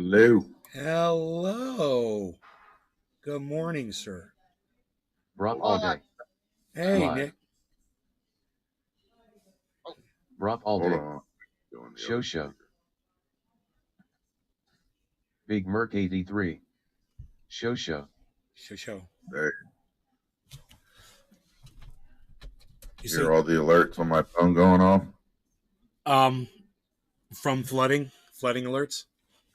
Hello. Hello. Good morning, sir. Brock all day. Hey, Live. Nick. Brock all Hold day. on. Doing the Show other show. speaker. Big Merc 83. Show. Show. There. You see, Hear all the alerts on my phone going off? um, from flooding alerts.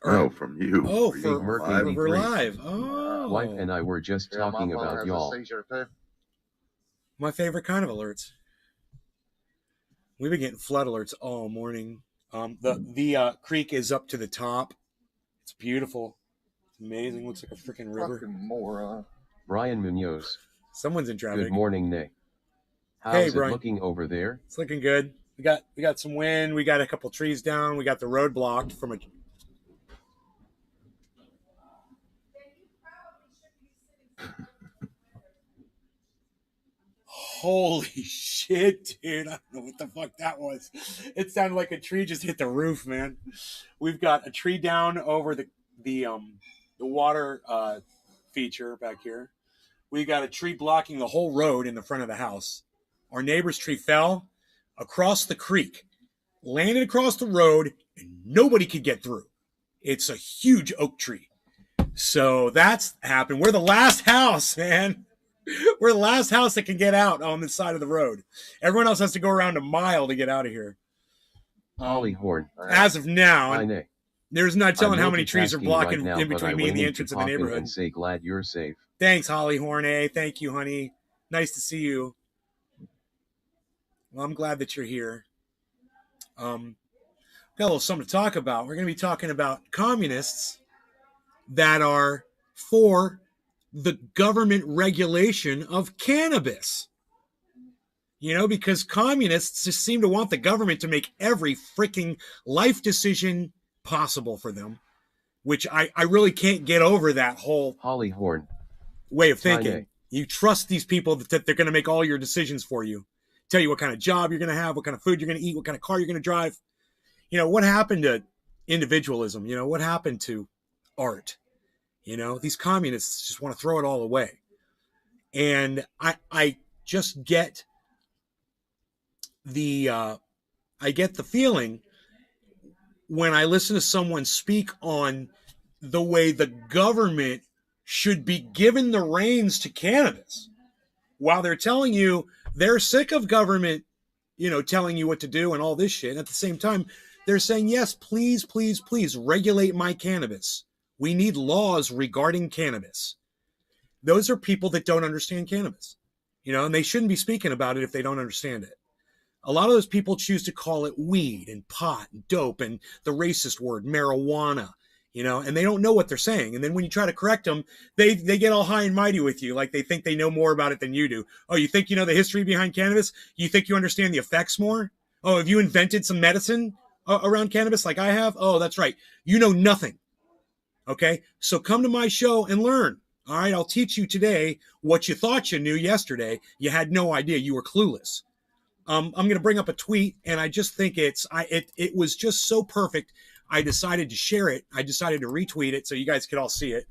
No, from you. Oh, Are you Big for Merc live? we're 83. live. Oh, Wife and I were just talking about y'all. my favorite kind of alerts. We've been getting flood alerts all morning. The creek is up to the top. It's beautiful. It's amazing. Looks like a freaking river. Fucking moron. Brian Munoz. Someone's in traffic. Good morning, Nick. How's Hey, it Brian. looking over there? It's looking good. We got some wind. We got a couple trees down. We got the road blocked from a. Holy shit, dude. I don't know what the fuck that was. It sounded like a tree just hit the roof, man. We've got a tree down over the water feature back here. We got a tree blocking the whole road in the front of the house. Our neighbor's tree fell across the creek, landed across the road, and nobody could get through. It's a huge oak tree. So that's happened. We're the last house, man. We're the last house that can get out on this side of the road. Everyone else has to go around a mile to get out of here. Holly Horn. As of now, Hi, Nick. there's not telling I'm how many trees are multitasking blocking right now, in but I between me and the waited entrance to of the pop in neighborhood. and say glad you're safe. Thanks, Holly Horne. Thank you, honey. Nice to see you. Well, I'm glad that you're here. Got a little something to talk about. We're going to be talking about communists that are for the government regulation of cannabis. You know, because communists just seem to want the government to make every freaking life decision possible for them, which I really can't get over that whole Holly Horn. way of thinking. Tiny. You trust these people that they're going to make all your decisions for you, tell you what kind of job you're going to have, what kind of food you're going to eat, what kind of car you're going to drive. You know, what happened to individualism? You know, what happened to art? You know, these communists just want to throw it all away. And I just get the feeling when I listen to someone speak on the way the government should be given the reins to cannabis, while they're telling you they're sick of government, you know, telling you what to do and all this shit. And at the same time, they're saying, yes, please, please, please regulate my cannabis. We need laws regarding cannabis. Those are people that don't understand cannabis, you know, and they shouldn't be speaking about it if they don't understand it. A lot of those people choose to call it weed and pot and dope and the racist word marijuana, you know, and they don't know what they're saying. And then when you try to correct them, they get all high and mighty with you, like they think they know more about it than you do. Oh, you think you know the history behind cannabis? You think you understand the effects more? Oh, have you invented some medicine around cannabis like I have? Oh, that's right. You know nothing. Okay, so come to my show and learn. All right, I'll teach you today what you thought you knew yesterday. You had no idea. You were clueless. I'm going to bring up a tweet, and I just think it was just so perfect. I decided to share it. I decided to retweet it so you guys could all see it,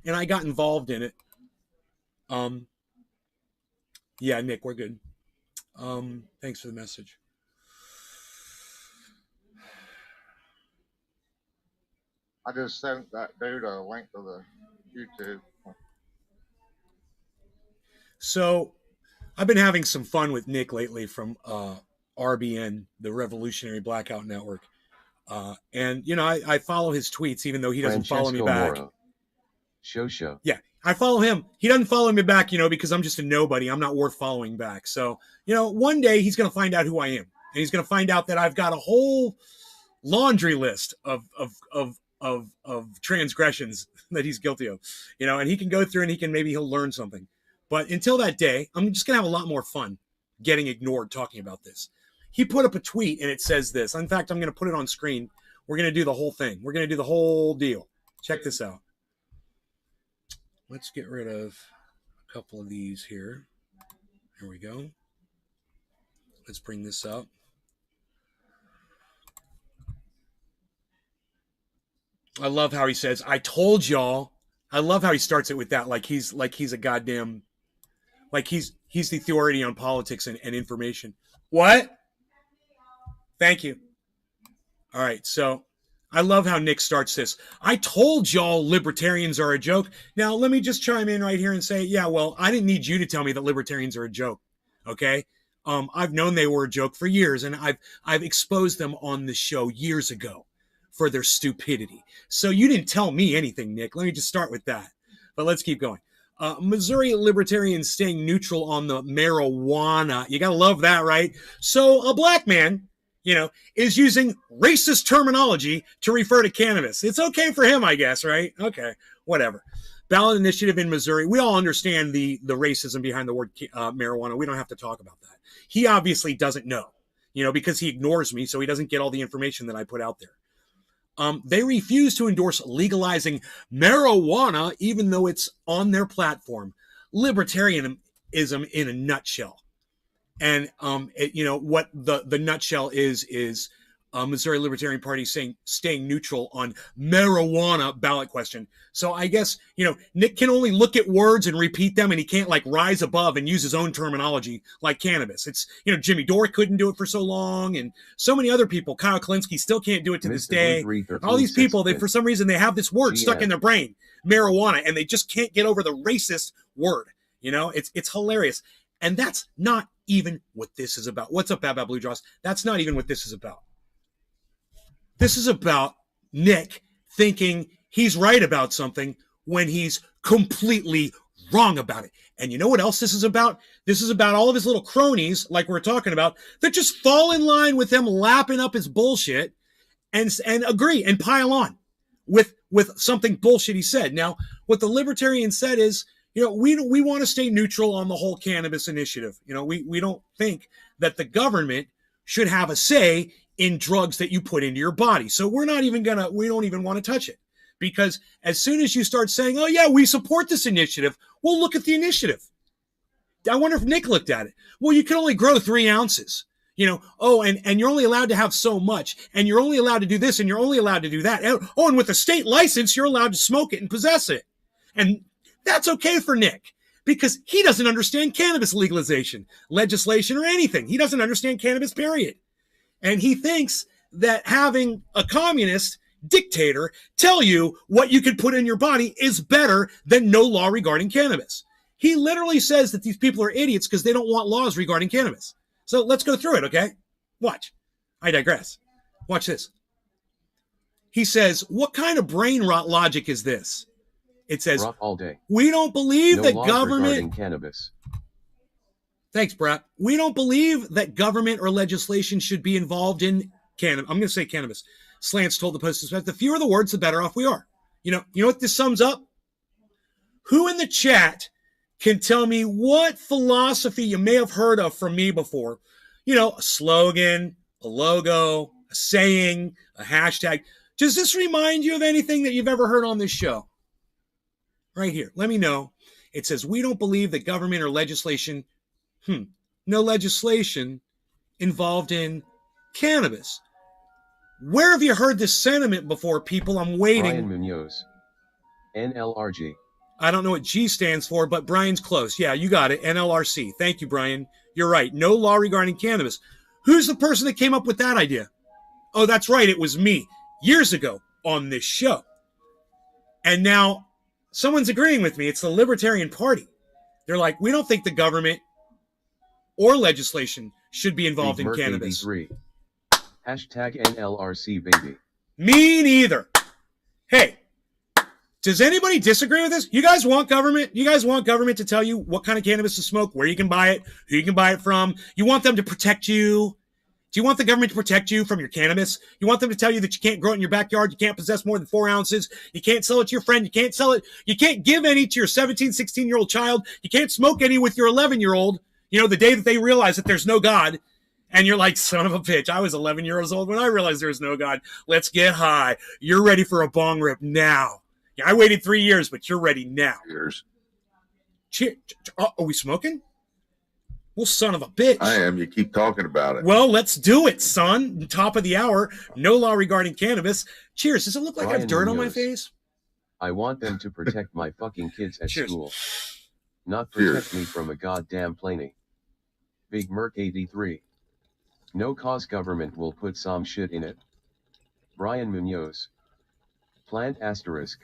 and I got involved in it. Yeah, Nick, we're good. Thanks for the message. I just sent that dude a link to the YouTube. So I've been having some fun with Nick lately from RBN, the Revolutionary Blackout Network. And, you know, I follow his tweets, even though he doesn't follow me back. Moro. Show. Yeah, I follow him. He doesn't follow me back, you know, because I'm just a nobody. I'm not worth following back. So, you know, one day he's going to find out who I am. And he's going to find out that I've got a whole laundry list of transgressions that he's guilty of, you know, and he can go through and he'll learn something. But until that day, I'm just going to have a lot more fun getting ignored talking about this. He put up a tweet and it says this. In fact, I'm going to put it on screen. We're going to do the whole thing. We're going to do the whole deal. Check this out. Let's get rid of a couple of these here. Here we go. Let's bring this up. I love how he says, "I told y'all." I love how he starts it with that, like he's a goddamn, like he's the authority on politics and information. What? Thank you. All right, so I love how Nick starts this. I told y'all libertarians are a joke. Now, let me just chime in right here and say, yeah, well, I didn't need you to tell me that libertarians are a joke, okay? I've known they were a joke for years, and I've exposed them on the show years ago for their stupidity. So you didn't tell me anything, Nick. Let me just start with that. But let's keep going. Missouri libertarians staying neutral on the marijuana. You got to love that, right? So a black man, is using racist terminology to refer to cannabis. It's okay for him, I guess, right? Okay, whatever. Ballot initiative in Missouri. We all understand the racism behind the word marijuana. We don't have to talk about that. He obviously doesn't know, because he ignores me, so he doesn't get all the information that I put out there. They refuse to endorse legalizing marijuana, even though it's on their platform. Libertarianism in a nutshell. And, what the nutshell is Missouri Libertarian Party staying neutral on marijuana ballot question. So I guess, Nick can only look at words and repeat them, and he can't rise above and use his own terminology like cannabis. It's, Jimmy Dore couldn't do it for so long, and so many other people. Kyle Klinsky still can't do it to this day. All these people, for some reason, they have this word stuck in their brain, marijuana, and they just can't get over the racist word. It's hilarious. And that's not even what this is about. What's up, Bad Blue Jaws? That's not even what this is about. This is about Nick thinking he's right about something when he's completely wrong about it. And you know what else this is about? This is about all of his little cronies, like we're talking about, that just fall in line with him lapping up his bullshit and agree and pile on with something bullshit he said. Now, what the libertarian said is, we want to stay neutral on the whole cannabis initiative. We don't think that the government should have a say in drugs that you put into your body. So we don't even want to touch it, because as soon as you start saying, oh yeah, we support this initiative, well, look at the initiative. I wonder if Nick looked at it. Well, you can only grow 3 ounces, and you're only allowed to have so much, and you're only allowed to do this, and you're only allowed to do that. Oh, and with a state license, you're allowed to smoke it and possess it. And that's okay for Nick, because he doesn't understand cannabis legalization, legislation, or anything. He doesn't understand cannabis, period. And he thinks that having a communist dictator tell you what you can put in your body is better than no law regarding cannabis. He literally says that these people are idiots because they don't want laws regarding cannabis. So let's go through it, okay? Watch. I digress. Watch this. He says, what kind of brain rot logic is this? It says, all day. We don't believe that government... cannabis. Thanks, Brett. We don't believe that government or legislation should be involved in cannabis. I'm going to say cannabis. Slants told the Post-Dispatch, the fewer the words, the better off we are. You know what this sums up? Who in the chat can tell me what philosophy you may have heard of from me before? A slogan, a logo, a saying, a hashtag. Does this remind you of anything that you've ever heard on this show? Right here. Let me know. It says, we don't believe that government or legislation, no legislation involved in cannabis. Where have you heard this sentiment before, people? I'm waiting. Brian Munoz. NLRG. I don't know what G stands for, but Brian's close. Yeah, you got it. NLRC. Thank you, Brian. You're right. No law regarding cannabis. Who's the person that came up with that idea? Oh, that's right. It was me years ago on this show. And now someone's agreeing with me. It's the Libertarian Party. They're like, we don't think the government or legislation should be involved in cannabis. 83. Hashtag NLRC, baby. Me neither. Hey, does anybody disagree with this? You guys want government? You guys want government to tell you what kind of cannabis to smoke, where you can buy it, who you can buy it from? You want them to protect you? Do you want the government to protect you from your cannabis? You want them to tell you that you can't grow it in your backyard, you can't possess more than 4 ounces, you can't sell it to your friend, you can't sell it, you can't give any to your 17, 16-year-old child, you can't smoke any with your 11-year-old, the day that they realize that there's no God. And you're like, son of a bitch, I was 11 years old when I realized there was no God. Let's get high. You're ready for a bong rip now. Yeah, I waited 3 years, but you're ready now. Years. Cheers. Are we smoking? Well, son of a bitch. I am. You keep talking about it. Well, let's do it, son. Top of the hour. No law regarding cannabis. Cheers. Does it look like I have Brian dirt on my Munoz. face? I want them to protect my fucking kids at Cheers. school. Not Cheers. protect me from a goddamn planey. Big Merc 83. No cause government will put some shit in it. Brian Munoz. Plant asterisk.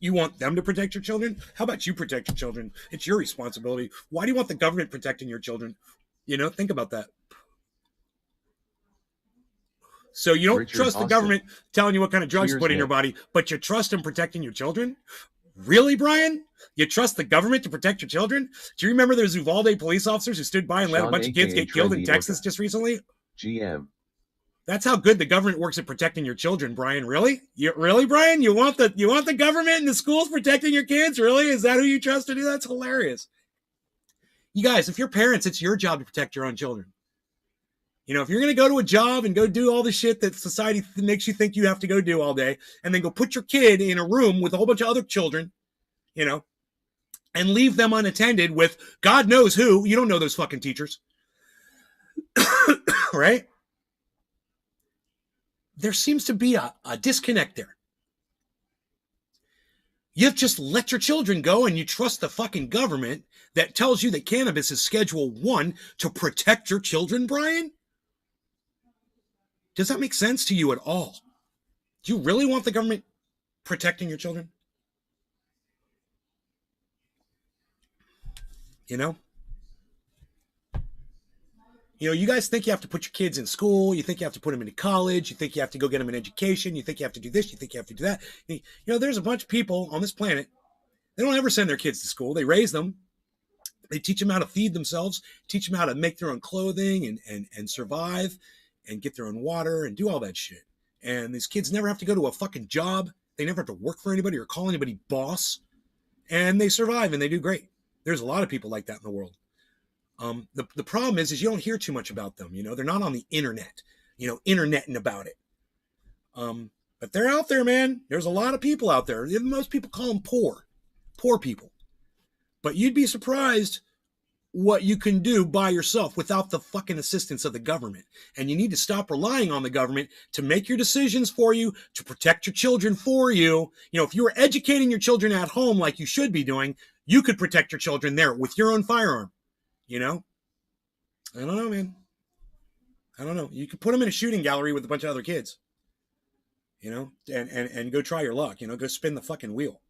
You want them to protect your children? How about you protect your children? It's your responsibility. Why do you want the government protecting your children? You know, think about that. So you don't Richard trust the Austin. government telling you what kind of drugs to Cheers, put in your Nick. body, but you trust them protecting your children? Really, Brian? You trust the government to protect your children? Do you remember those Uvalde police officers who stood by and let a Sean, bunch of kids aka get killed in Trendy Texas Orca. just recently? GM. That's how good the government works at protecting your children, Brian. Really? Really, Brian? You want the government and the schools protecting your kids? Really? Is that who you trust to do? That's hilarious. You guys, if you're parents, it's your job to protect your own children. You know, if you're going to go to a job and go do all the shit that society makes you think you have to go do all day, and then go put your kid in a room with a whole bunch of other children, you know, and leave them unattended with God knows who, you don't know those fucking teachers, right? There seems to be a disconnect there. You've just let your children go and you trust the fucking government that tells you that cannabis is Schedule 1 to protect your children, Brian? Does that make sense to you at all? Do you really want the government protecting your children? You know? You know, you guys think you have to put your kids in school. You think you have to put them into college. You think you have to go get them an education. You think you have to do this. You think you have to do that. You know, there's a bunch of people on this planet. They don't ever send their kids to school. They raise them. They teach them how to feed themselves, teach them how to make their own clothing and survive and get their own water and do all that shit. And these kids never have to go to a fucking job. They never have to work for anybody or call anybody boss. And they survive and they do great. There's a lot of people like that in the world. The problem is you don't hear too much about them. You know, they're not on the internet, you know, interneting about it. But they're out there, man. There's a lot of people out there. Most people call them poor people. But you'd be surprised what you can do by yourself without the fucking assistance of the government. And you need to stop relying on the government to make your decisions for you, to protect your children for you. You know, if you were educating your children at home like you should be doing, you could protect your children there with your own firearm. You know? I don't know, man. I don't know. You could put them in a shooting gallery with a bunch of other kids. You know? And go try your luck. You know? Go spin the fucking wheel.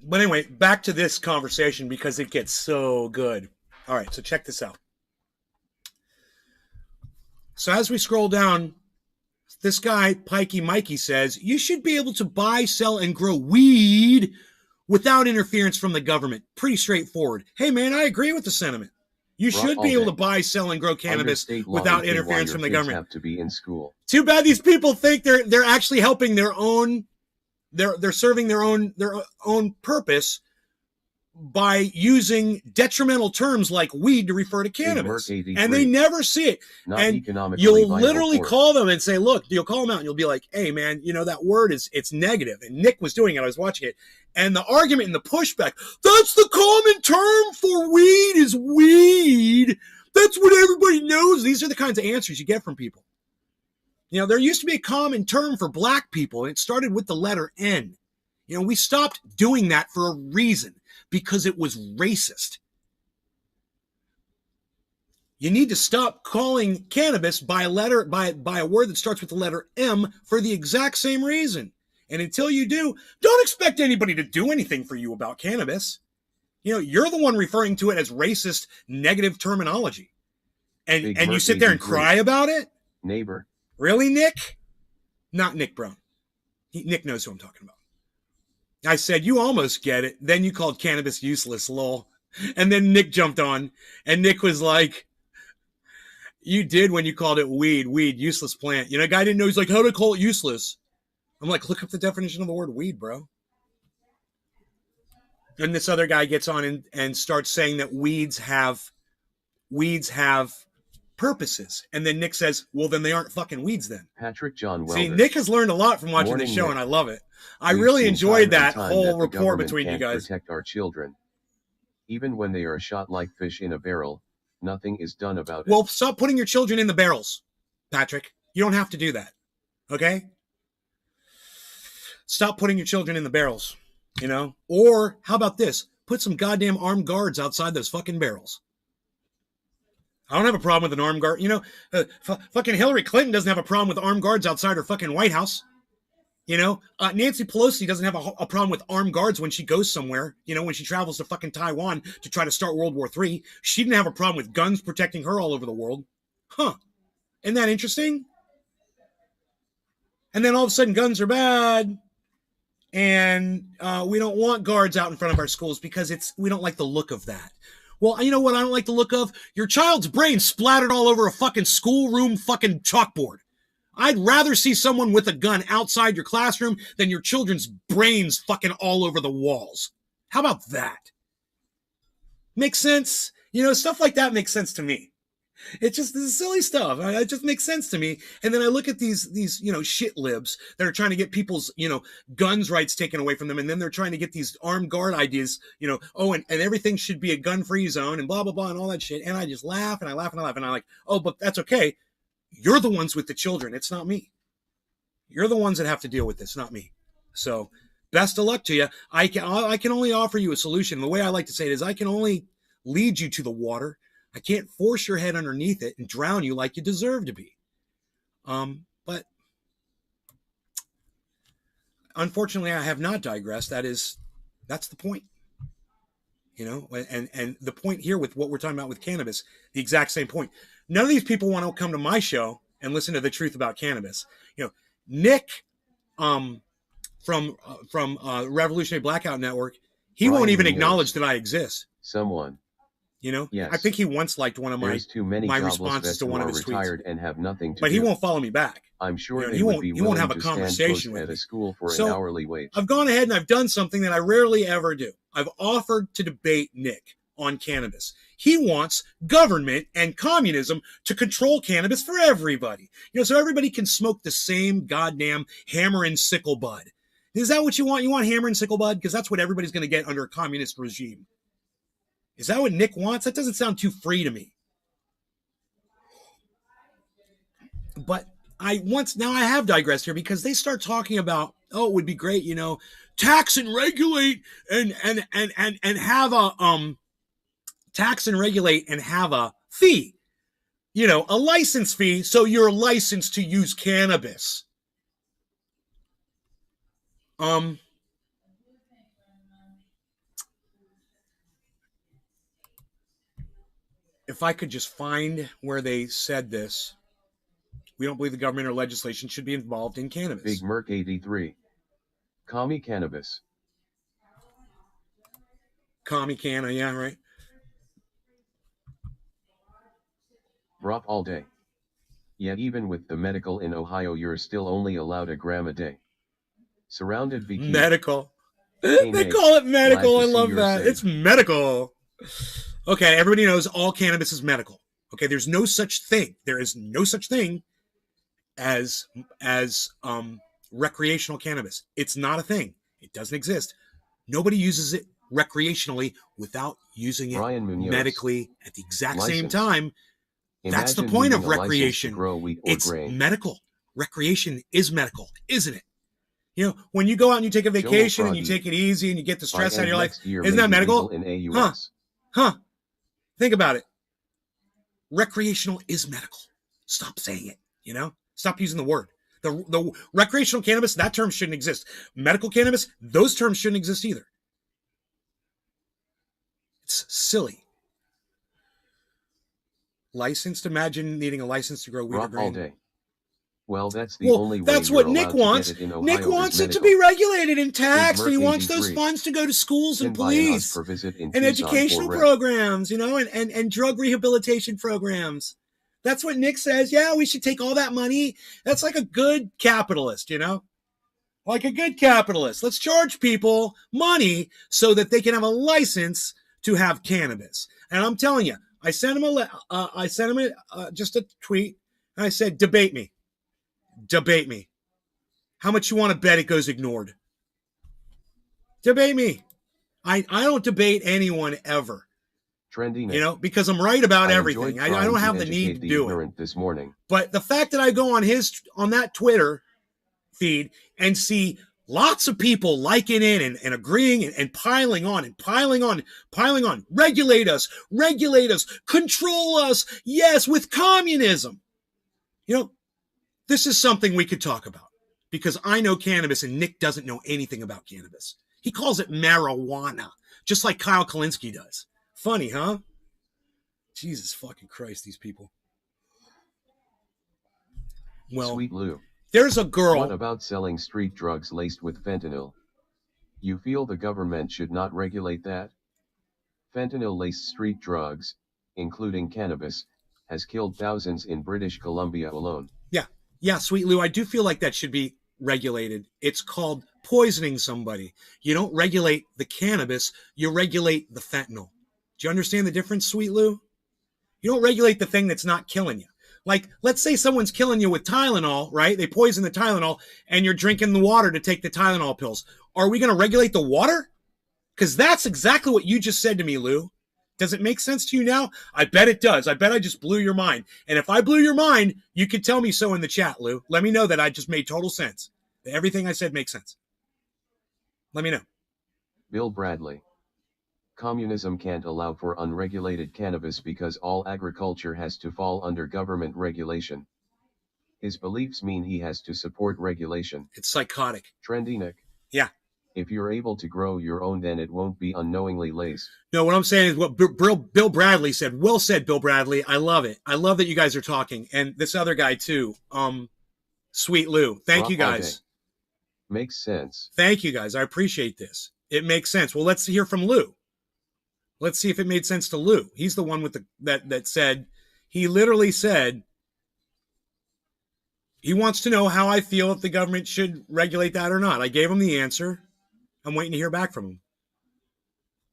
But anyway, back to this conversation because it gets so good. All right, so check this out. So as we scroll down, this guy, Pikey Mikey, says, you should be able to buy, sell, and grow weed without interference from the government. Pretty straightforward. Hey, man, I agree with the sentiment. You should be able to buy, sell, and grow cannabis without interference from the government. Have to be in school. Too bad these people think they're actually helping their own. They're serving their own purpose by using detrimental terms like weed to refer to cannabis, and they never see it. Not and economically you'll viable literally for it. call them and say, "Look," you'll call them out and you'll be like, "Hey, man, you know that word it's negative." And Nick was doing it; I was watching it, and the argument and the pushback. That's the common term for weed is weed. That's what everybody knows. These are the kinds of answers you get from people. You know, there used to be a common term for black people, and it started with the letter N. You know, we stopped doing that for a reason, because it was racist. You need to stop calling cannabis by a letter, by a word that starts with the letter M for the exact same reason. And until you do, don't expect anybody to do anything for you about cannabis. You know, you're the one referring to it as racist, negative terminology. And you sit there and cry about it? Neighbor. Really, Nick? Not Nick Brown. Nick knows who I'm talking about. I said, you almost get it. Then you called cannabis useless, lol. And then Nick jumped on, and Nick was like, you did when you called it weed, useless plant. You know, a guy didn't know. He's like, how do I call it useless? I'm like, look up the definition of the word weed, bro. And this other guy gets on and starts saying that weeds have purposes. And then Nick says, well, then they aren't fucking weeds then. Patrick John Welder. See, Nick has learned a lot from watching Morning, the show, Nick. and I love it. I We've really seen enjoyed time and that time whole that the rapport government between you can't guys. protect our children. Even when they are shot like fish in a barrel, nothing is done about it. Well, stop putting your children in the barrels, Patrick. You don't have to do that. Okay? Stop putting your children in the barrels, you know? Or how about this? Put some goddamn armed guards outside those fucking barrels. I don't have a problem with an armed guard. You know, fucking Hillary Clinton doesn't have a problem with armed guards outside her fucking White House. You know, Nancy Pelosi doesn't have a problem with armed guards when she goes somewhere. You know, when she travels to fucking Taiwan to try to start World War III. She didn't have a problem with guns protecting her all over the world. Huh. Isn't that interesting? And then all of a sudden guns are bad. And we don't want guards out in front of our schools because we don't like the look of that. Well, you know what I don't like the look of? Your child's brain splattered all over a fucking schoolroom fucking chalkboard. I'd rather see someone with a gun outside your classroom than your children's brains fucking all over the walls. How about that? Makes sense? You know, stuff like that makes sense to me. It's just this is silly stuff. It just makes sense to me. And then I look at these, you know, shit libs that are trying to get people's, you know, guns rights taken away from them. And then they're trying to get these armed guard ideas, you know, oh, and everything should be a gun-free zone and blah, blah, blah, and all that shit. And I just laugh and I laugh and I laugh. And I'm like, oh, but that's okay. You're the ones with the children. It's not me. You're the ones that have to deal with this, not me. So best of luck to you. I can only offer you a solution. The way I like to say it is I can only lead you to the water. I can't force your head underneath it and drown you like you deserve to be. But unfortunately, I have not digressed. That's the point. You know, and the point here with what we're talking about with cannabis, the exact same point. None of these people want to come to my show and listen to the truth about cannabis. You know, Nick from Revolutionary Blackout Network, he Brian won't even Munoz. acknowledge that I exist. Someone. You know, Yes. I think he once liked one of There's too many my jobless responses vets to who one of are his tweets. retired and have nothing to But do. he won't follow me back. I'm sure You know, they he would won't- be he won't willing have a to stand conversation post with at me. a school for So, an hourly wage. I've gone ahead and I've done something that I rarely ever do. I've offered to debate Nick on cannabis. He wants government and communism to control cannabis for everybody. You know, so everybody can smoke the same goddamn hammer and sickle bud. Is that what you want? You want hammer and sickle bud? Because that's what everybody's going to get under a communist regime. Is that what Nick wants? That doesn't sound too free to me. But I have digressed here because they start talking about, oh, it would be great, you know, tax and regulate and have a tax and regulate and have a fee, you know, a license fee, so you're licensed to use cannabis. If I could just find where they said this. We don't believe the government or legislation should be involved in cannabis. Big Merc 83. Commie cannabis. Commie canna, yeah, right. Drop all day. Yet even with the medical in Ohio you're still only allowed a gram a day. Surrounded bikini. Medical. Hey, They Nate, call it medical. glad I to see love you're that. safe. It's medical. Okay, everybody knows all cannabis is medical. Okay, there's no such thing. There is no such thing as recreational cannabis. It's not a thing. It doesn't exist. Nobody uses it recreationally without using it Brian Munoz. medically at the exact same License. time. That's the Imagine point of needing a license to recreation. grow wheat or It's grain. medical. Recreation is medical, isn't it? You know, when you go out and you take a vacation and you Froggy. take it easy and you get the By stress out of end your life, next year isn't may that be medical? legal in AUS. Huh? Think about it. Recreational is medical. Stop saying it, you know? Stop using the word. The recreational cannabis, that term shouldn't exist. Medical cannabis, those terms shouldn't exist either. It's silly. Licensed, imagine needing a license to grow wheat or Drop all grain. day. Well, that's the Well, only way that's you're what allowed Nick to get wants. it in Ohio Nick is wants it to medical. be regulated and taxed, and he Merc wants those 83. funds to go to schools and Send by an police per visit in and Tucson educational for rent. programs, you know, and drug rehabilitation programs. That's what Nick says. Yeah, we should take all that money. That's like a good capitalist, you know? Like a good capitalist. Let's charge people money so that they can have a license to have cannabis. And I'm telling you, I sent him just a tweet, and I said, debate me. Debate me. How much you want to bet it goes ignored? Debate me. I don't debate anyone ever. Trendy. You know, because I'm right about I everything. enjoyed I trying don't to have the educate need to the do it. ignorant this morning. But the fact that I go on that Twitter feed and see lots of people liking it and agreeing and piling on and piling on, regulate us, control us, yes, with communism. You know, this is something we could talk about because I know cannabis and Nick doesn't know anything about cannabis. He calls it marijuana, just like Kyle Kalinske does. Funny, huh? Jesus fucking Christ, these people. Well, Sweet Lou. there's a girl. What about selling street drugs laced with fentanyl? You feel the government should not regulate that? Fentanyl-laced street drugs, including cannabis, has killed thousands in British Columbia alone. Yeah, Sweet Lou, I do feel like that should be regulated. It's called poisoning somebody. You don't regulate the cannabis, you regulate the fentanyl. Do you understand the difference, Sweet Lou? You don't regulate the thing that's not killing you. Like, let's say someone's killing you with Tylenol, right? They poison the Tylenol, and you're drinking the water to take the Tylenol pills. Are we going to regulate the water? Because that's exactly what you just said to me, Lou. Does it make sense to you now? I bet it does. I bet I just blew your mind. And if I blew your mind, you could tell me so in the chat, Lou. Let me know that I just made total sense. That everything I said makes sense. Let me know. Bill Bradley. Communism can't allow for unregulated cannabis because all agriculture has to fall under government regulation. His beliefs mean he has to support regulation. It's psychotic. Trendy Nick. Yeah. If you're able to grow your own, then it won't be unknowingly laced. No, what I'm saying is what Bill Bradley said. Well said, Bill Bradley. I love it. I love that you guys are talking. And this other guy too. Sweet Lou. Thank you guys. Makes sense. Thank you guys. I appreciate this. It makes sense. Well, let's hear from Lou. Let's see if it made sense to Lou. He's the one with that said, he literally said, he wants to know how I feel if the government should regulate that or not. I gave him the answer. I'm waiting to hear back from him.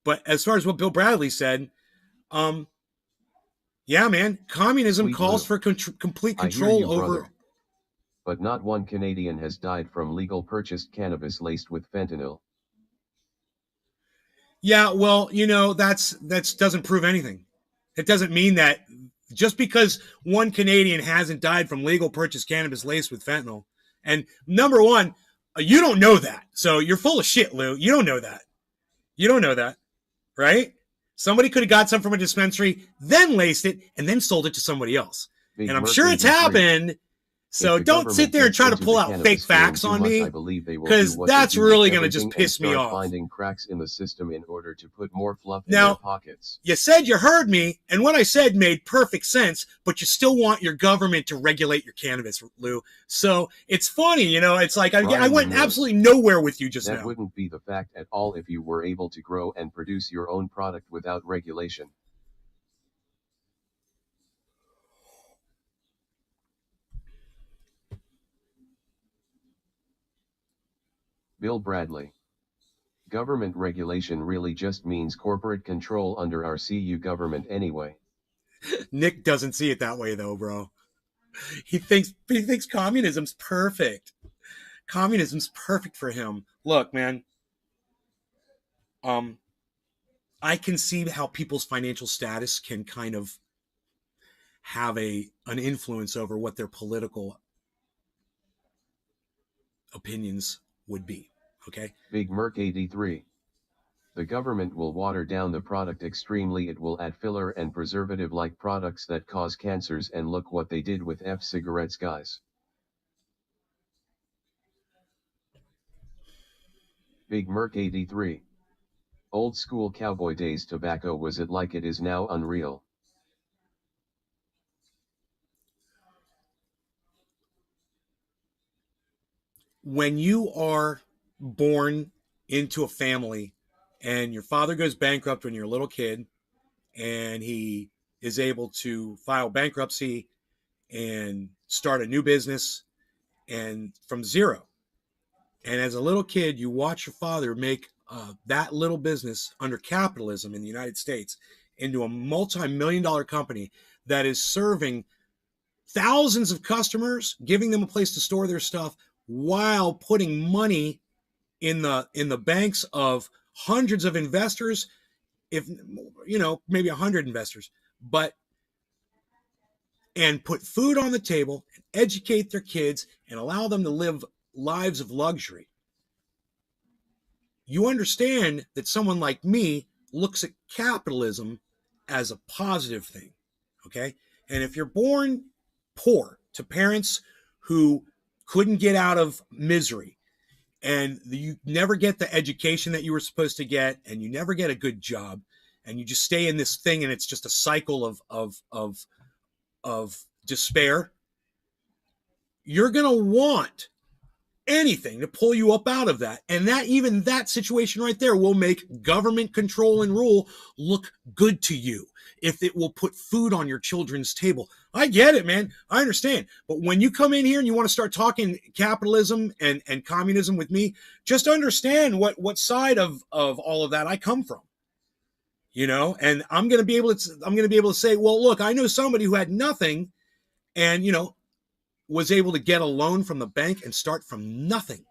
But as far as what Bill Bradley said, yeah, man, communism Sweet calls Lou. for complete I hear control you, over. brother. But not one Canadian has died from legal purchased cannabis laced with fentanyl. Yeah, well, you know, that's doesn't prove anything. It doesn't mean that just because one Canadian hasn't died from legal purchased cannabis laced with fentanyl. And number one, you don't know that. So you're full of shit, Lou. You don't know that. You don't know that, right? Somebody could have got some from a dispensary, then laced it, and then sold it to somebody else. Big And I'm Merc sure it's 83. happened. So don't sit there and try to pull out fake facts on me, because that's really going to just piss me off. Finding cracks in the system in order to put more fluff in Now, their pockets. You said you heard me, and what I said made perfect sense, but you still want your government to regulate your cannabis, Lou. So it's funny, you know, it's like I went absolutely nowhere with you just now. That wouldn't be the fact at all if you were able to grow and produce your own product without regulation. Bill Bradley. Government regulation really just means corporate control under our CU government anyway. Nick doesn't see it that way though, bro. He thinks communism's perfect. Communism's perfect for him. Look, man. I can see how people's financial status can kind of have an influence over what their political opinions would be. Okay? Big Merc 83. The government will water down the product extremely. It will add filler and preservative-like products that cause cancers, and look what they did with cigarettes, guys. Big Merc 83. Old school cowboy days tobacco, was it like it is now? Unreal. When you are born into a family and your father goes bankrupt when you're a little kid, and he is able to file bankruptcy and start a new business and from zero. And as a little kid, you watch your father make that little business under capitalism in the United States into a multi-million-dollar company that is serving thousands of customers, giving them a place to store their stuff while putting money in the banks of hundreds of investors, if maybe 100 investors, and put food on the table and educate their kids and allow them to live lives of luxury. You understand that someone like me looks at capitalism as a positive thing, okay? And if you're born poor to parents who couldn't get out of misery, and you never get the education that you were supposed to get, and you never get a good job, and you just stay in this thing, and it's just a cycle of despair, you're going to want anything to pull you up out of that. And even that situation right there will make government control and rule look good to you if it will put food on your children's table. I get it, man. I understand. But when you come in here and you want to start talking capitalism and communism with me, just understand what side of all of that I come from. And I'm going to be able to say, well, look, I know somebody who had nothing and, was able to get a loan from the bank and start from nothing.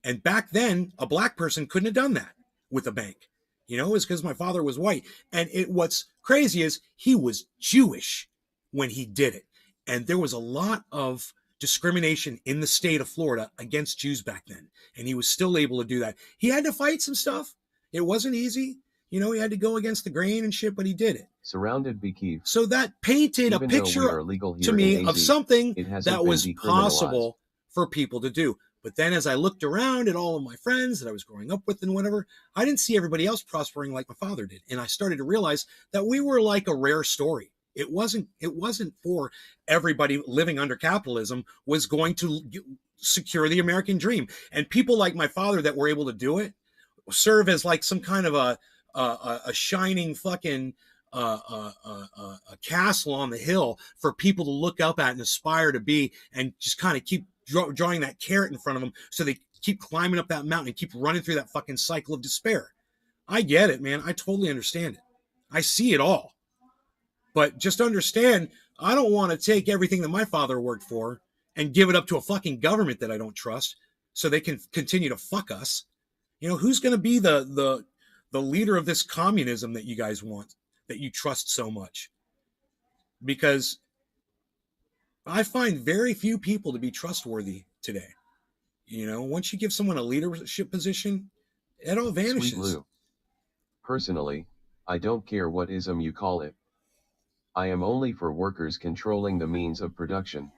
And back then, a black person couldn't have done that with a bank. It was because my father was white. And what's crazy is he was Jewish when he did it. And there was a lot of discrimination in the state of Florida against Jews back then. And he was still able to do that. He had to fight some stuff. It wasn't easy. He had to go against the grain and shit, but he did it. Surrounded Bekeef. So that painted a picture to me of something that was possible for people to do. But then as I looked around at all of my friends that I was growing up with and whatever, I didn't see everybody else prospering like my father did. And I started to realize that we were like a rare story. It wasn't for everybody living under capitalism was going to secure the American dream. And people like my father that were able to do it serve as like some kind of a shining fucking a castle on the hill for people to look up at and aspire to be, and just kind of keep drawing that carrot in front of them so they keep climbing up that mountain and keep running through that fucking cycle of despair. I get it, man. I totally understand it. I see it all. But just understand, I don't want to take everything that my father worked for and give it up to a fucking government that I don't trust so they can continue to fuck us. Who's going to be the leader of this communism that you guys want, that you trust so much? Because I find very few people to be trustworthy today. Once you give someone a leadership position, it all vanishes. Sweet Lou. Personally, I don't care what ism you call it. I am only for workers controlling the means of production,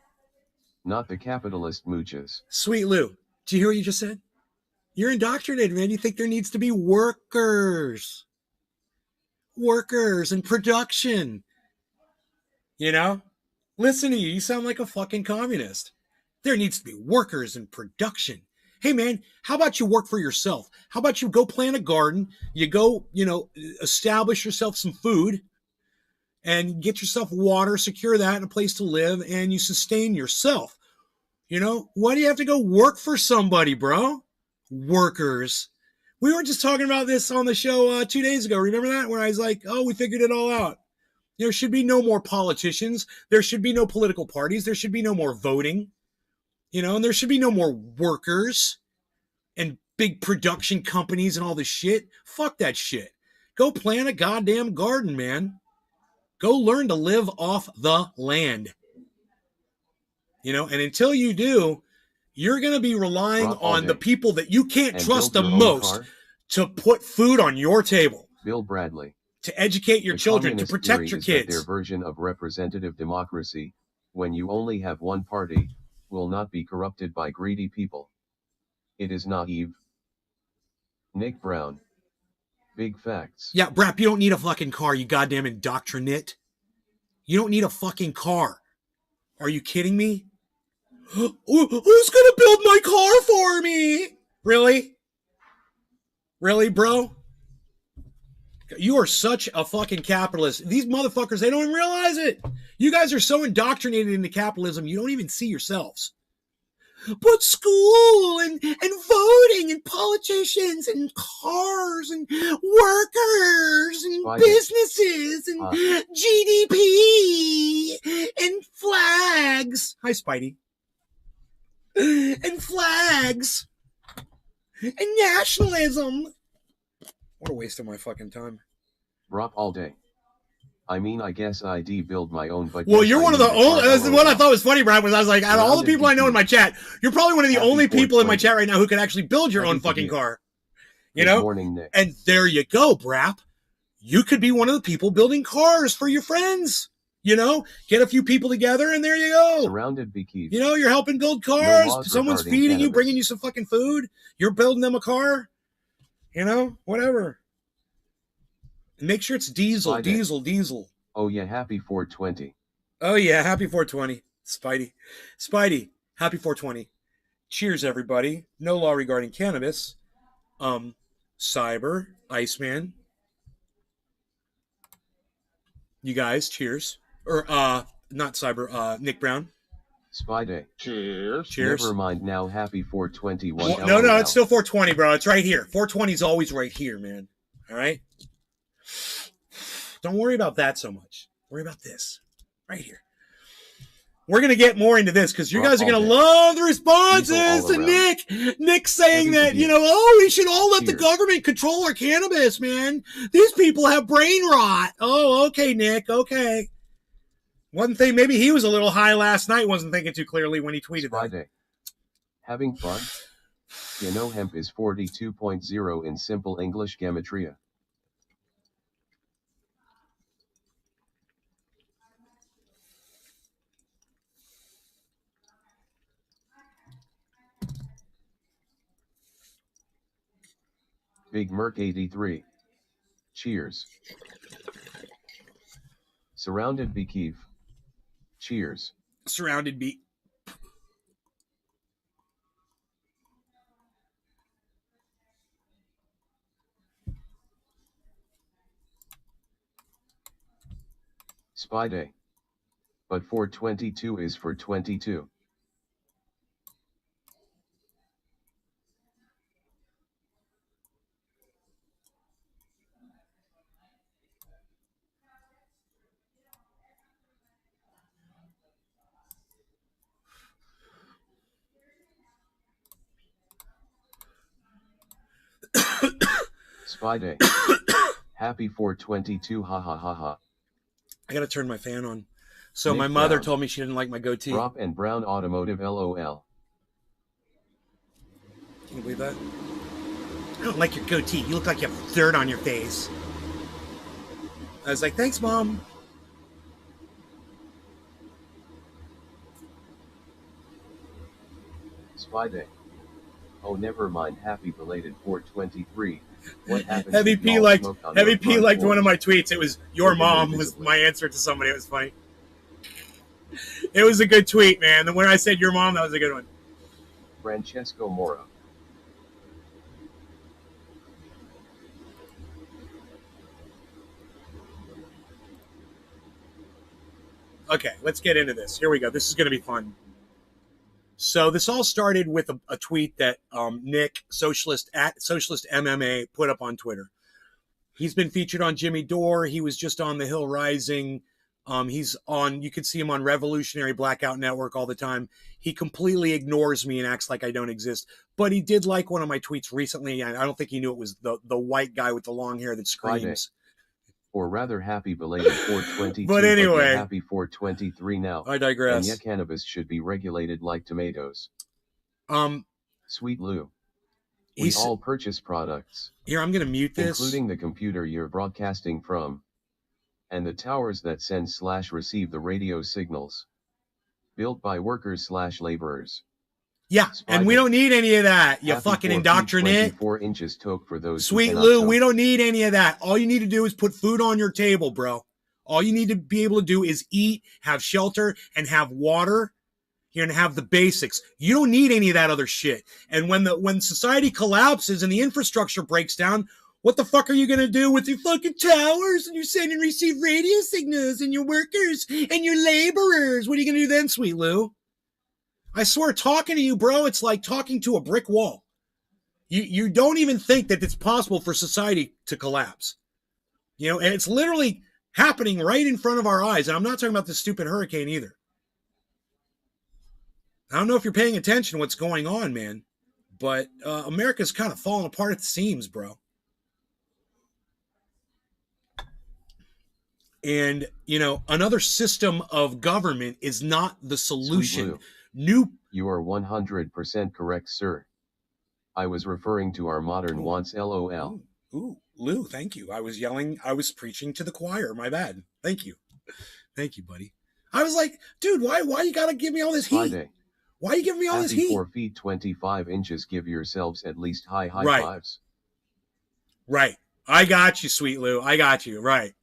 not the capitalist mooches. Sweet Lou, do you hear what you just said? You're indoctrinated, man. You think there needs to be workers in production. Listen to you. You sound like a fucking communist. There needs to be workers in production. Hey, man, how about you work for yourself? How about you go plant a garden? You go, establish yourself some food and get yourself water, secure that and a place to live, and you sustain yourself. Why do you have to go work for somebody, bro? Workers. We were just talking about this on the show 2 days ago. Remember that? Where I was like, oh, we figured it all out. There should be no more politicians. There should be no political parties. There should be no more voting. And there should be no more workers and big production companies and all this shit. Fuck that shit. Go plant a goddamn garden, man. Go learn to live off the land. And until you do, you're going to be relying on the people that you can't trust the most to put food on your table. Bill Bradley. To educate your children, to protect your kids. Their version of representative democracy, when you only have one party, will not be corrupted by greedy people. It is naive. Nick Brown. Big facts. Yeah, Brap, you don't need a fucking car, you goddamn indoctrinate. You don't need a fucking car. Are you kidding me? Who's gonna build my car for me? Really? Really, bro? You are such a fucking capitalist. These motherfuckers, they don't even realize it. You guys are so indoctrinated into capitalism, you don't even see yourselves. But school and voting and politics corporations and cars and workers and Spider. businesses and GDP and flags. Hi, Spidey. And flags and nationalism. What a waste of my fucking time. Brop all day. I mean, I guess I'd build my own, but Well, yes, you're I one of need the a only. car. That's what I thought was funny, Brad. Was I was like, out of all the people I know in my chat, you're probably one of the Happy only people in my 420. chat right now who can actually build your Happy own to fucking hear. car. You Good know? morning, Nick. And there you go, Brap. You could be one of the people building cars for your friends. You know, get a few people together, and there you go. Surrounded Beekeeves. You know, you're helping build cars. laws Someone's regarding feeding you, cannabis. bringing you some fucking food. You're building them a car. You know, whatever. And make sure it's diesel, Spidey. diesel. Oh yeah, happy 420. Oh yeah, happy 420, Spidey, happy 420. Cheers, everybody. No law regarding cannabis. Cyber, Iceman. You guys, cheers. Or not Cyber, Nick Brown. Spy Day. Cheers. Cheers. Never mind now, happy 421. Well, no, it's still 420, bro. It's right here. 420 is always right here, man. All right? Don't worry about that so much. Worry about this. Right here. We're going to get more into this because you guys are going to love the responses to Nick. Nick saying that, you know, oh, we should all let the government control our cannabis, man. These people have brain rot. Oh, okay, Nick. Okay. One thing, maybe he was a little high last night, wasn't thinking too clearly when he tweeted Spy that. Day. Having fun? You know hemp is 42.0 in simple English gematria. Big Merc 83. Cheers. Surrounded Beekeeve. Cheers. Surrounded beat. Spy Day. But 422 is for 22. Spy Day. Happy 422, ha ha ha ha. I got to turn my fan on. So Nick my mother Brown. told me she didn't like my goatee. Drop and Brown Automotive LOL. Can you believe that? I don't like your goatee. You look like you have dirt on your face. I was like, thanks, Mom. Spy Day. Oh, never mind. Happy belated 423. What happened? Heavy to P Mall liked Smoke on Heavy your P front liked one of porch? my tweets. It was your Open mom it was visibly. my answer to somebody. It was funny. It was a good tweet, man. And when I said your mom, that was a good one. Francesco Mora. Okay, let's get into this. Here we go. This is going to be fun. So this all started with a tweet that Nick, Socialist MMA, put up on Twitter. He's been featured on Jimmy Dore. He was just on The Hill Rising. He's on, you can see him on Revolutionary Blackout Network all the time. He completely ignores me and acts like I don't exist. But he did like one of my tweets recently. I don't think he knew it was the white guy with the long hair that screams. Or rather, happy belated 422. But anyway. yeah, happy 423 now. I digress. And yeah, cannabis should be regulated like tomatoes. Sweet Lou. We all purchase products. Here, I'm going to mute this. Including the computer you're broadcasting from. And the towers that send/receive the radio signals. Built by workers/laborers. Yeah, and we don't need any of that, you fucking indoctrinate. 4 inches toke for those. Sweet Lou, we don't need any of that. All you need to do is put food on your table, bro. All you need to be able to do is eat, have shelter, and have water. You're gonna have the basics. You don't need any of that other shit. And when society collapses and the infrastructure breaks down, what the fuck are you gonna do with your fucking towers and you send and receive radio signals and your workers and your laborers? What are you gonna do then, Sweet Lou? I swear, talking to you, bro, it's like talking to a brick wall. You don't even think that it's possible for society to collapse. You know, and it's literally happening right in front of our eyes. And I'm not talking about this stupid hurricane either. I don't know if you're paying attention to what's going on, man, but America's kind of falling apart at the seams, bro. And, you know, another system of government is not the solution. You are 100% correct, sir. I was referring to our modern wants, LOL. Ooh, Lou, thank you. I was preaching to the choir. My bad. Thank you. Thank you, buddy. I was like, dude, why you gotta give me all this heat? Friday. Why are you giving me all this heat? 4 feet 25 inches. Give yourselves at least high Right. fives. Right. I got you, sweet Lou. I got you. Right.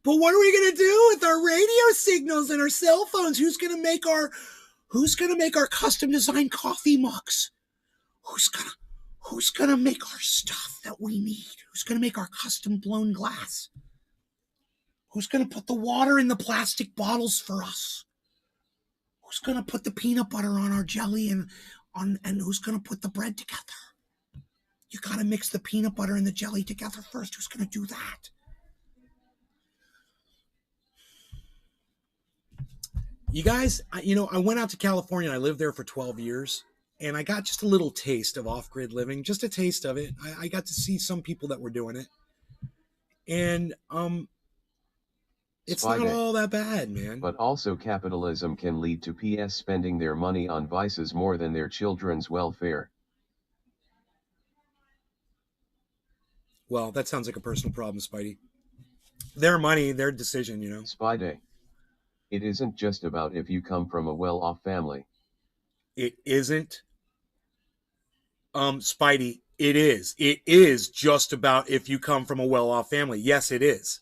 But what are we gonna do with our radio signals and our cell phones? Who's gonna make our custom designed coffee mugs? Who's gonna make our stuff that we need? Who's gonna make our custom blown glass? Who's gonna put the water in the plastic bottles for us? Who's gonna put the peanut butter on our jelly and who's gonna put the bread together? You gotta mix the peanut butter and the jelly together first. Who's gonna do that? You guys, I went out to California and I lived there for 12 years and I got just a little taste of off-grid living, just a taste of it. I got to see some people that were doing it. And it's not all that bad, man. But also capitalism can lead to PS spending their money on vices more than their children's welfare. Well, that sounds like a personal problem, Spidey. Their money, their decision, you know. Spidey. It isn't just about if you come from a well-off family. It isn't. Spidey, it is. It is just about if you come from a well-off family. Yes, it is.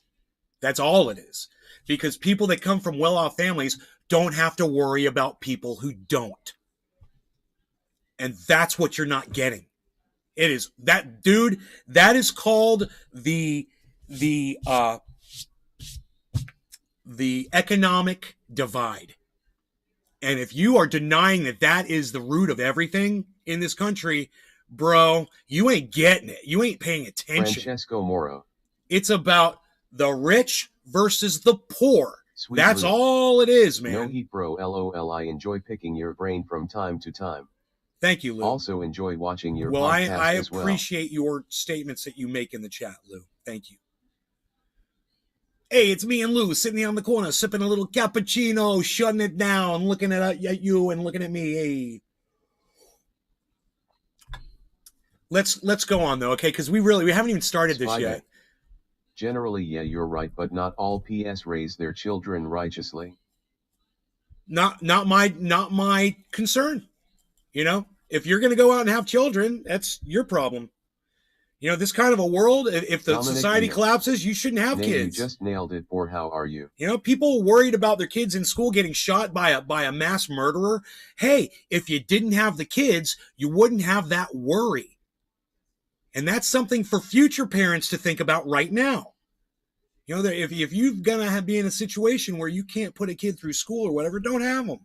That's all it is. Because people that come from well-off families don't have to worry about people who don't. And that's what you're not getting. It is that, dude, that is called the economic divide. And if you are denying that that is the root of everything in this country, bro, you ain't getting it. You ain't paying attention. Francesco Moro. It's about the rich versus the poor. Sweet That's Lou. all it is, man. No heat, bro. LOL. I enjoy picking your brain from time to time. Thank you, Lou. Also enjoy watching your well, podcast I as well. appreciate your statements that you make in the chat, Lou. Thank you. Hey, it's me and Lou sitting here on the corner, sipping a little cappuccino, shutting it down, looking at you and looking at me. Hey, let's go on though, okay? Because we haven't even started this yet. Generally, yeah, you're right, but not all PS raise their children righteously. Not my concern. You know, if you're going to go out and have children, that's your problem. You know, this kind of a world, if the Dominic society Neal. collapses, you shouldn't have kids. You just nailed it, Boar. How are you? You know, people worried about their kids in school getting shot by a mass murderer. Hey, if you didn't have the kids, you wouldn't have that worry. And that's something for future parents to think about right now. You know, if you're going to be in a situation where you can't put a kid through school or whatever, don't have them.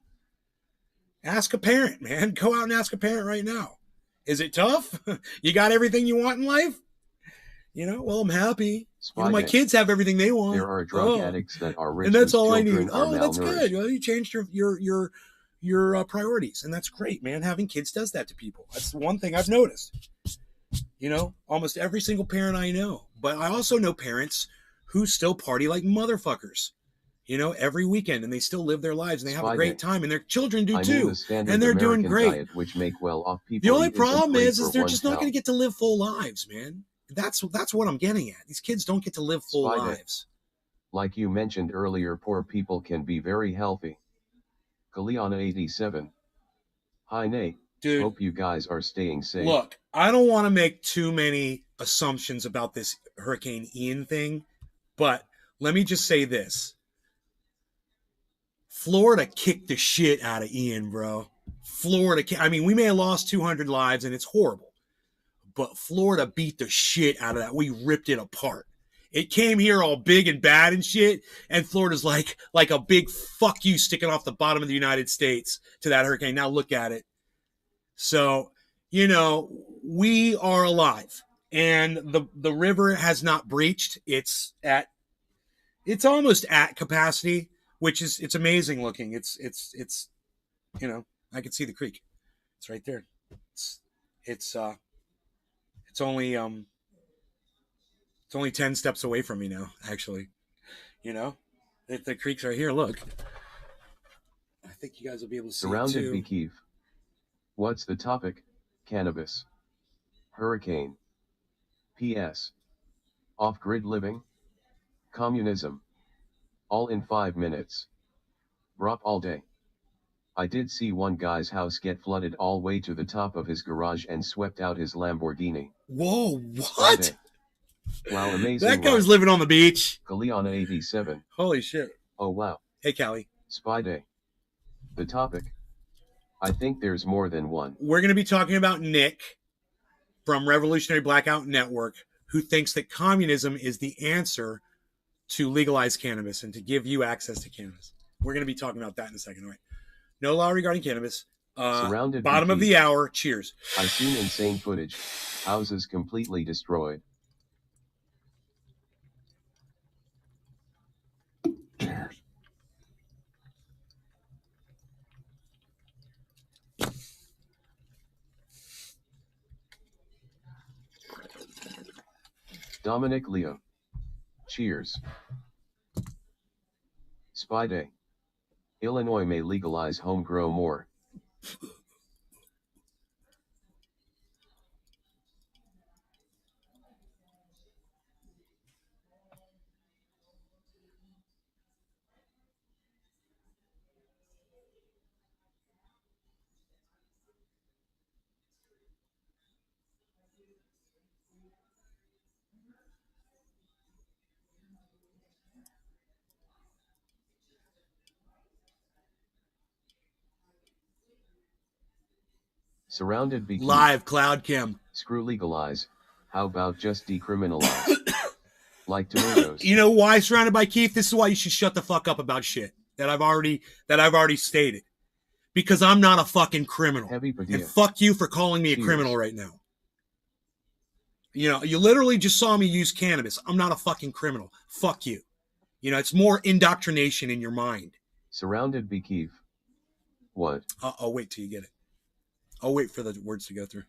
Ask a parent, man. Go out and ask a parent right now. Is it tough? You got everything you want in life? You know, well, I'm happy. You know, my kids have everything they want. There are drug addicts that are rich, and that's all I children need. are Oh, that's malnourished. good. Well, you changed your priorities, and that's great, man. Having kids does that to people. That's the one thing I've noticed. You know, almost every single parent I know. But I also know parents who still party like motherfuckers. You know, every weekend, and they still live their lives, and they have a great time, and their children do too, and they're doing great. Diet, which make well-off people the only eat problem isn't is great they're for just one's not going to health. get to live full lives, man. That's what I'm getting at. These kids don't get to live full lives. Like you mentioned earlier, poor people can be very healthy. Kaliana 87. Hi, Nate. Dude, hope you guys are staying safe. Look, I don't want to make too many assumptions about this Hurricane Ian thing, but let me just say this. Florida kicked the shit out of Ian, bro. I mean, we may have lost 200 lives, and it's horrible. But Florida beat the shit out of that. We ripped it apart. It came here all big and bad and shit, and Florida's like a big fuck you sticking off the bottom of the United States to that hurricane. Now look at it. So, you know, we are alive, and the river has not breached. It's almost at capacity, which is, it's amazing looking. It's you know, I can see the creek. It's right there. It's only 10 steps away from me now, actually. You know, the creek's right here. Look, I think you guys will be able to see Surrounded it too. Bekeef. What's the topic? Cannabis. Hurricane. P.S. Off-grid living. Communism. All in 5 minutes. Brop all day. I did see one guy's house get flooded all way to the top of his garage and swept out his Lamborghini. Whoa, Spy what? day. Wow, amazing. That guy was right? living on the beach. Galeana 87. Holy shit. Oh wow. Hey, Callie. Spy day. The topic. I think there's more than one. We're going to be talking about Nick from Revolutionary Blackout Network, who thinks that communism is the answer to legalize cannabis and to give you access to cannabis. We're going to be talking about that in a second. All right. No law regarding cannabis. Surrounded Bottom of Bekeef. the hour. Cheers. I've seen insane footage. Houses completely destroyed. Cheers. Dominic Leo. Cheers. Spy day. Illinois may legalize home grow more. Surrounded Bekeef. Live Cloud Chem. Screw legalize. How about just decriminalize? Like tomatoes. You know why surrounded by Keith? This is why you should shut the fuck up about shit that I've already stated. Because I'm not a fucking criminal. Heavy And Padilla. fuck you for calling me a Cheers. criminal right now. You know, you literally just saw me use cannabis. I'm not a fucking criminal. Fuck you. You know, it's more indoctrination in your mind. Surrounded Bekeef. What? I'll wait till you get it. I'll wait for the words to go through.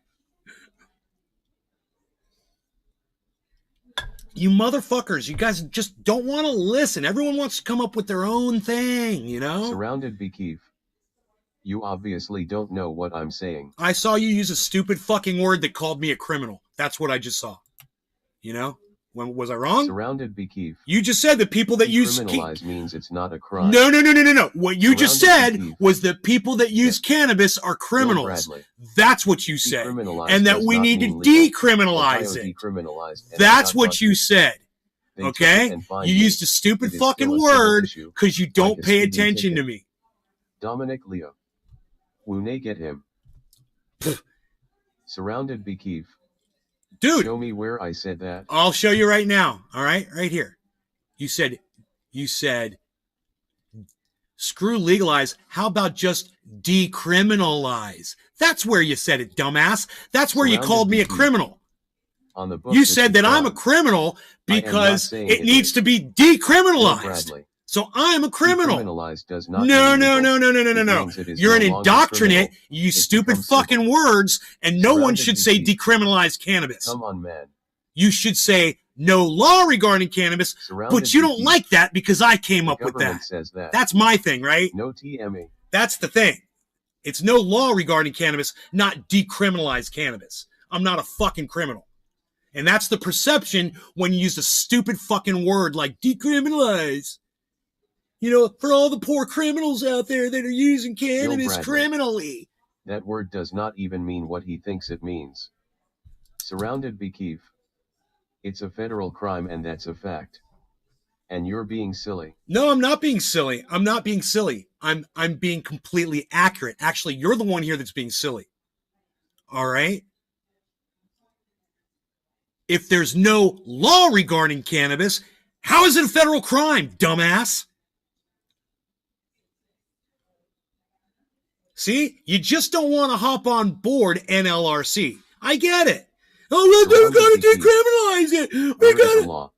You motherfuckers, you guys just don't want to listen. Everyone wants to come up with their own thing, you know? Surrounded Bekeef. You obviously don't know what I'm saying. I saw you use a stupid fucking word that called me a criminal. That's what I just saw. You know? When was I wrong? Surrounded Bekeef. You just said that people that use Decriminalize means it's not a crime. No. What you just Surrounded said Bekeef. was that people that use cannabis are Bill criminals. Bradley. That's what you said. Decriminalize And that does we not need to mean legal. decriminalize Ohio it. decriminalized and That's not what you busted. said. They took Okay? it and fined You me. used a stupid It is fucking still a civil word issue, because you don't like a pay speeding attention to ticket. me. Dominic Leo. Wune get him. Surrounded Bekeef. Dude, Show me where I said that. I'll show you right now. All right? Right here. You said, screw legalize. How about just decriminalize? That's where you said it, dumbass. That's where you Surrounded called me a Bekeef. criminal. On the book You said that I'm a found. criminal I am not because saying it it needs is. to be Bill decriminalized. Bradley. So I'm a criminal. Decriminalized does not No. mean legal. It No. means it is You're no an longer indoctrinate. criminal. You use It stupid becomes fucking civil. words, and no one Surrounded should say Bekeef. decriminalize cannabis. Come on, man. You should say no law regarding cannabis, Surrounded but you don't Bekeef. like that because I came The up with government that. says that. That's my thing, right? No TME. That's the thing. It's no law regarding cannabis, not decriminalize cannabis. I'm not a fucking criminal. And that's the perception when you use a stupid fucking word like decriminalize. You know, for all the poor criminals out there that are using cannabis Bradley. criminally. That word does not even mean what he thinks it means. Surrounded Bekeef. It's a federal crime and that's a fact. And you're being silly. No, I'm not being silly. I'm not being silly. I'm being completely accurate. Actually, you're the one here that's being silly. All right? If there's no law regarding cannabis, how is it a federal crime, dumbass? See, you just don't want to hop on board NLRC. I get it. Oh, we gotta decriminalize it. We Word of the gotta. law.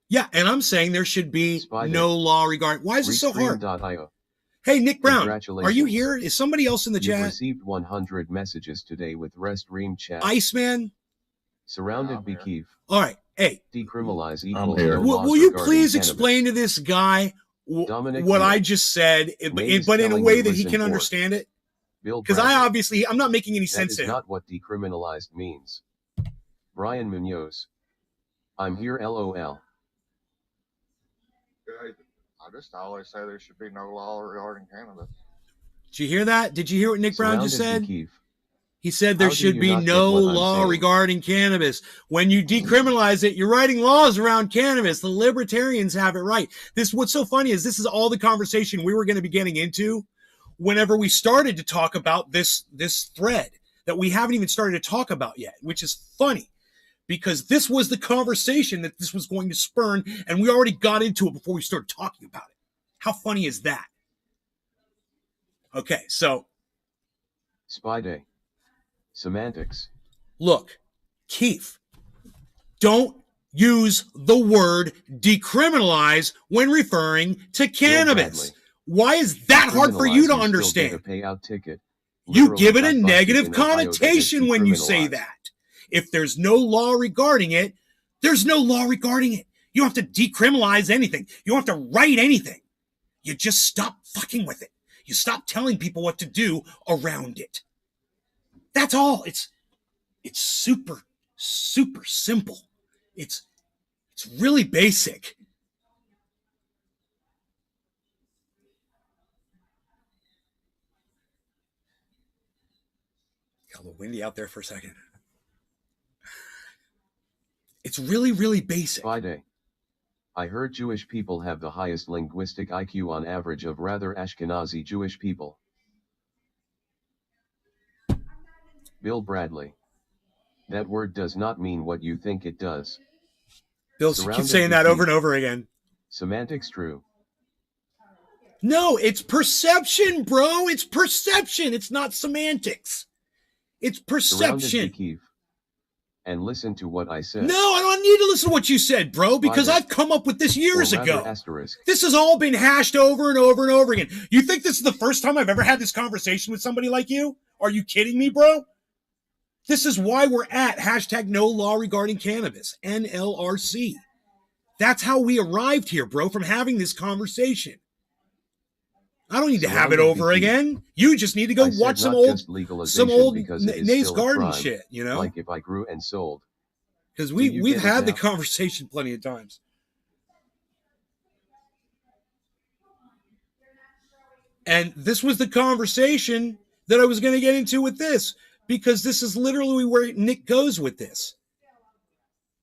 Yeah, and I'm saying there should be Spy no day. law regarding. Why is it so hard? Restream.io. Hey, Nick Brown, Congratulations. are you here? Is somebody else in the You've chat? received 100 messages today with Restream chat. Iceman? Surrounded I'm here. Bekeef. All right. Hey, Decriminalize I'm equals here. no will laws you regarding please cannabis. explain to this guy Dominic what Neal. I just said, Nate is but in a telling way you that he listen can for. understand it? Bill Because Bradley. I'm not making any That sense is to him. not what decriminalized means. Brian Munoz. I'm here LOL. I just always say there should be no law regarding cannabis. Did you hear that? Did you hear what Nick Brown just Surrounded said? Bekeef. He said there How do should you be not get no what I'm law saying? regarding cannabis. When you decriminalize it, you're writing laws around cannabis. The libertarians have it right. What's so funny is this is all the conversation we were going to be getting into whenever we started to talk about this thread that we haven't even started to talk about yet, which is funny because this was the conversation that this was going to spurn, and we already got into it before we started talking about it. How funny is that? Okay, so Spy Day. Semantics. look, Keith, don't use the word decriminalize when referring to cannabis. Bradley. Why is that hard for you to Decriminalize, still understand? get a payout ticket. You Literally give it a got busted negative in Ohio that is connotation when you say decriminalized. that. If there's no law regarding it, there's no law regarding it. You don't have to decriminalize anything. You don't have to write anything. You just stop fucking with it. You stop telling people what to do around it. That's all. It's super, super simple. It's really basic. Got a little windy out there for a second. It's really, really basic. Spy Day. I heard Jewish people have the highest linguistic IQ on average of rather Ashkenazi Jewish people. Bill Bradley. That word does not mean what you think it does. Bill Surrounded keeps saying that with over and over again. Semantics true. No, it's perception, bro. It's perception. It's not semantics. It's Surrounded perception. Bekeef. And listen to what I said. No, I don't need to listen to what you said, bro, because Spy Day. I've come up with this years Or rather ago. asterisk. This has all been hashed over and over and over again. You think this is the first time I've ever had this conversation with somebody like you? Are you kidding me, bro? This is why we're at hashtag no law regarding cannabis, NLRC. That's how we arrived here, bro, from having this conversation. I don't need to have it Surrounded over Bekeef. again. You just need to go I said watch some not old just legalization because it is Nate's still a Garden crime, shit, you know? like if I grew and sold. Because Do you we've get it had the now? conversation plenty of times. And this was the conversation that I was going to get into with this, because this is literally where Nick goes with this.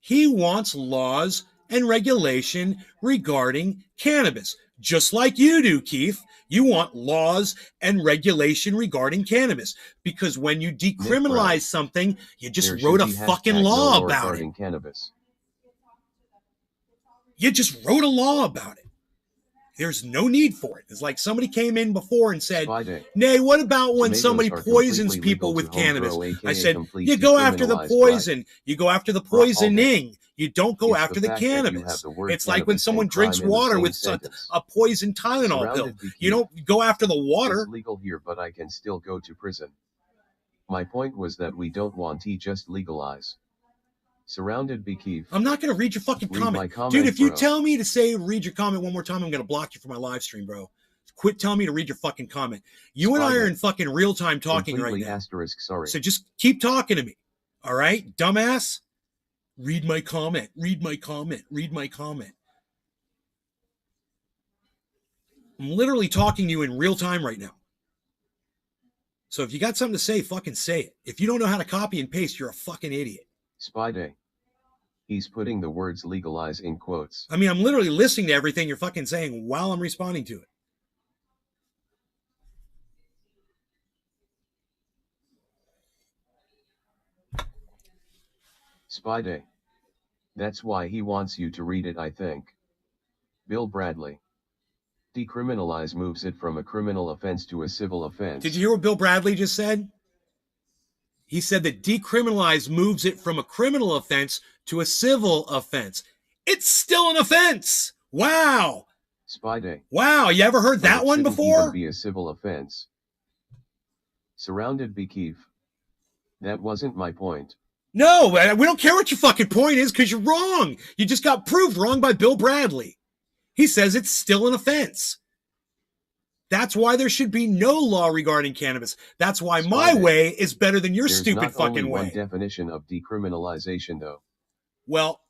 He wants laws and regulation regarding cannabis, just like you do, Keith. You want laws and regulation regarding cannabis, because when you Brown. decriminalize something, you just There should wrote a be fucking hashtag no law about it. regarding cannabis. You just wrote a law about it. There's no need for it. It's like somebody came in before and said, Spy Day. Nay, what about when Tomatoes somebody are poisons completely people legal with to home cannabis? grow, I aka said, complete you go after the decriminalized poison. You go after the all day. poisoning. You don't go It's after the the fact that you have cannabis. the word It's like when cannabis someone and crime drinks in the water same with sentence. a poison Tylenol pill. Surrounded Bekeef. You don't go after the water. It's legal here, but I can still go to prison. My point was that we don't want to just legalize. Surrounded Bekeef. I'm not going to read your fucking Read my comment. comment, Dude, if you bro. tell me to say read your comment one more time, I'm going to block you from my live stream, bro. Quit telling me to read your fucking comment. You and I are in fucking real time talking Completely right now. asterisk sorry. So just keep talking to me. All right, dumbass? Read my comment. Read my comment. Read my comment. I'm literally talking to you in real time right now. So if you got something to say, fucking say it. If you don't know how to copy and paste, you're a fucking idiot. Spy Day. He's putting the words legalize in quotes. I mean, I'm literally listening to everything you're fucking saying while I'm responding to it. Spy Day. That's why he wants you to read it, I think. Bill Bradley. Decriminalize moves it from a criminal offense to a civil offense. Did you hear what Bill Bradley just said? He said that decriminalize moves it from a criminal offense to a civil offense. It's still an offense. Wow. Spy Day. Wow. You ever heard But that it one shouldn't before? even be a civil offense. Surrounded Bekeef. That wasn't my point. No, we don't care what your fucking point is because you're wrong. You just got proved wrong by Bill Bradley. He says it's still an offense. That's why there should be no law regarding cannabis. That's why my way is better than your There's stupid not fucking only one way. definition of decriminalization, though. Well,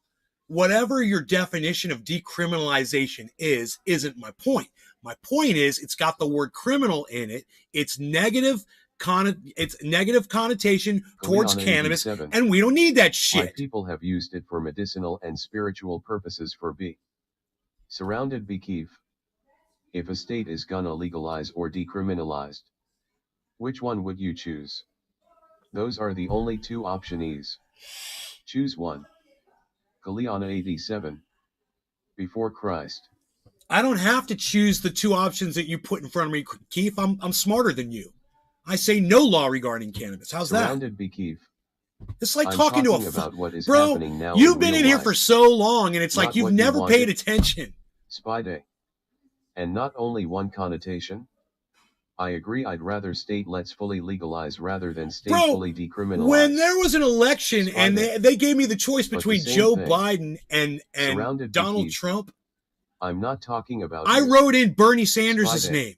whatever your definition of decriminalization isn't my point. My point is it's got the word criminal in it. It's negative connotation towards Kaliana cannabis, 87. and we don't need that Why shit. people have used it for medicinal and spiritual purposes for B. Surrounded Bekeef. If a state is gonna legalize or decriminalized, which one would you choose? Those are the only two options. Choose one. Kaliana 87. Before Christ. I don't have to choose the two options that you put in front of me, Keith. I'm smarter than you. I say no law regarding cannabis. How's that? Surrounded Bekeef. It's like I'm talking to a about what is bro. happening now You've been real in here life. for so long, and it's Not like you've what you never wanted. paid attention. Spy Day. And not only one connotation. I agree, I'd rather state let's fully legalize rather than state Bro, fully decriminalize. When there was an election Spy and Day. they gave me the choice But the between same Joe thing. Biden and Surrounded Donald Bekeef. Trump, I'm not talking about I you. wrote in Bernie Sanders' Spy Day. name.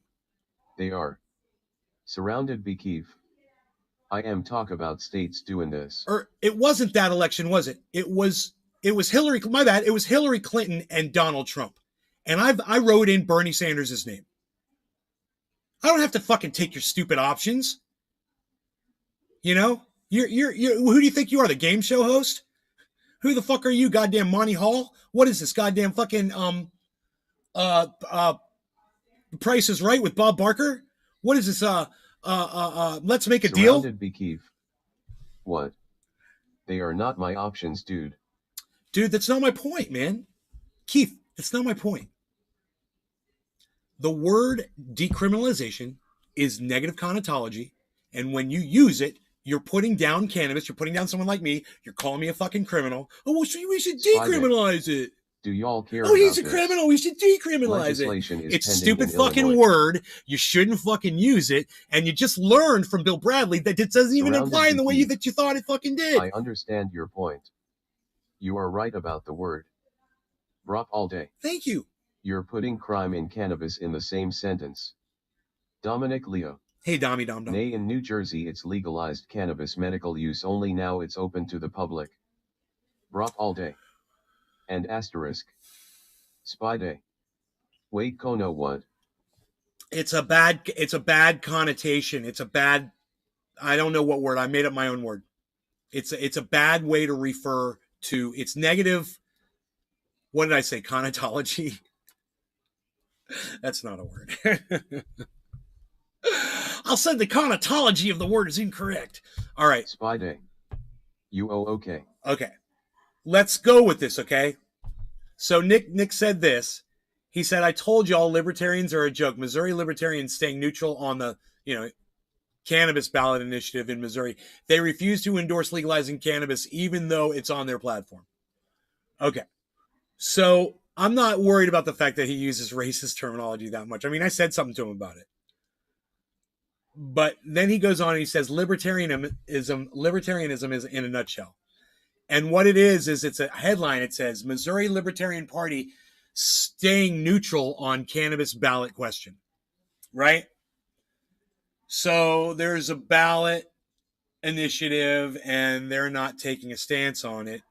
They are. Surrounded Bekeef. I am talk about states doing this. Or it wasn't that election, was it? It was Hillary. My bad. It was Hillary Clinton and Donald Trump, and I wrote in Bernie Sanders' name. I don't have to fucking take your stupid options. You know, you're who do you think you are? The game show host? Who the fuck are you? Goddamn Monty Hall? What is this? Goddamn fucking Price is Right with Bob Barker? What is this? Let's Make a Deal. Surrounded Bekeef. What? They are not my options, dude. Dude, that's not my point, man. Keith, that's not my point. The word decriminalization is negative connotation, and when you use it, you're putting down cannabis, you're putting down someone like me, you're calling me a fucking criminal. Oh, well, we should Spy Day. decriminalize it. Do y'all care Oh, he's a about this? criminal, we should decriminalize it. Legislation is It's a pending stupid in fucking Illinois. word. You shouldn't fucking use it, and you just learned from Bill Bradley that it doesn't even Surrounded imply in the way Bekeef. that you thought it fucking did. I understand your point. You are right about the word. Brop all day. Thank you. You're putting crime and cannabis in the same sentence. Dominic Leo. Hey, Dom. Nay, in New Jersey it's legalized cannabis medical use only, now it's open to the public. Brop all day. And asterisk. Spy Day. Wait, Kono, what? It's a bad connotation. It's a bad, I don't know what word. I made up my own word. It's a bad way to refer to, it's negative. What did I say? Connotation? That's not a word. I'll say the connotation of the word is incorrect. All right. Spy Day. Okay. Okay. Let's go with this, okay? So Nick said this. He said, I told y'all libertarians are a joke. Missouri libertarians staying neutral on the, cannabis ballot initiative in Missouri. They refuse to endorse legalizing cannabis even though it's on their platform. Okay. So I'm not worried about the fact that he uses racist terminology that much. I mean, I said something to him about it. But then he goes on and he says libertarianism is in a nutshell. And what it is it's a headline. It says Missouri Libertarian Party staying neutral on cannabis ballot question. Right? So there's a ballot initiative and they're not taking a stance on it.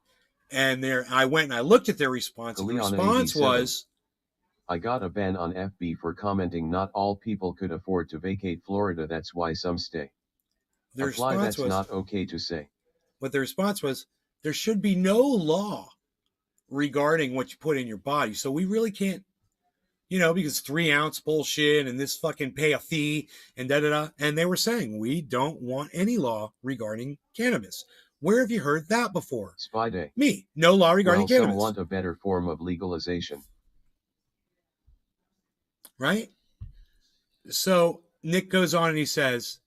And I went and I looked at their response. The Kaliana response 87. was, I got a ban on FB for commenting not all people could afford to vacate Florida, that's why some stay. the Apply, response that's was, not okay to say. what the response was, there should be no law regarding what you put in your body. So we really can't, because 3-ounce bullshit and this fucking pay a fee and da-da-da. And they were saying, we don't want any law regarding cannabis. Where have you heard that before? Spy Day. Me. No law regarding Well, cannabis. some want a better form of legalization. Right? So Nick goes on and he says,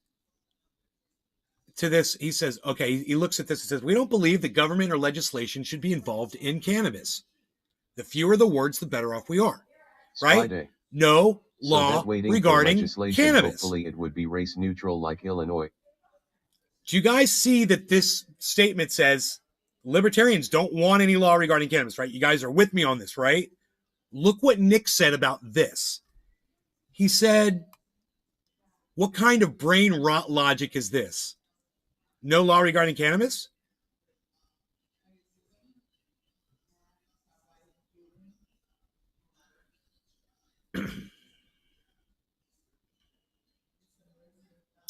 to this. He says, okay, he looks at this and says, we don't believe that government or legislation should be involved in cannabis. The fewer the words, the better off we are. Right? Spy Day. No So law that waiting for regarding legislation, cannabis. hopefully it would be race neutral like Illinois. Do you guys see that this statement says libertarians don't want any law regarding cannabis, right? You guys are with me on this, right? Look what Nick said about this. He said, what kind of brain rot logic is this? No law regarding cannabis?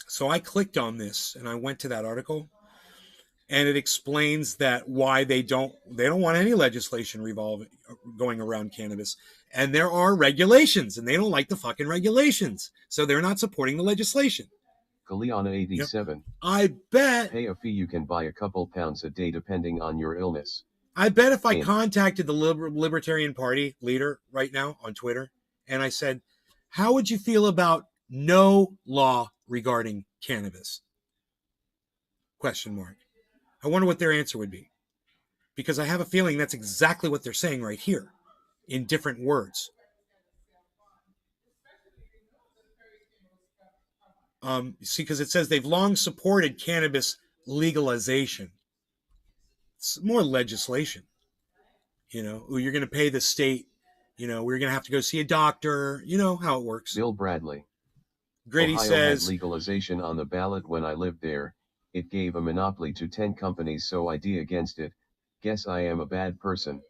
So I clicked on this and I went to that article, and it explains that why they don't want any legislation going around cannabis. And there are regulations, and they don't like the fucking regulations. So they're not supporting the legislation. Galeana 87. Yep. I bet. Pay a fee, you can buy a couple pounds a day depending on your illness. I bet if I contacted the Libertarian Party leader right now on Twitter and I said, how would you feel about no law regarding cannabis? Question mark. I wonder what their answer would be. Because I have a feeling that's exactly what they're saying right here in different words. See, because it says they've long supported cannabis legalization. It's more legislation. You know, you're going to pay the state. You know, we're going to have to go see a doctor. You know how it works. Bill Bradley. Grady Ohio says had legalization on the ballot when I lived there. It gave a monopoly to 10 companies, so I D against it. Guess I am a bad person.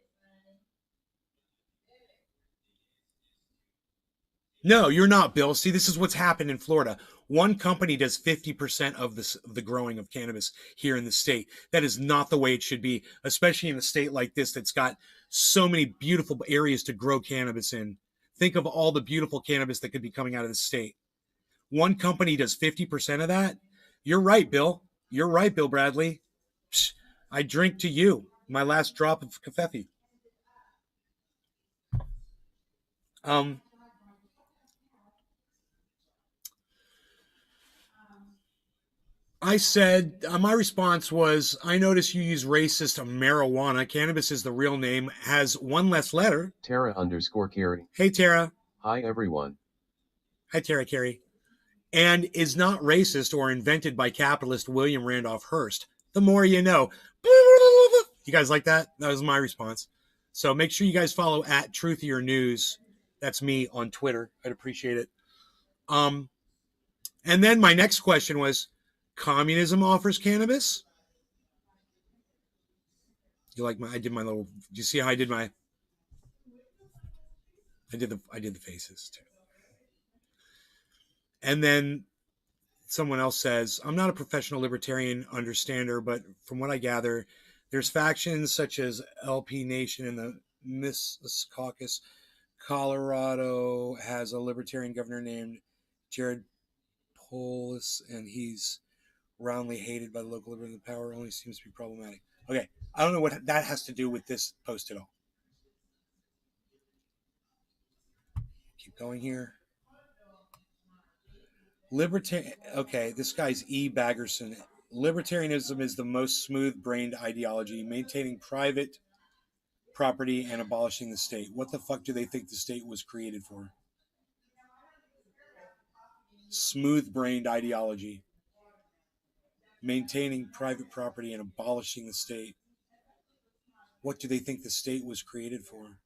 No, you're not, Bill. See, this is what's happened in Florida. One company does 50% of the growing of cannabis here in the state. That is not the way it should be, especially in a state like this that's got so many beautiful areas to grow cannabis in. Think of all the beautiful cannabis that could be coming out of the state. One company does 50% of that. You're right, Bill. You're right, Bill Bradley. Psh, I drink to you. My last drop of kefefe. I said, my response was, I notice you use racist marijuana. Cannabis is the real name, has one less letter. Tara_Carey. Hey, Tara. Hi, everyone. Hi, Tara Carey. And is not racist or invented by capitalist William Randolph Hearst. The more you know. You guys like that? That was my response. So make sure you guys follow @Truthier_News. That's me on Twitter. I'd appreciate it. And then my next question was, communism offers cannabis? You like my? I did my little. Do you see how I did my? I did the faces too. And then someone else says, I'm not a professional libertarian understander, but from what I gather, there's factions such as LP Nation and the Miss Caucus. Colorado has a libertarian governor named Jared Polis, and he's roundly hated by the local libertarian. The power only seems to be problematic. Okay, I don't know what that has to do with this post at all. Keep going here. Okay, this guy's E. Baggerson. Libertarianism is the most smooth-brained ideology, maintaining private property and abolishing the state. What the fuck do they think the state was created for? Smooth-brained ideology, maintaining private property and abolishing the state. What do they think the state was created for?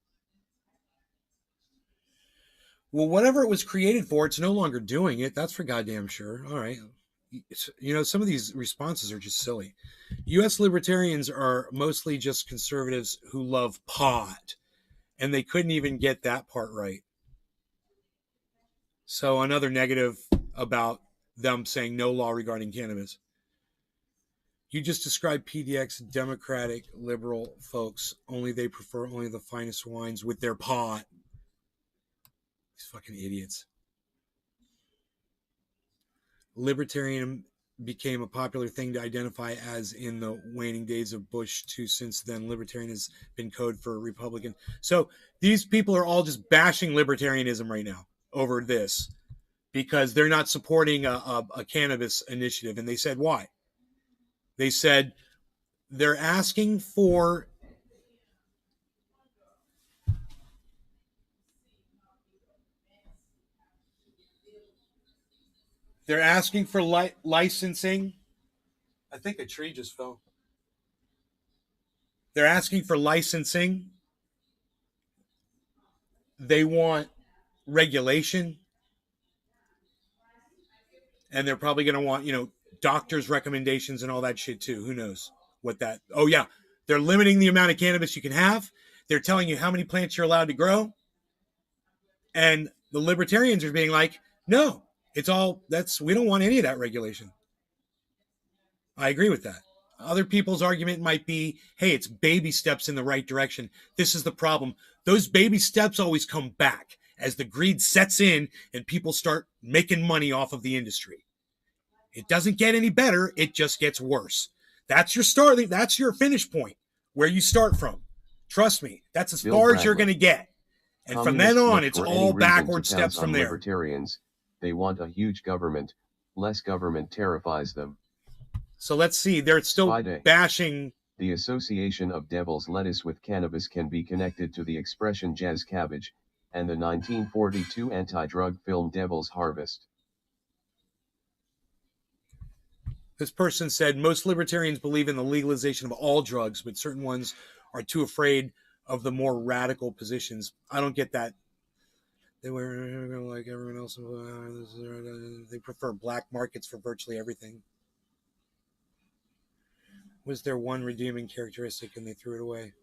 Well, whatever it was created for, it's no longer doing it. That's for goddamn sure. All right. You know, some of these responses are just silly. U.S. libertarians are mostly just conservatives who love pot, and they couldn't even get that part right. So another negative about them saying no law regarding cannabis. You just described PDX Democratic liberal folks. Only they prefer only the finest wines with their pot. These fucking idiots. Libertarian became a popular thing to identify as in the waning days of Bush too. Since then, libertarian has been code for Republican. So these people are all just bashing libertarianism right now over this because they're not supporting a cannabis initiative. And they said, why? They said they're asking for licensing. I think a tree just fell. They're asking for licensing. They want regulation. And they're probably going to want, doctors' recommendations and all that shit too. Who knows what that. Oh, yeah. They're limiting the amount of cannabis you can have. They're telling you how many plants you're allowed to grow. And the libertarians are being like, no, we don't want any of that regulation. I agree with that. Other people's argument might be, hey, it's baby steps in the right direction. This is the problem. Those baby steps always come back as the greed sets in and people start making money off of the industry. It doesn't get any better. It just gets worse. That's your starting. That's your finish point, where you start from. Trust me, that's as far as you're going to get. And from then on, it's all backward steps from there. Libertarians, they want a huge government. Less government terrifies them. So let's see. They're still bashing. The association of devil's lettuce with cannabis can be connected to the expression jazz cabbage and the 1942 anti-drug film Devil's Harvest. This person said most libertarians believe in the legalization of all drugs, but certain ones are too afraid of the more radical positions. I don't get that. They were like everyone else. They prefer black markets for virtually everything. Was there one redeeming characteristic and they threw it away?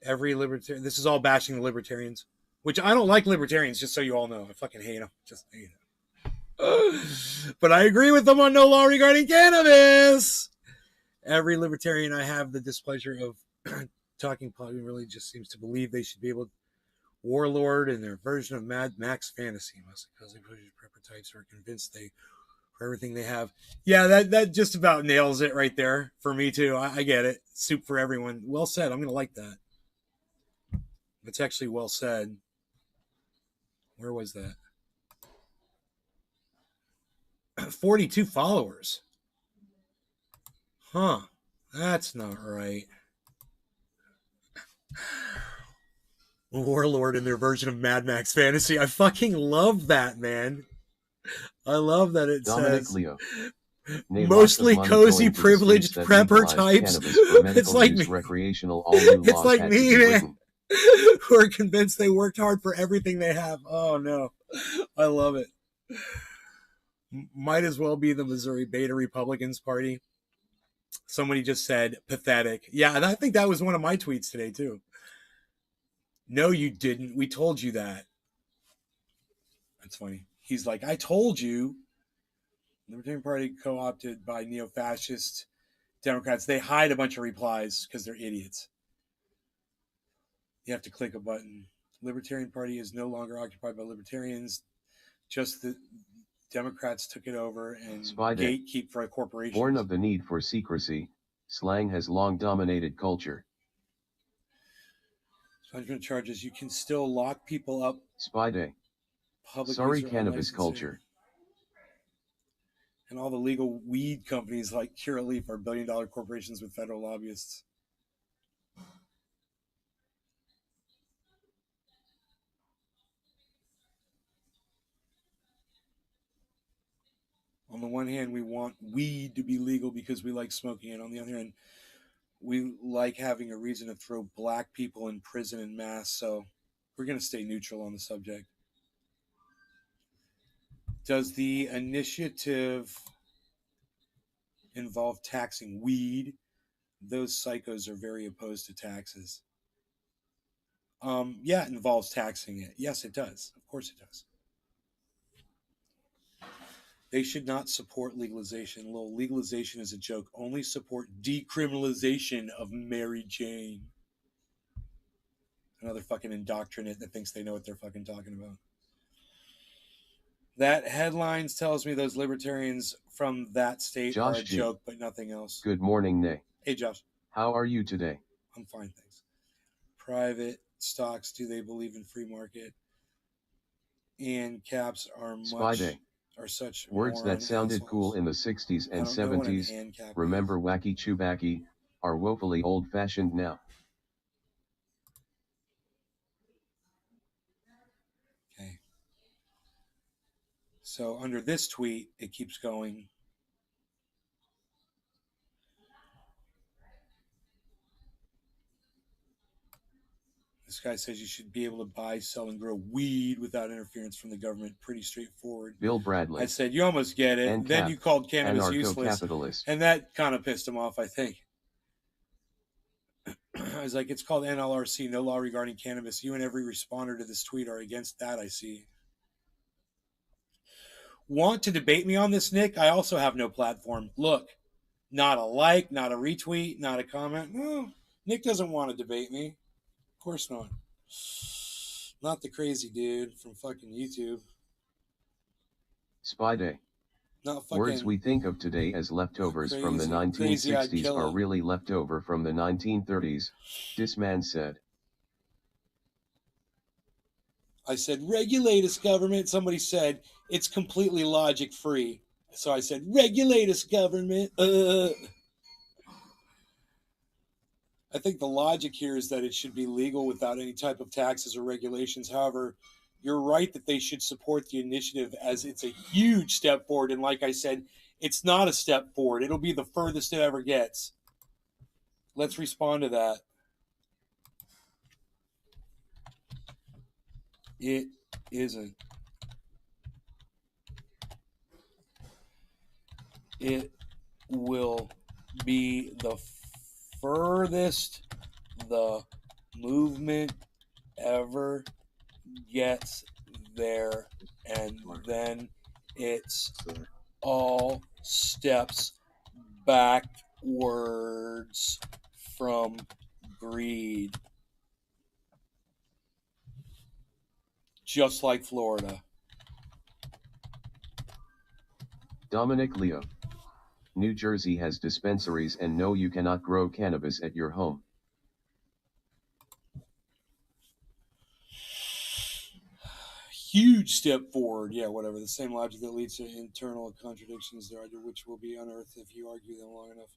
Every libertarian. This is all bashing the libertarians, which I don't like libertarians, just so you all know. I fucking hate them. Just hate them. But I agree with them on no law regarding cannabis. Every libertarian I have the displeasure of talking probably really just seems to believe they should be able to warlord in their version of Mad Max fantasy, mostly because they push prepper types who are convinced they for everything they have. Yeah, that just about nails it right there for me too. I get it. Soup for everyone. Well said. I'm gonna like that. It's actually well said. Where was that? 42 followers. Huh. That's not right. Warlord in their version of Mad Max fantasy. I fucking love that, man. I love that it Dominic says Leo. mostly cozy, privileged prepper types. It's like me. Recreational, all new it's like me, man. Who are convinced they worked hard for everything they have. Oh no, I love it. Might as well be the Missouri Beta Republicans Party. Somebody just said pathetic. Yeah, and I think that was one of my tweets today too. No, you didn't. We told you that. That's funny. He's like, I told you. The Libertarian Party co-opted by neo-fascist Democrats. They hide a bunch of replies because they're idiots. You have to click a button. Libertarian Party is no longer occupied by libertarians. Just the Democrats took it over and gatekeep for corporations. Born of the need for secrecy, slang has long dominated culture. Punishment charges. You can still lock people up. Spy Day. Sorry, cannabis culture. And all the legal weed companies like Curaleaf are billion-dollar corporations with federal lobbyists. On the one hand, we want weed to be legal because we like smoking it. On the other hand, we like having a reason to throw black people in prison en masse. So we're going to stay neutral on the subject. Does the initiative involve taxing weed? Those psychos are very opposed to taxes. Yeah, it involves taxing it. Yes, it does. Of course it does. They should not support legalization. Legalization is a joke. Only support decriminalization of Mary Jane. Another fucking indoctrinate that thinks they know what they're fucking talking about. That headlines tells me those libertarians from that state are a joke, but nothing else. Good morning, Nay. Hey, Josh. How are you today? I'm fine, thanks. Private stocks, do they believe in free market? And caps are much are such Words moron that sounded assholes. cool in the 60s I and don't know what an 70s, ANCAP remember wacky chewbacky, are woefully old-fashioned now. Okay. So under this tweet, it keeps going. This guy says you should be able to buy, sell, and grow weed without interference from the government. Pretty straightforward. Bill Bradley. I said, you almost get it. ANCAP, Then you called cannabis useless. Anarcho-capitalist. And that kind of pissed him off, I think. I was like, it's called NLRC, no law regarding cannabis. You and every responder to this tweet are against that, I see. Want to debate me on this, Nick? I also have no platform. Look, not a like, not a retweet, not a comment. No, Nick doesn't want to debate me. Of course not. Not the crazy dude from fucking YouTube. Spy Day. Not fucking Words we think of today as leftovers from the crazy, 1960s are really leftover from the 1930s, this man said. I said, regulate us, government. Somebody said, it's completely logic free. So I said, regulate us, government. I think the logic here is that it should be legal without any type of taxes or regulations. However, you're right that they should support the initiative as it's a huge step forward. And like I said, it's not a step forward. It'll be the furthest it ever gets. Let's respond to that. It isn't. It will be the furthest the movement ever gets there, and then it's all steps backwards from greed. Just like Florida. Dominic Leo. New Jersey has dispensaries and no, you cannot grow cannabis at your home. Huge step forward. Yeah, whatever. The same logic that leads to internal contradictions there, which will be unearthed if you argue them long enough.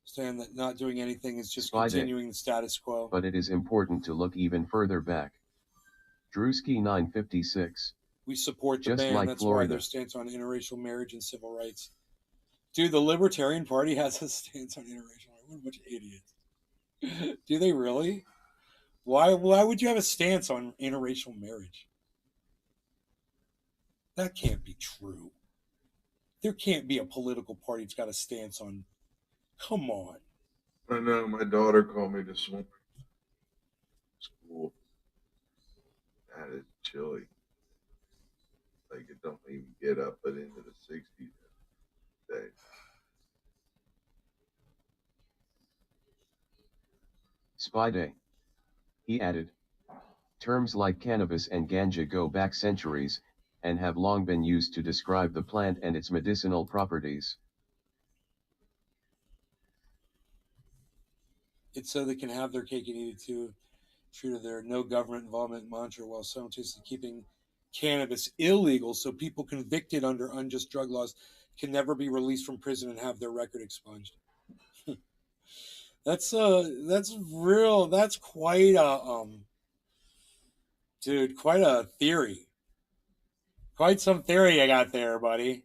Saying that not doing anything is just continuing the status quo. But it is important to look even further back. Drewski 956. We support the Just ban. like That's Florida. why their stance on interracial marriage and civil rights. Dude, the Libertarian Party has a stance on interracial marriage. What a bunch of idiots. Do they really? Why would you have a stance on interracial marriage? That can't be true. There can't be a political party that's got a stance on. Come on. I know, my daughter called me this morning. School. That is chilly. Like it don't even get up but into the 60s today. Spy Day. He added, terms like cannabis and ganja go back centuries, and have long been used to describe the plant and its medicinal properties. It's so they can have their cake and eat it too. True to their no government involvement mantra while simultaneously keeping cannabis illegal, so people convicted under unjust drug laws can never be released from prison and have their record expunged. That's real. That's quite a dude, quite a theory. Quite some theory I got there, buddy.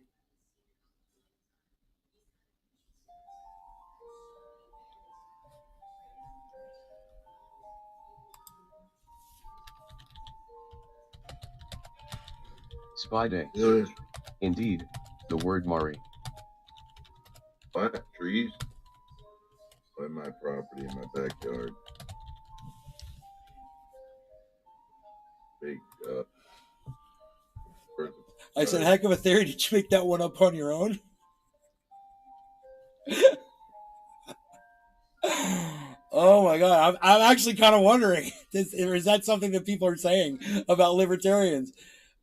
Spy Day. Indeed, the word Mari. What? Trees? By my property in my backyard. Big, I said, heck of a theory. Did you make that one up on your own? Oh my God. I'm actually kind of wondering, is that something that people are saying about libertarians?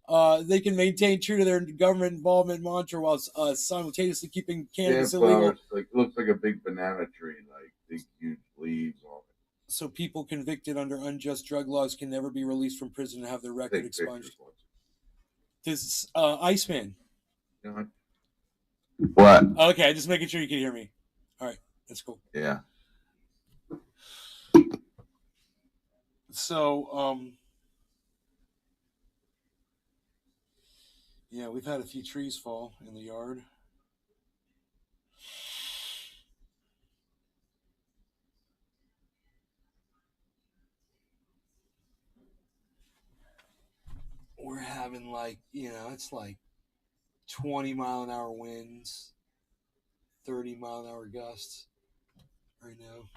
They can maintain true to their government involvement mantra while simultaneously keeping cannabis illegal. Like looks like a big banana tree, like big huge leaves on it. So people convicted under unjust drug laws can never be released from prison and have their record expunged. This Iceman. know, what? Okay, just making sure you can hear me. All right, that's cool. Yeah. So, yeah, we've had a few trees fall in the yard. We're having it's like 20-mile-an-hour winds, 30-mile-an-hour gusts right now.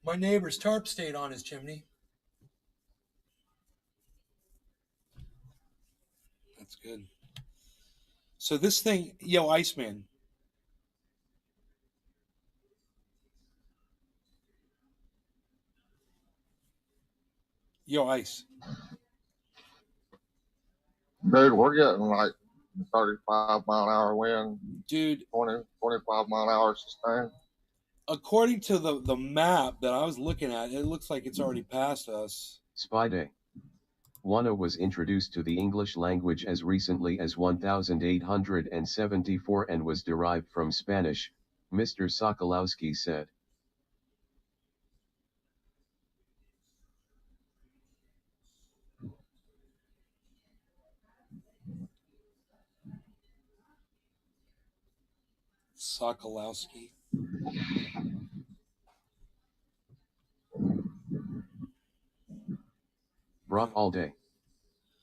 My neighbor's tarp stayed on his chimney. That's good. So this thing, yo, Iceman. Yo, Ice. Dude, we're getting like 35-mile-an-hour wind, Dude, 25-mile-an-hour sustained. according to the map that I was looking at, it looks like it's already past us. Spy Day. Wana was introduced to the English language as recently as 1874 and was derived from Spanish, Mr. Sokolowski said. Sokolowski. Brock all day.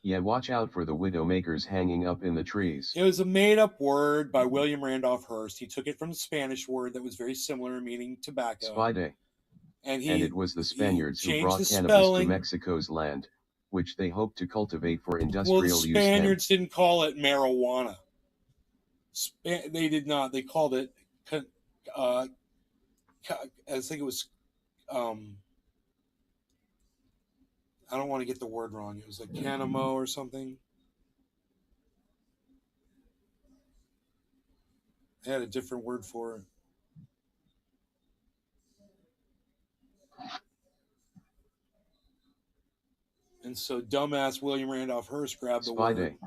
Yeah, watch out for the widowmakers hanging up in the trees. It was a made-up word by William Randolph Hearst. He took it from the Spanish word that was very similar, meaning tobacco. Spy Day. And it was the Spaniards who brought cannabis to Mexico's land, which they hoped to cultivate for industrial use. Well, the Spaniards didn't call it marijuana. They did not. They called it, I think it was, I don't want to get the word wrong. It was like Canamo or something. They had a different word for it. And so dumbass William Randolph Hearst grabbed the word. Day.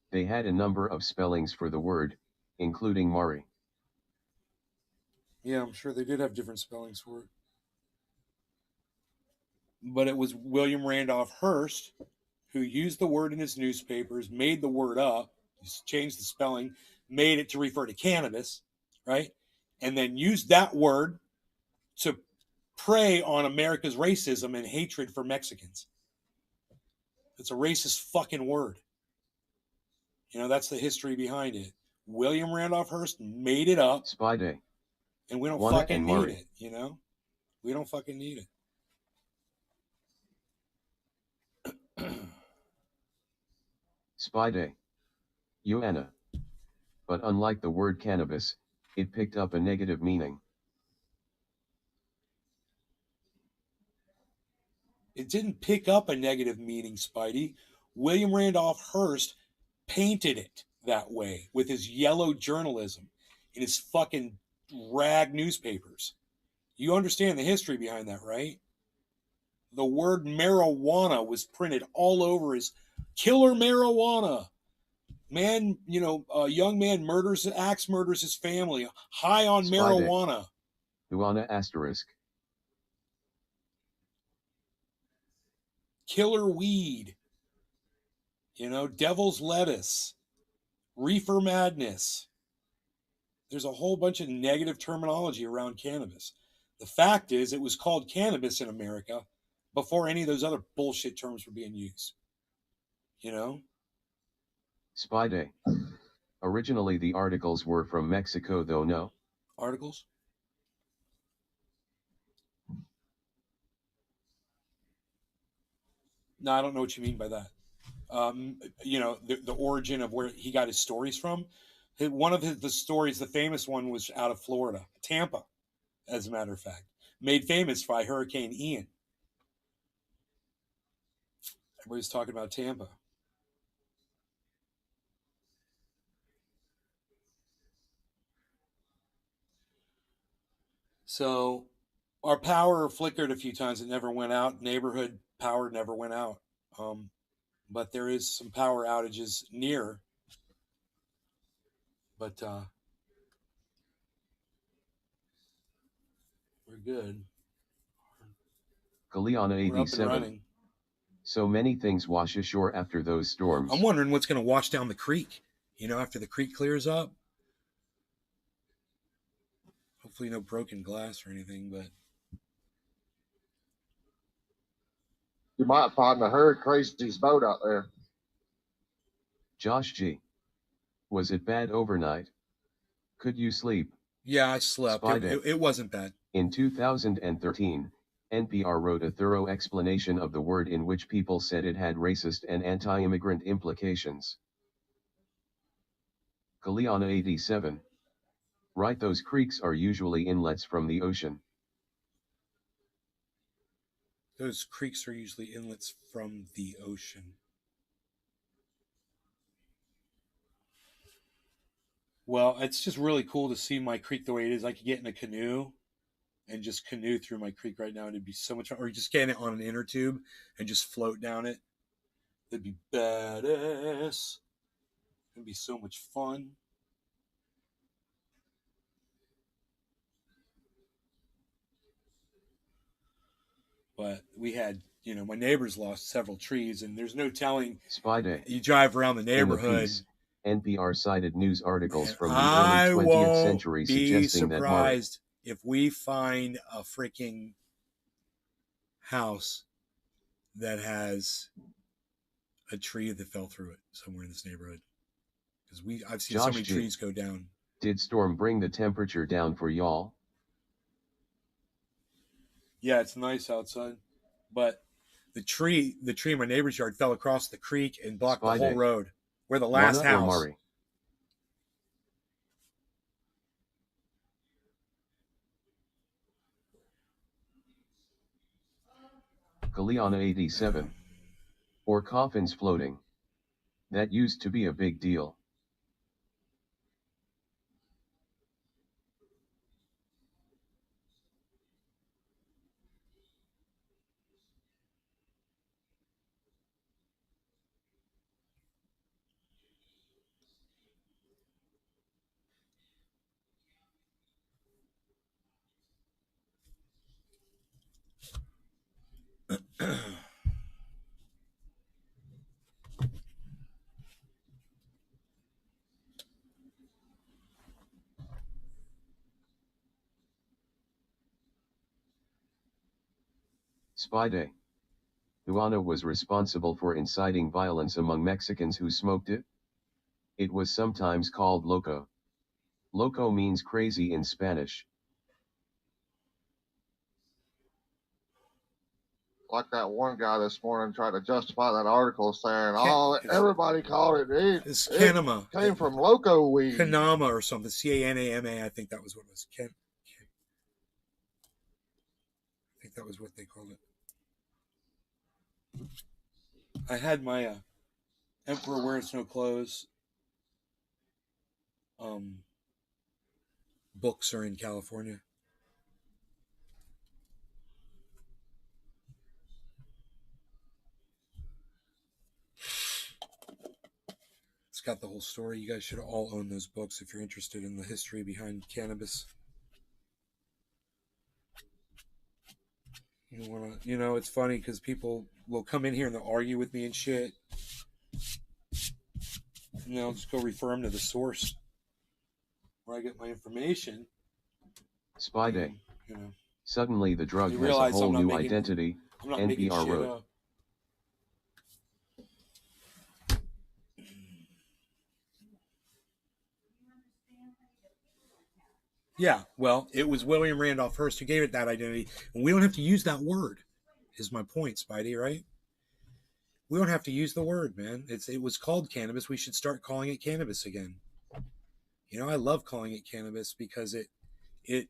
They had a number of spellings for the word, including Mari. Yeah, I'm sure they did have different spellings for it. But it was William Randolph Hearst who used the word in his newspapers, made the word up, changed the spelling, made it to refer to cannabis, right? And then used that word to prey on America's racism and hatred for Mexicans. It's a racist fucking word. You know, that's the history behind it. William Randolph Hearst made it up. Spy Day. And we don't fucking need it, you know? We don't fucking need it. Spy Day. Joanna. But unlike the word cannabis, it picked up a negative meaning. It didn't pick up a negative meaning, Spidey. William Randolph Hearst painted it that way with his yellow journalism in his fucking rag newspapers. You understand the history behind that, right? The word marijuana was printed all over his killer marijuana. Man, you know, a young man axe murders his family, high on marijuana. Juana asterisk. Killer weed. You know, devil's lettuce. Reefer madness. There's a whole bunch of negative terminology around cannabis. The fact is, it was called cannabis in America before any of those other bullshit terms were being used. You know? Spy Day. Originally, the articles were from Mexico, though, no? Articles? No, I don't know what you mean by that. You know, the origin of where he got his stories from. One of the stories, the famous one, was out of Florida, Tampa, as a matter of fact, made famous by Hurricane Ian. Everybody's talking about Tampa. So our power flickered a few times. It never went out. Neighborhood power never went out. But there is some power outages near But we're good. Galeana We're up and 87. running. So many things wash ashore after those storms. I'm wondering what's going to wash down the creek, after the creek clears up. Hopefully no broken glass or anything, but You might find the Herd Crazy's boat out there. Josh G. Was it bad overnight? Could you sleep? yeah, I slept. It wasn't bad. In 2013, NPR wrote a thorough explanation of the word in which people said it had racist and anti-immigrant implications. Galeana 87. Right, those creeks are usually inlets from the ocean. Those creeks are usually inlets from the ocean. Well, it's just really cool to see my creek the way it is. I could get in a canoe and just canoe through my creek right now, and it'd be so much fun. Or just get it on an inner tube and just float down it. It'd be badass. It'd be so much fun. But we had, my neighbors lost several trees, and there's no telling. Spy Day. You drive around the neighborhood. NPR cited news articles from the I early 20th century won't be suggesting that surprised if we find a freaking house that has a tree that fell through it somewhere in this neighborhood. Because I've seen so many trees go down. Did storm bring the temperature down for y'all? Yeah, it's nice outside, but the tree in my neighbor's yard fell across the creek and blocked the whole road. We're the last house. Galeana 87. Or coffins floating. That used to be a big deal. Spy Day. Juana was responsible for inciting violence among Mexicans who smoked it. It was sometimes called loco. Loco means crazy in Spanish. Like that one guy this morning tried to justify that article saying, everybody called it. It's Canama. Came from loco weed. Canama or something. Canama. I think that was what it was. I think that was what they called it. I had my Emperor Wears No Clothes books are in California. It's got the whole story. You guys should all own those books if you're interested in the history behind cannabis. It's funny because people will come in here and they'll argue with me and shit. And I'll just go refer them to the source where I get my information. Spy Day. Suddenly the drug has a whole new identity. NPR wrote. Yeah, well, it was William Randolph Hearst who gave it that identity, and we don't have to use that word, is my point, Spidey, right? We don't have to use the word, man. It was called cannabis. We should start calling it cannabis again. I love calling it cannabis because it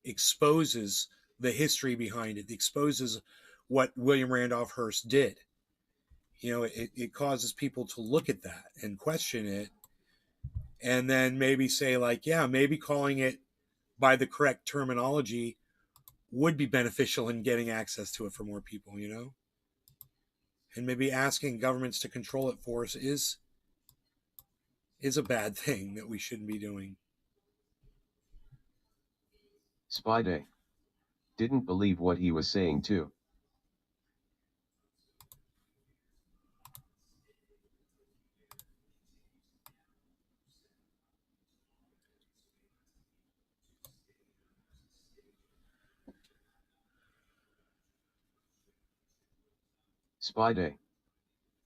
exposes the history behind it. It exposes what William Randolph Hearst did. It causes people to look at that and question it. And then maybe say maybe calling it by the correct terminology would be beneficial in getting access to it for more people, And maybe asking governments to control it for us is is a bad thing that we shouldn't be doing. Spy Day. Didn't believe what he was saying too. Spy Day.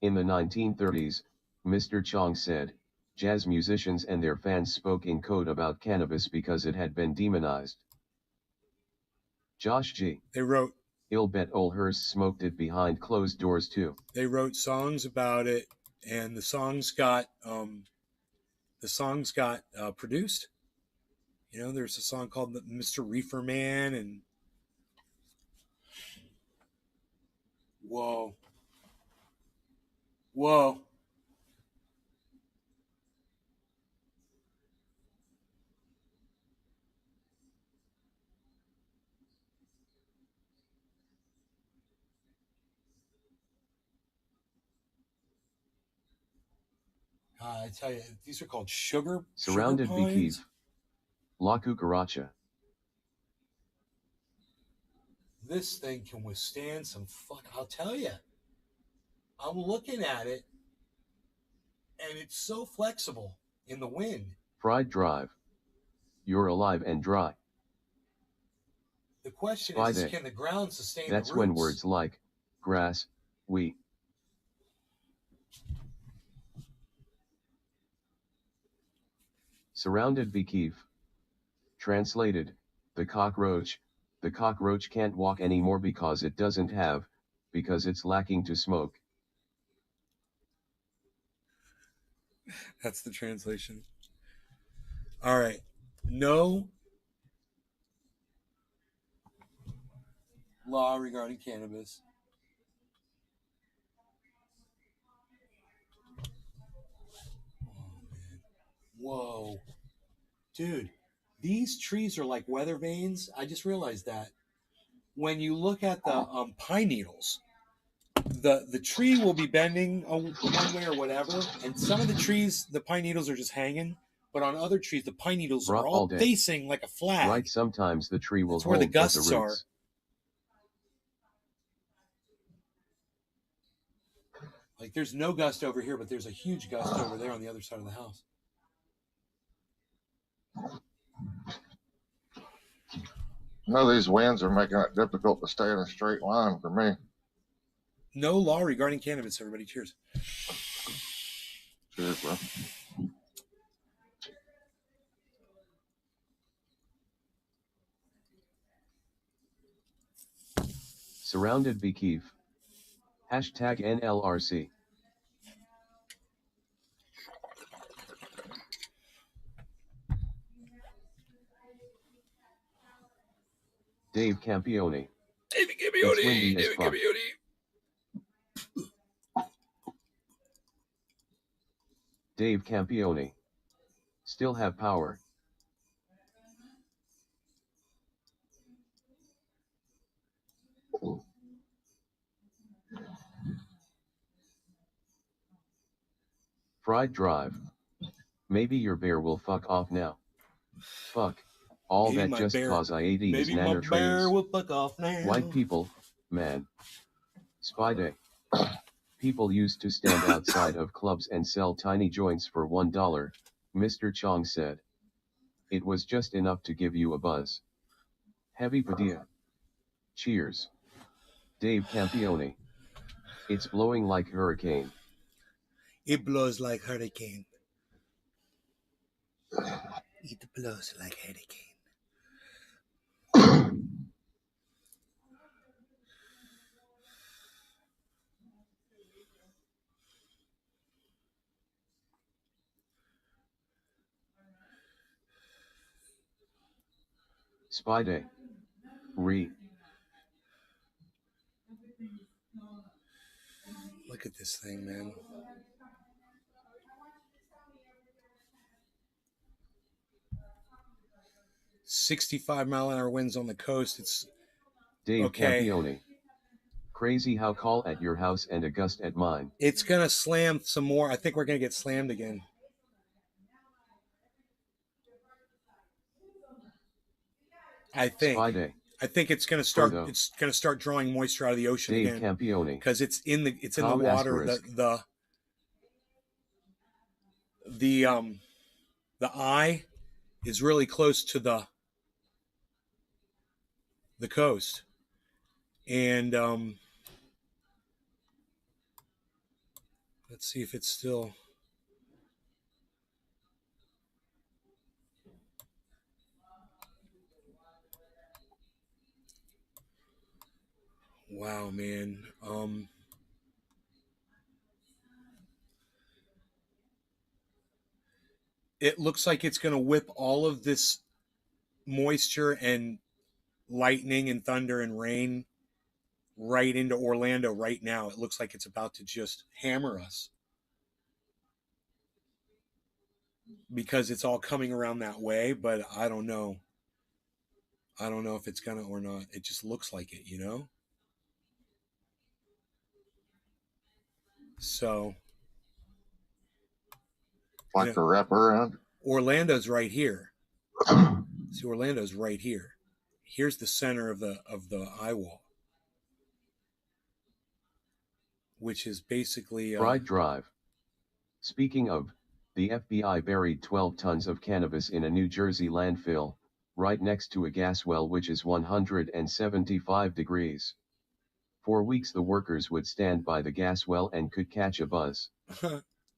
In the 1930s, Mr. Chong said, jazz musicians and their fans spoke in code about cannabis because it had been demonized. Josh G. They wrote I'll bet Ol Hurst smoked it behind closed doors too. They wrote songs about it, and the songs got produced. You know, there's a song called Mr. Reefer Man, and whoa. I tell you, these are called sugar Surrounded pines. Beekeev. La Cucaracha. This thing can withstand some fuck. I'll tell you. I'm looking at it, and it's so flexible in the wind. Fried Drive. You're alive and dry. The question Spy is Day. can the ground sustain That's the roots? when words like grass, we. Surrounded Beekeev. Translated, the cockroach can't walk anymore because it doesn't have, because it's lacking to smoke. That's the translation. All right. No law regarding cannabis. Oh, man. Whoa. Dude, these trees are like weather vanes. I just realized that. When you look at the pine needles, the tree will be bending one way or whatever, and some of the trees, the pine needles are just hanging, but on other trees, the pine needles Rock are all all day. facing like a flag. Right, sometimes the tree will That's where the hold but gusts are. roots. Like there's no gust over here, but there's a huge gust over there on the other side of the house. No, these winds are making it difficult to stay in a straight line for me. No law regarding cannabis, everybody. Cheers. Cheers, bro. Surrounded Beekeev. Hashtag NLRC. Dave Campione. David It's windy as David fuck. Dave Campione. Still have power. Fried Drive. Maybe your bear will fuck off now. Fuck. All Maybe that my just bear- cause I ate is Maybe my nanner bear trays. will fuck off now. White people, man. Spy Day. People used to stand outside of clubs and sell tiny joints for $1, Mr. Chong said. It was just enough to give you a buzz. Heavy Padilla. Cheers. Dave Campione. It's blowing like hurricane. It blows like hurricane. It blows like hurricane. Spy Day. Look at this thing, man. $65-mile-an-hour winds on the coast. It's Dave Okay. Campione. Crazy how call at your house and a gust at mine. It's gonna slam some more. I think we're gonna get slammed again. I think. Spy Day. I think it's going to start. Further. It's going to start drawing moisture out of the ocean Dave again Campione. because it's in the Tom water. Asterisk. The eye is really close to the coast, and let's see if it's still. Wow, man. It looks like it's going to whip all of this moisture and lightning and thunder and rain right into Orlando right now. It looks like it's about to just hammer us because it's all coming around that way, but I don't know. I don't know if it's going to or not. It just looks like it, you know? So Like a wraparound. Orlando's right here. See, Orlando's right here. Here's the center of the eye wall, which is basically Fried Drive. Speaking of, the FBI buried 12 tons of cannabis in a New Jersey landfill, right next to a gas well which is 175 degrees. For weeks the workers would stand by the gas well and could catch a buzz.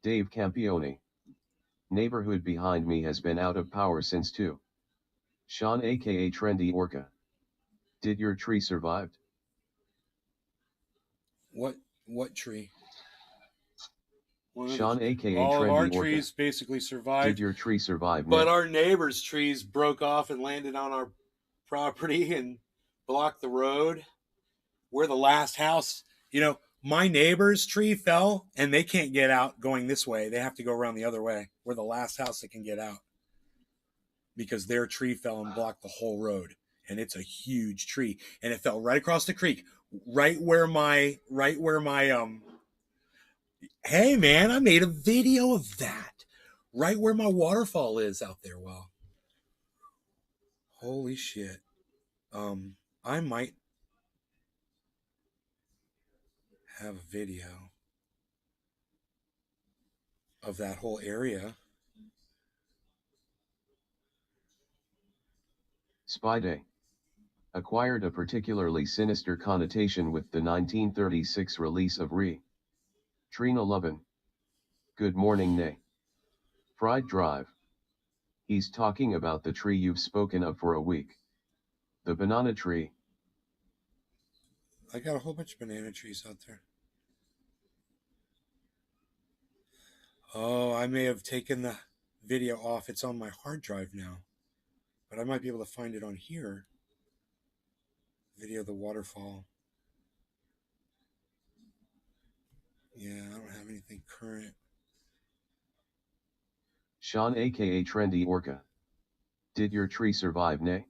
Dave Campione. Neighborhood behind me has been out of power since 2. Sean aka Trendy Orca. Did your tree survived? What tree? Sean aka all Trendy of our Orca. trees basically survived. Did your tree survive? But Nick? our neighbors' trees broke off and landed on our property and blocked the road. We're the last house. You know, my neighbor's tree fell and they can't get out going this way. They have to go around the other way. We're the last house that can get out because their tree fell and blocked the whole road. And it's a huge tree. And it fell right across the creek, right where my hey man, I made a video of that. Right where my waterfall is out there. Wow. Holy shit. I might have a video of that whole area. Spy Day. Acquired a particularly sinister connotation with the 1936 release of Re. Trina Lovin. Good morning, Nay. Fried Drive. He's talking about the tree you've spoken of for a week. The banana tree. I got a whole bunch of banana trees out there. Oh, I may have taken the video off. It's on my hard drive now. But I might be able to find it on here. Video of the waterfall. Yeah, I don't have anything current. Sean aka Trendy Orca. Did your tree survive, Nay?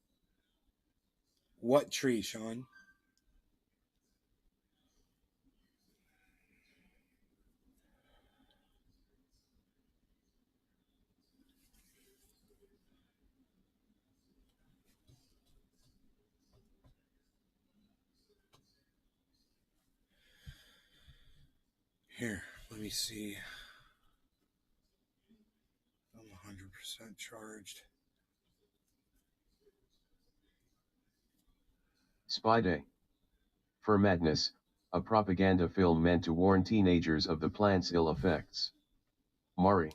What tree, Sean? Here, let me see. I'm 100% charged. Spy Day. For Madness, a propaganda film meant to warn teenagers of the plant's ill effects. Mari.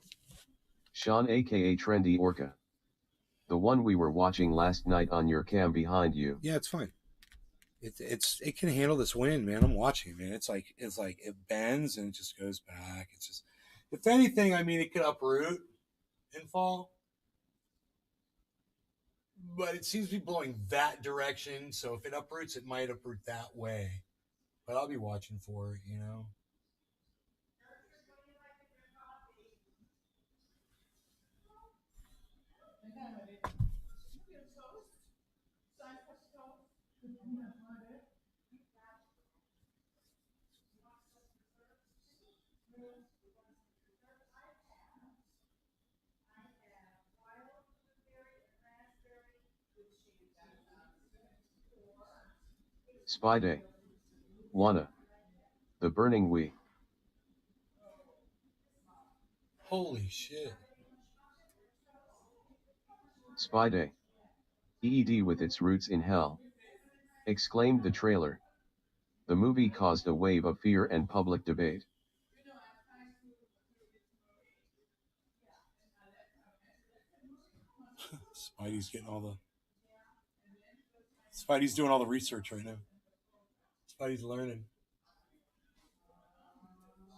Sean aka Trendy Orca. The one we were watching last night on your cam behind you. Yeah, it's fine. It can handle this wind, man. I'm watching it, man. It's like it bends and it just goes back. It's just, if anything, I mean, it could uproot and fall, but it seems to be blowing that direction. So if it uproots, it might uproot that way. But I'll be watching for it, you know. Spy Day. Wanna. The Burning We. Holy shit. Spy Day. EED with its roots in hell. Exclaimed the trailer. The movie caused a wave of fear and public debate. Spidey's getting all the... Spidey's doing all the research right now. Spidey's learning.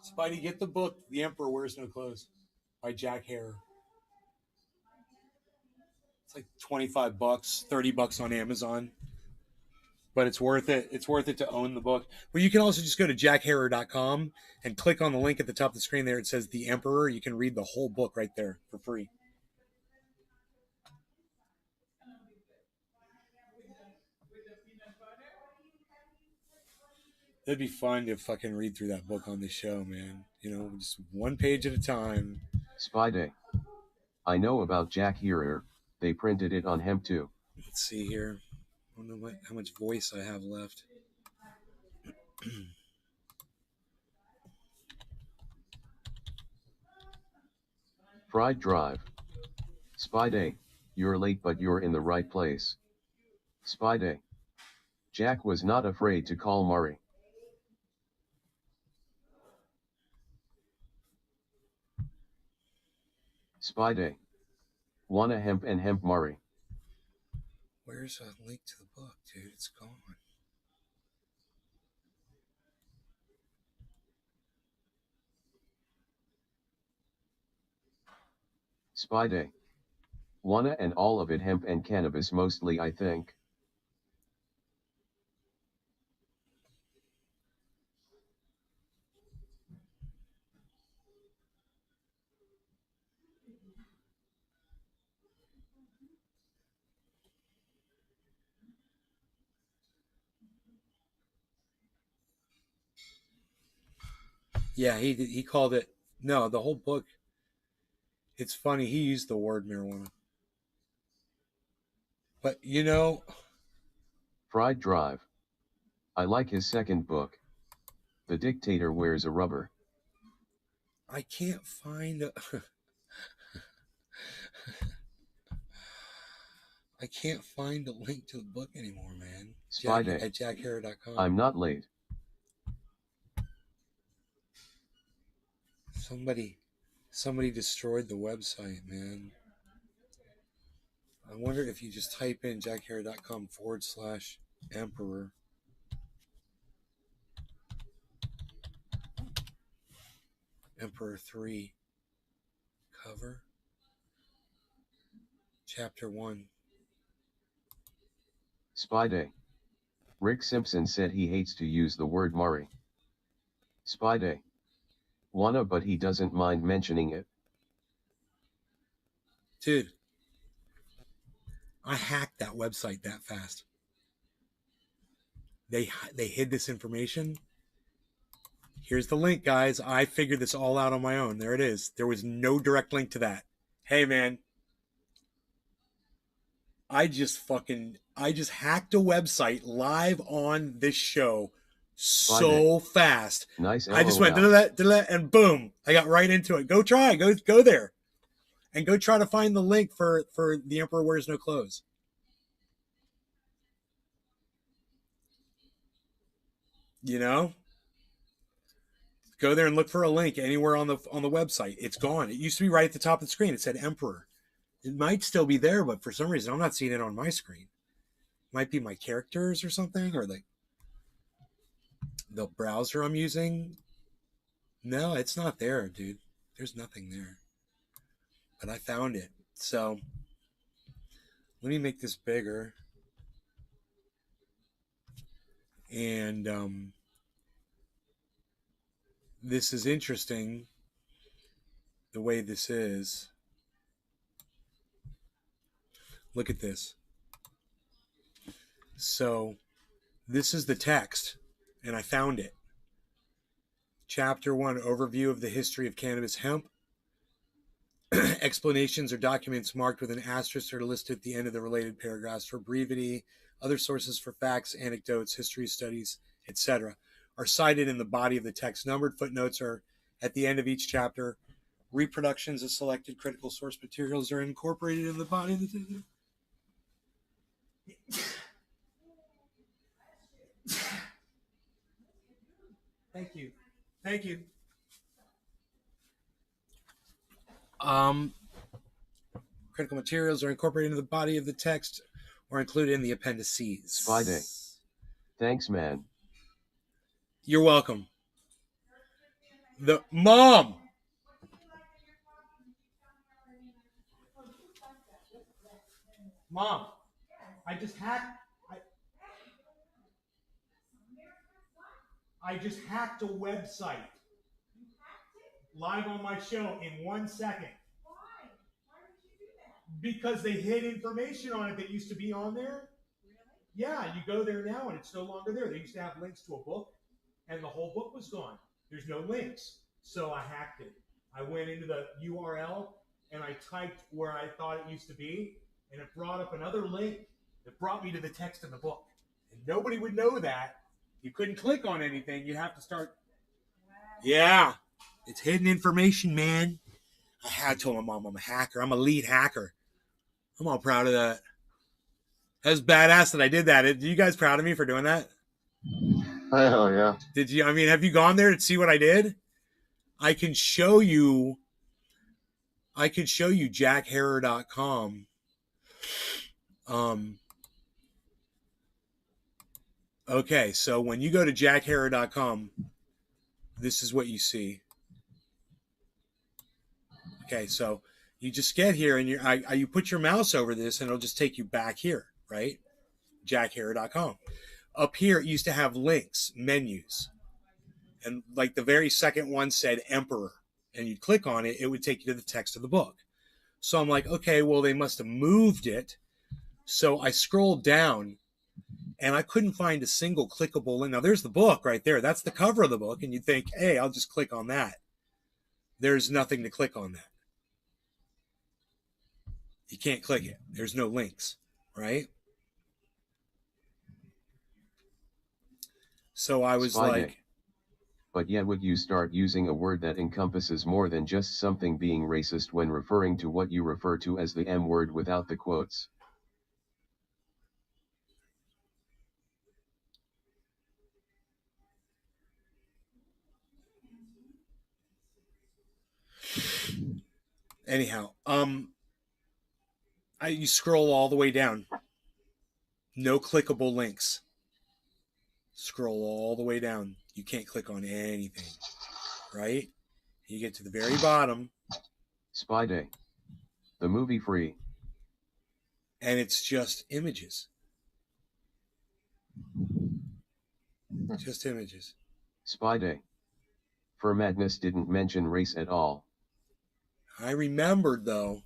Spidey, get the book, The Emperor Wears No Clothes, by Jack Herer. It's like $25, $30 on Amazon. But it's worth it. It's worth it to own the book. But you can also just go to jackherer.com and click on the link at the top of the screen there. It says The Emperor. You can read the whole book right there for free. It'd be fun to fucking read through that book on the show, man. You know, just one page at a time. Spy Day. I know about Jack Herer. They printed it on hemp too. Let's see here. I don't know how much voice I have left. Fried Drive. Spy Day. You're late but you're in the right place. Spy Day. Jack was not afraid to call Murray. Spy Day. Wanna hemp and hemp Murray. Where's a link to the book, dude? It's gone. Spy Day. Wanna and all of it hemp and cannabis mostly I think. Yeah, he called it. No, the whole book. It's funny. He used the word marijuana. But, you know. Fried Drive. I like his second book. The Dictator Wears a Rubber. I can't find I can't find a link to the book anymore, man. Spy Day. At jackherer.com. I'm not late. Somebody destroyed the website, man. I wonder if you just type in jackherer.com/emperor. Emperor 3 cover. Chapter 1. Spy Day. Rick Simpson said he hates to use the word Murray. Spy Day. Wanna but he doesn't mind mentioning it. Dude, I hacked that website that fast. They hid this information. Here's the link, guys. I figured this all out on my own. There it is. There was no direct link to that. Hey, man. I just hacked a website live on this show so fast. Nice. I just went and boom, I got right into it. Go there, and go try to find the link for The Emperor Wears No Clothes. You know, go there and look for a link anywhere on the website. It's gone. It used to be right at the top of the screen. It said Emperor. It might still be there, but for some reason I'm not seeing it on my screen. It might be my characters or something, or the browser I'm using. No, it's not there, dude. There's nothing there. But I found it. So let me make this bigger. And this is interesting, the way this is. Look at this. So this is the text, and I found it. Chapter 1, overview of the history of cannabis hemp. Explanations or documents marked with an asterisk are listed at the end of the related paragraphs for brevity. Other sources for facts, anecdotes, history studies, etc., are cited in the body of the text. Numbered footnotes are at the end of each chapter. Reproductions of selected critical source materials are incorporated in the body of the text. Thank you. Thank you. Critical materials are incorporated into the body of the text or included in the appendices. Spy Day. Thanks, man. You're welcome. The mom. Mom, I just hacked. I just hacked a website. Live on my show in 1 second. Why? Why did you do that? Because they hid information on it that used to be on there. Really? Yeah, you go there now and it's no longer there. They used to have links to a book and the whole book was gone. There's no links. So I hacked it. I went into the URL and I typed where I thought it used to be and it brought up another link that brought me to the text of the book. And nobody would know that. You couldn't click on anything. You'd have to start. Wow. Yeah. It's hidden information, man. I told my mom I'm a hacker. I'm a lead hacker. I'm all proud of that. That's badass that I did that. Are you guys proud of me for doing that? Hell yeah. Did you? I mean, have you gone there to see what I did? I can show you jackharrer.com. Okay, so when you go to jackharrer.com, this is what you see. Okay, so you just get here and you put your mouse over this and it'll just take you back here, right? jackharrer.com. Up here, it used to have links, menus. And like the very second one said Emperor. And you'd click on it, it would take you to the text of the book. So I'm like, okay, well, they must have moved it. So I scrolled down and I couldn't find a single clickable link. Now, there's the book right there. That's the cover of the book. And you'd think, hey, I'll just click on that. There's nothing to click on that. You can't click it. There's no links, right? So I was Spy like... Day. But yet would you start using a word that encompasses more than just something being racist when referring to what you refer to as the M word without the quotes? Anyhow, you scroll all the way down. No clickable links. Scroll all the way down. You can't click on anything, right? You get to the very bottom. Spy Day. The movie free. And it's just images. Just images. Spy Day. Fur Madness didn't mention race at all. I remembered, though,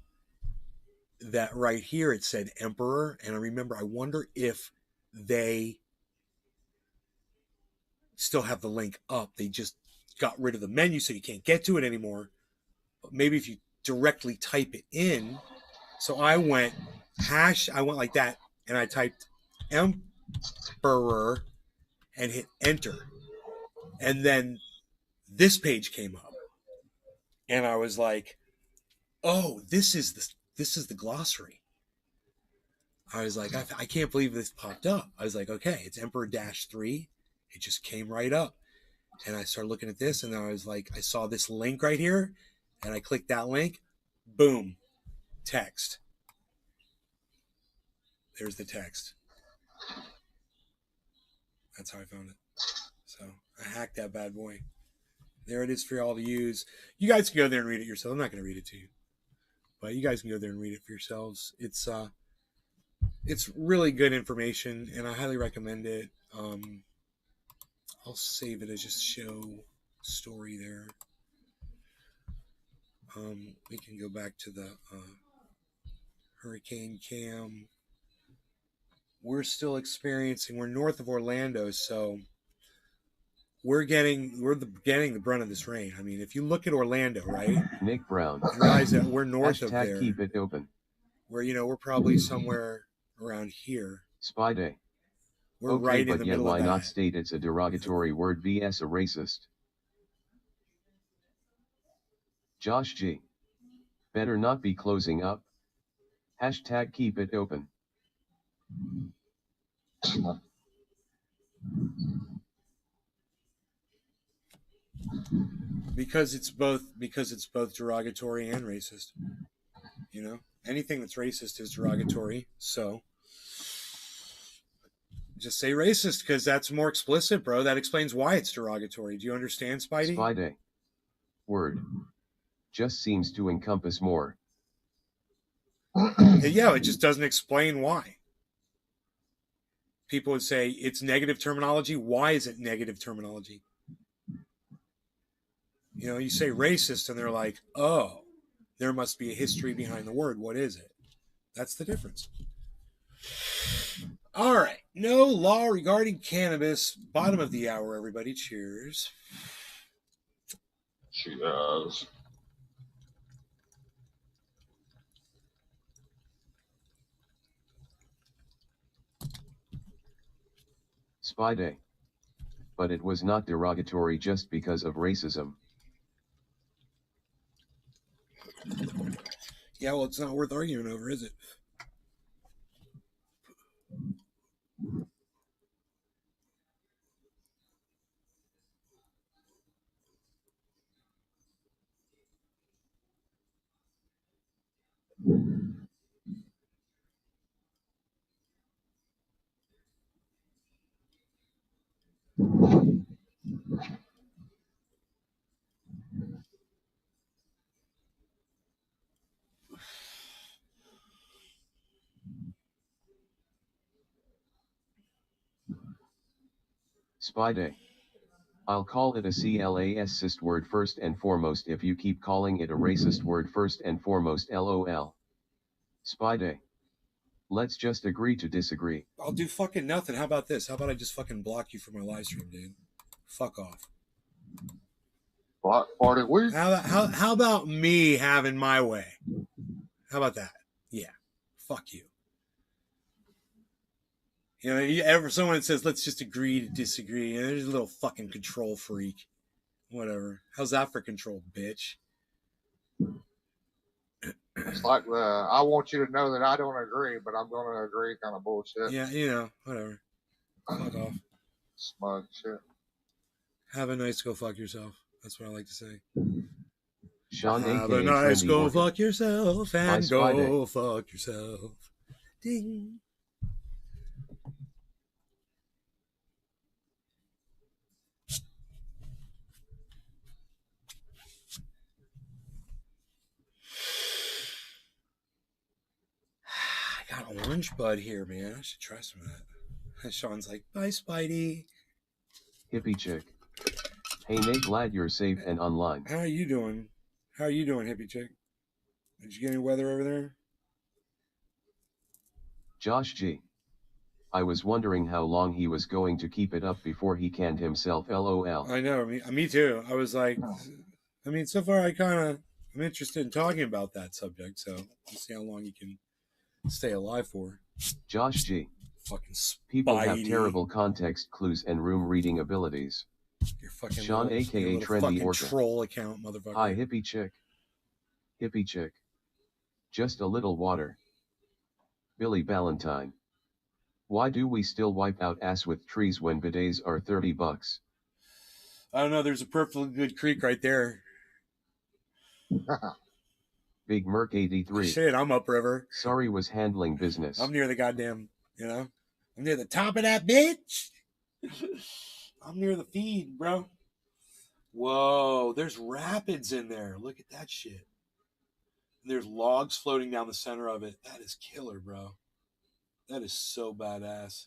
that right here it said Emperor. And I wonder if they still have the link up. They just got rid of the menu so you can't get to it anymore. But maybe if you directly type it in. So I went like that and I typed Emperor and hit enter. And then this page came up. And I was like, oh, this is the glossary. I was like, I can't believe this popped up. I was like, okay, it's Emperor-3. It just came right up. And I started looking at this and I was like, I saw this link right here and I clicked that link. Boom. Text. There's the text. That's how I found it. So I hacked that bad boy. There it is for y'all to use. You guys can go there and read it yourself. I'm not going to read it to you. But you guys can go there and read it for yourselves. It's really good information and I highly recommend it. I'll save it as just show story there. We can go back to the Hurricane Cam. We're still experiencing, we're north of Orlando, so we're getting the brunt of this rain. I mean, if you look at Orlando, right? Nick Brown. You realize that we're north of Hashtag there. keep it open. Where, we're probably somewhere around here. Spy Day. We're Okay, right in but the yet middle why of not that. state it's a derogatory word vs a racist? Josh G. Better not be closing up. Hashtag keep it open. Because it's both derogatory and racist. You know, anything that's racist is derogatory. So just say racist because that's more explicit, bro. That explains why it's derogatory. Do you understand, Spidey? Spy Day. Word. Just seems to encompass more. Yeah, it just doesn't explain why. People would say it's negative terminology. Why is it negative terminology? You know, you say racist and they're like, oh, there must be a history behind the word. What is it? That's the difference. All right. No law regarding cannabis. Bottom of the hour, everybody. Cheers. Cheers. Spy Day. But it was not derogatory just because of racism. Yeah, well, it's not worth arguing over, is it? Spy Day. I'll call it a CLASist word first and foremost if you keep calling it a racist word first and foremost, LOL. Spy Day. Let's just agree to disagree. I'll do fucking nothing. How about this? How about I just fucking block you from my live stream, dude? Fuck off. Block party week. How about me having my way? How about that? Yeah. Fuck you. You know, ever someone that says, let's just agree to disagree. You know, there's a little fucking control freak. Whatever. How's that for control, bitch? It's like the I want you to know that I don't agree, but I'm going to agree kind of bullshit. Yeah, you know, whatever. Fuck off. Smug shit. Have a nice go fuck yourself. That's what I like to say. Sean Have aka a nice Trendy go Orchid. fuck yourself and Spy go fuck yourself. Ding. I got orange bud here, man. I should try some of that. And Sean's like, bye, Spidey. Hippie chick. Hey Nate, glad you're safe and online. How are you doing? How are you doing, hippie chick? Did you get any weather over there? Josh G. I was wondering how long he was going to keep it up before he canned himself, LOL. I know, me too. I was like, I mean, so far I'm interested in talking about that subject, so we'll see how long you can stay alive for. Josh G. Fucking Spidey. People have terrible context clues and room reading abilities. Your fucking Sean, little, aka your little Trendy fucking Orca. troll account, motherfucker. Hi hippie chick. Hippie chick. Just a little water. Billy Ballantyne. Why do we still wipe out ass with trees when bidets are $30? I don't know. There's a perfectly good creek right there. Big Merc 83. Shit, I'm upriver. Sorry, was handling business. I'm near the goddamn, you know? I'm near the top of that bitch. I'm near the feed, bro. Whoa, there's rapids in there. Look at that shit. There's logs floating down the center of it. That is killer, bro. That is so badass.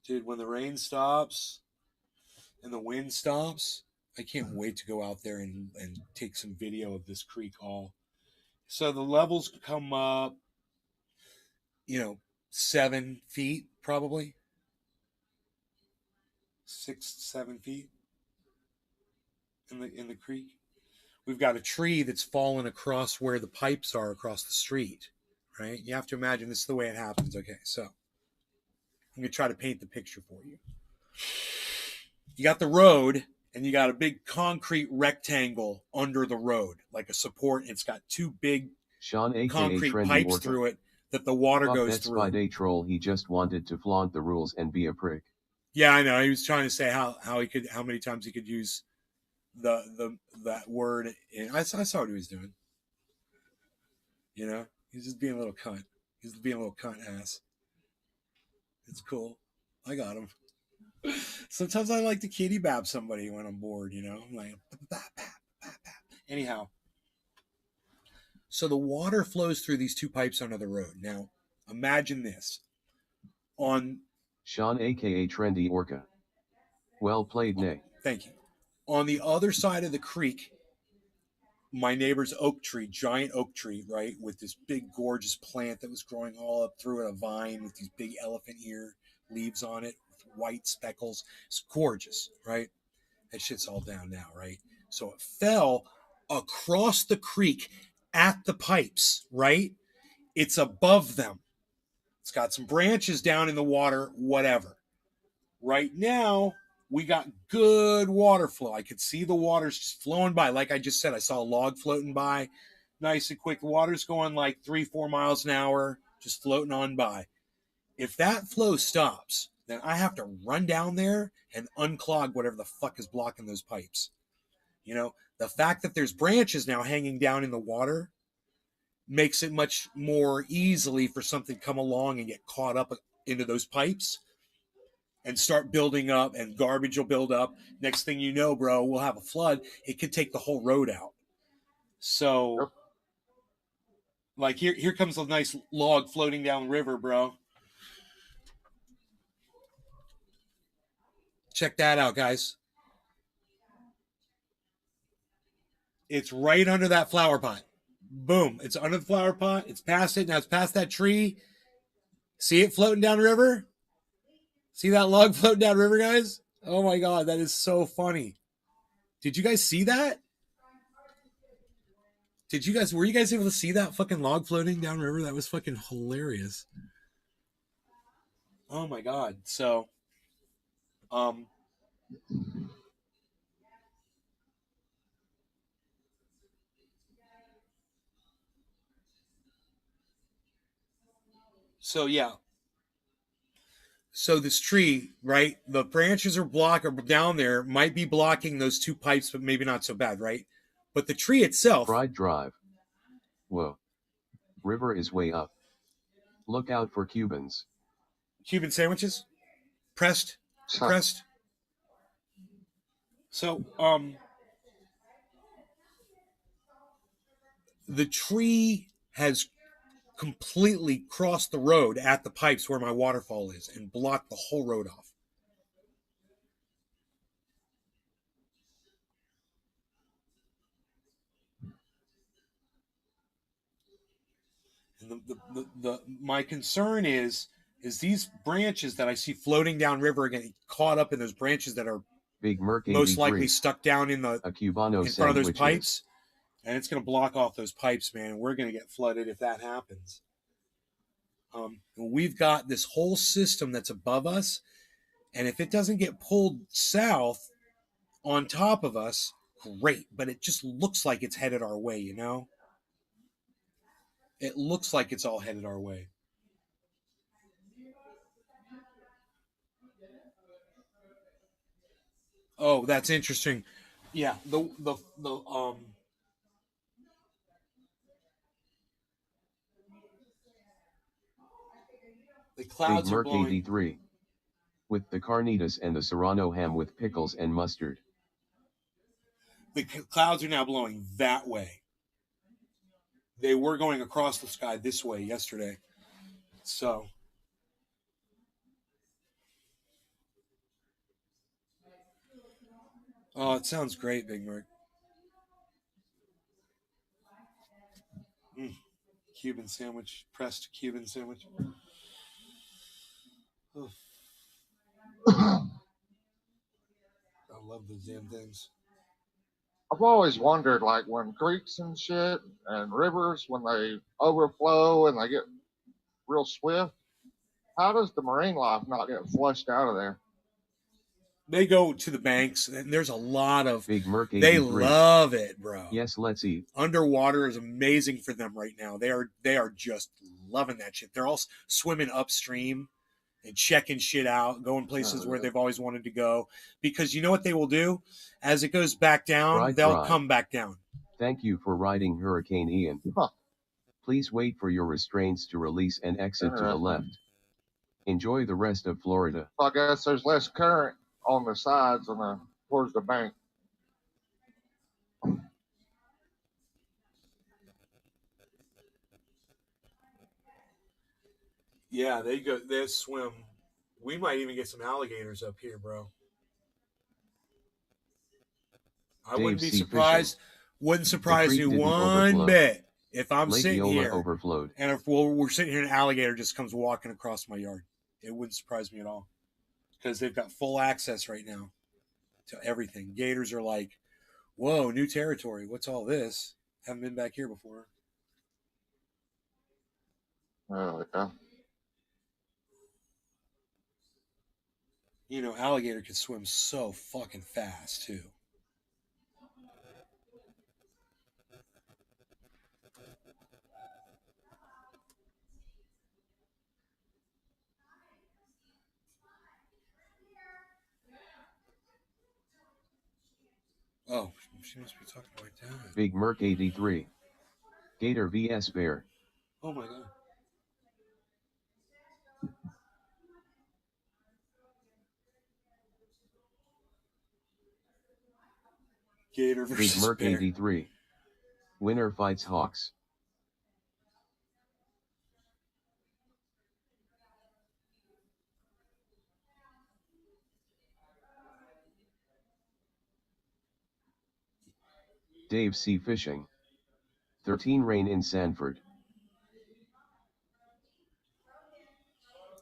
Dude, when the rain stops and the wind stops, I can't wait to go out there and take some video of this creek all. So the levels come up, 7 feet probably. 6, 7 feet in the creek. We've got a tree that's fallen across where the pipes are across the street, right? You have to imagine this is the way it happens. Okay, so I'm going to try to paint the picture for you. You got the road, and you got a big concrete rectangle under the road, like a support. It's got two big Sean aka concrete Trendy pipes Orca. through it that the water Fuck goes that through. Spy Day troll, he just wanted to flaunt the rules and be a prick. Yeah, I know. He was trying to say how many times he could use that word. And I saw what he was doing. You know, he's just being a little cunt. He's being a little cunt ass. It's cool. I got him. Sometimes I like to kitty bap somebody when I'm bored. You know, I'm like, bap, bap, bap, bap. Anyhow. So the water flows through these two pipes under the road. Now, imagine this. On Sean aka Trendy Orca. Well played, Nay. Thank you. On the other side of the creek, my neighbor's oak tree, giant oak tree, right, with this big gorgeous plant that was growing all up through it, a vine with these big elephant ear leaves on it with white speckles. It's gorgeous, right? That shit's all down now, right? So it fell across the creek at the pipes, right? It's above them. It's got some branches down in the water, whatever. Right now, we got good water flow. I could see the water's just flowing by. Like I just said, I saw a log floating by. Nice and quick. The water's going like 3-4 miles an hour, just floating on by. If that flow stops, then I have to run down there and unclog whatever the fuck is blocking those pipes. You know, the fact that there's branches now hanging down in the water makes it much more easily for something to come along and get caught up into those pipes and start building up, and garbage will build up. Next thing you know, bro, we'll have a flood. It could take the whole road out. So, Yep. like here comes a nice log floating down the river, bro. Check that out, guys. It's right under that flower pot. Boom. It's under the flower pot. It's past it. Now it's past that tree. See it floating down the river? See that log floating down the river, guys? Oh my God, that is so funny. Did you guys see that? Were you guys able to see that fucking log floating down the river? That was fucking hilarious. Oh my God. So, yeah. So this tree, right? The branches are down there, might be blocking those two pipes, but maybe not so bad, right? But the tree itself. Pride Drive. Whoa. River is way up. Look out for Cubans. Cuban sandwiches? Pressed? So, the tree has completely crossed the road at the pipes where my waterfall is and blocked the whole road off. And my concern is these branches that I see floating downriver are getting caught up in those branches that are Big Merc most 83. likely stuck down in A Cubano in front of those sandwiches. pipes, and it's going to block off those pipes, man. We're going to get flooded if that happens. We've got this whole system that's above us, and if it doesn't get pulled south on top of us, great. But it just looks like it's headed our way, you know? It looks like it's all headed our way. Oh, that's interesting. Yeah, the clouds Big are Merc blowing. 83. With the carnitas and the Serrano ham with pickles and mustard. The clouds are now blowing that way. They were going across the sky this way yesterday. So, oh, it sounds great, Big Merc. Cuban sandwich, pressed Cuban sandwich. Oh. I love those damn things. I've always wondered, like, when creeks and shit and rivers, when they overflow and they get real swift, How does the marine life not get flushed out of there? They go to the banks, and there's a lot of. Big Merc 83. They love it, bro. Yes, let's eat. Underwater is amazing for them right now. They are just loving that shit. They're all swimming upstream and checking shit out, going places where they've always wanted to go. Because you know what they will do? As it goes back down, they'll come back down. Thank you for riding Hurricane Ian. Huh. Please wait for your restraints to release and exit to the left. Enjoy the rest of Florida. I guess there's less current on the sides and towards the bank. Yeah, they swim. We might even get some alligators up here, bro. I wouldn't be surprised. Wouldn't surprise you one bit if I'm Lake sitting Eola here overflowed. and if we're sitting here and an alligator just comes walking across my yard. It wouldn't surprise me at all because they've got full access right now to everything. Gators are like, whoa, new territory. What's all this? Haven't been back here before. Oh, yeah. You know, alligator can swim so fucking fast too. Oh, she must be talking to my dad. Big Merc 83. Gator vs Bear. Oh my god. Gator versus Big Merc Bear. 83. Winner fights Hawks. Dave C. Fishing. 13 rain in Sanford.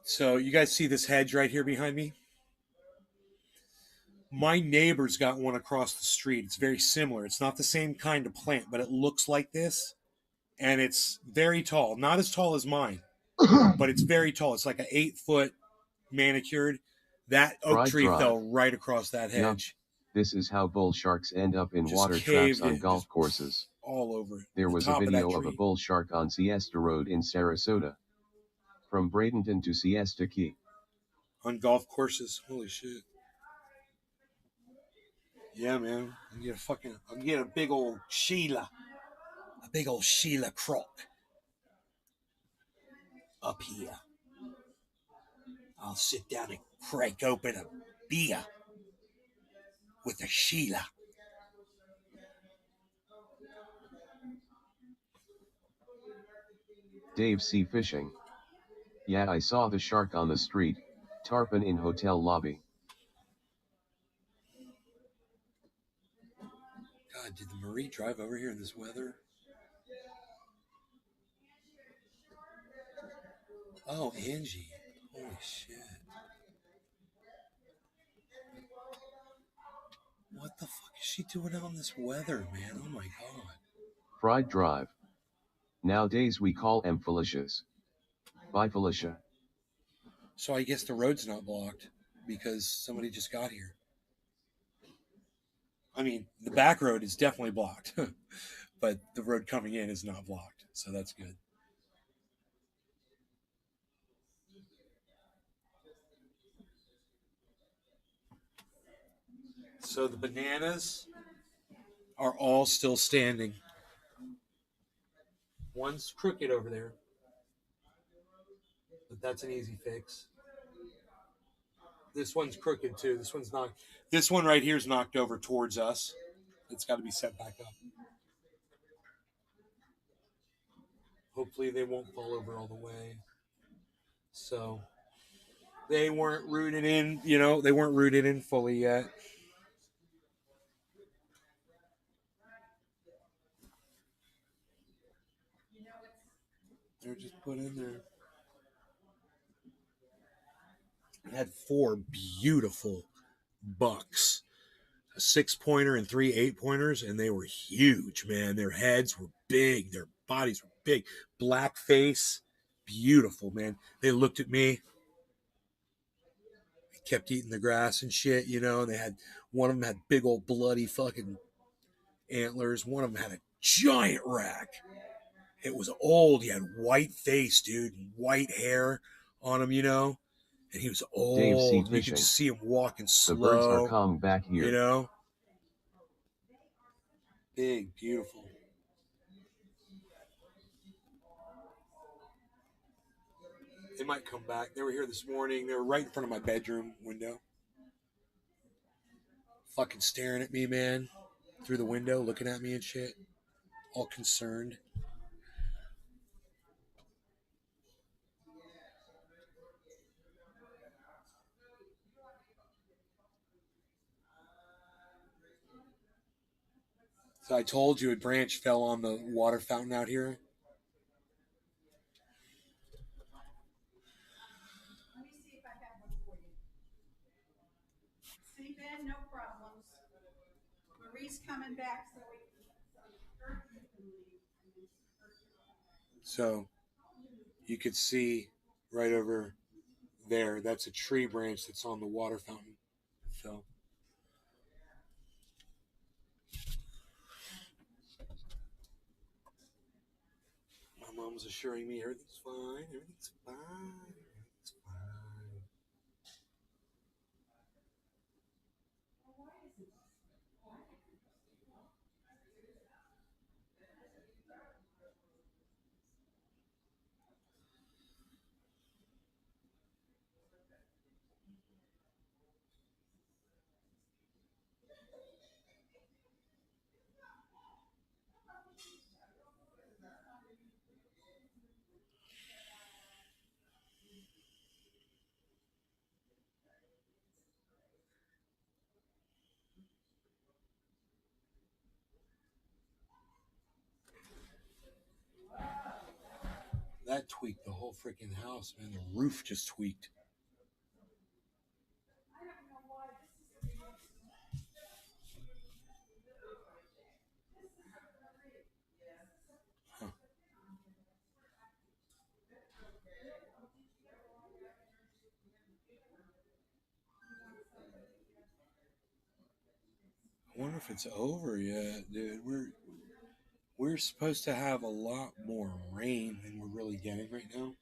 So you guys see this hedge right here behind me? My neighbor's got one across the street. It's very similar. It's not the same kind of plant, but it looks like this. And it's very tall. Not as tall as mine, but it's very tall. It's like an 8-foot manicured. That oak tree fell right across that hedge. This is how bull sharks end up in water traps on golf courses. All over. There was a video of a bull shark on Siesta Road in Sarasota. From Bradenton to Siesta Key. On golf courses. Holy shit. Yeah, man. I'm getting a big old Sheila. A big old Sheila croc. Up here. I'll sit down and crack open a beer with a Sheila. Dave C. Fishing. Yeah, I saw the shark on the street, tarpon in hotel lobby. God, did the Marie drive over here in this weather? Oh, Angie. Holy shit. What the fuck is she doing out in this weather, man? Oh my god. Fried Drive. Nowadays we call them Felicias. Bye, Felicia. So I guess the road's not blocked because somebody just got here. I mean, the back road is definitely blocked, but the road coming in is not blocked, so that's good. So the bananas are all still standing. One's crooked over there, but that's an easy fix. This one's crooked too. This one's not. This one right here is knocked over towards us. It's got to be set back up. Hopefully they won't fall over all the way. So they weren't rooted in, they weren't rooted in fully yet. They're just put in there. I had 4 beautiful bucks, a 6-pointer and 3 8-pointers, and they were huge, man. Their heads were big, their bodies were big, black face, beautiful, man. They looked at me, kept eating the grass and shit, you know. And they had one of them had big old bloody fucking antlers. One of them had a giant rack. It was old. He had white face, dude, white hair on him, you know. And he was Dave C. old. You Fishing. could just see him walking The birds are slow, calm back here. you know. Big, beautiful. They might come back. They were here this morning. They were right in front of my bedroom window. Fucking staring at me, man. Through the window, looking at me and shit. All concerned. So I told you a branch fell on the water fountain out here. Let me see if I have one for you. See, Ben, no problems. Marie's coming back, so we can leave. So you could see right over there. That's a tree branch that's on the water fountain. So my mom's assuring me everything's fine. Everything's fine. Everything's fine. That tweaked the whole freaking house, man. The roof just tweaked. Huh. I wonder if it's over yet, dude. We're supposed to have a lot more rain than we're really getting right now.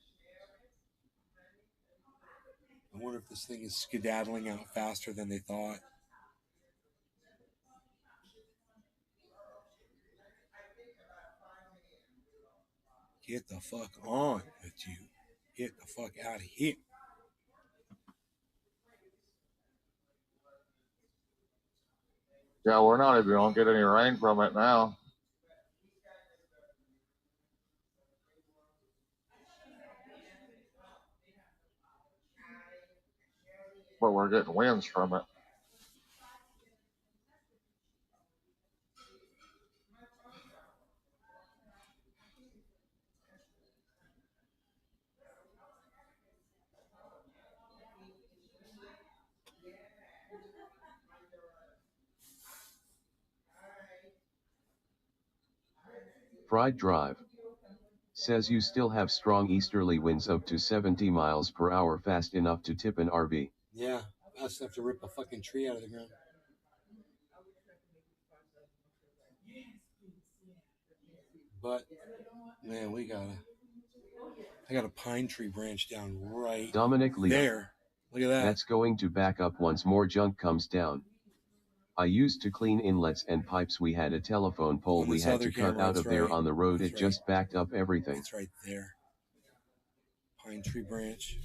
I wonder if this thing is skedaddling out faster than they thought. Get the fuck on with you. Get the fuck out of here. Yeah, we're not even gonna get any rain from it now. But we're getting winds from it. Fried Drive says you still have strong easterly winds up to 70 miles per hour, fast enough to tip an RV. Yeah, fast enough to rip a fucking tree out of the ground. But man, I got a pine tree branch down right Dominic Lee. there. Look at that. That's going to back up once more junk comes down. I used to clean inlets and pipes. We had a telephone pole On we this had other to cut camera, out that's of there right. on the road. That's It right. just backed up everything. It's right there. Pine tree branch.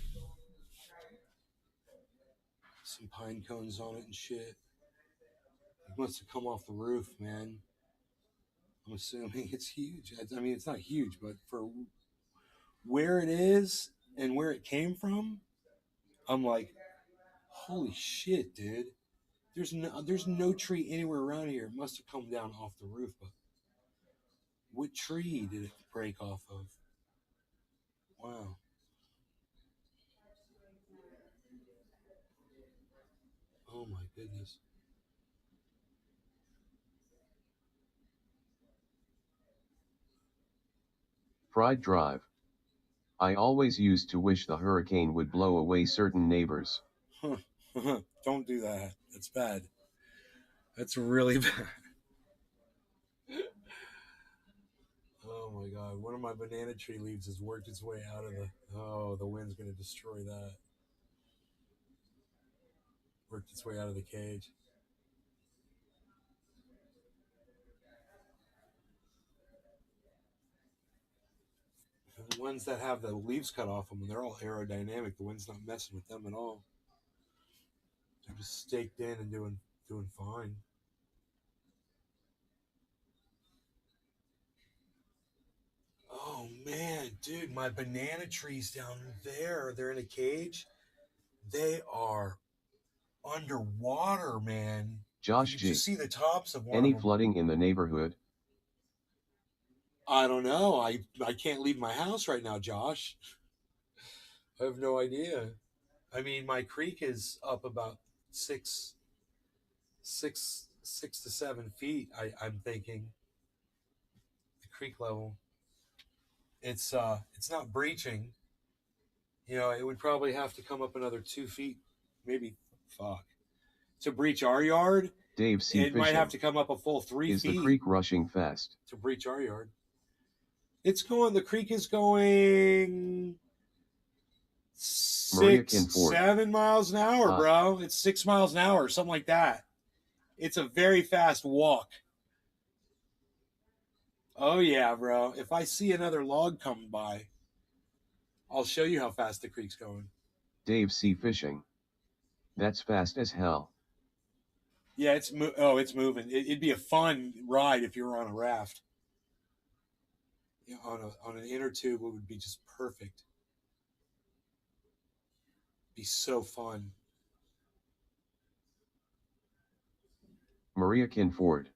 Some pine cones on it and shit. It must have come off the roof, man. I'm assuming it's huge. I mean, it's not huge, but for where it is and where it came from, I'm like, holy shit, dude. There's no tree anywhere around here. It must have come down off the roof, but what tree did it break off of? Wow. Oh my goodness. Fried Drive. I always used to wish the hurricane would blow away certain neighbors. Huh. Don't do that. That's bad. That's really bad. Oh my god, one of my banana tree leaves has worked its way out of the. Oh, the wind's going to destroy that. Worked its way out of the cage. And the ones that have the leaves cut off them, they're all aerodynamic. The wind's not messing with them at all. They're just staked in and doing fine. Oh man, dude, my banana trees down there, they're in a cage. They are underwater, man. Josh You G. just see the tops of one Any of them. flooding in the neighborhood? I don't know. I can't leave my house right now, Josh. I have no idea. I mean, my creek is up about six to 7 feet. I'm thinking the creek level. It's not breaching. You know, it would probably have to come up another 2 feet, maybe to breach our yard. Dave C. It might Fishing. have to come up a full 3 Is feet. the creek rushing fast? To breach our yard. The creek is going Maria 7 miles an hour, bro. It's 6 miles an hour, something like that. It's a very fast walk. Oh yeah, bro. If I see another log coming by, I'll show you how fast the creek's going. Dave C. Fishing. That's fast as hell. Yeah, it's moving. It'd be a fun ride if you were on a raft. You know, on an inner tube, it would be just perfect. Be so fun. Maria Kinford.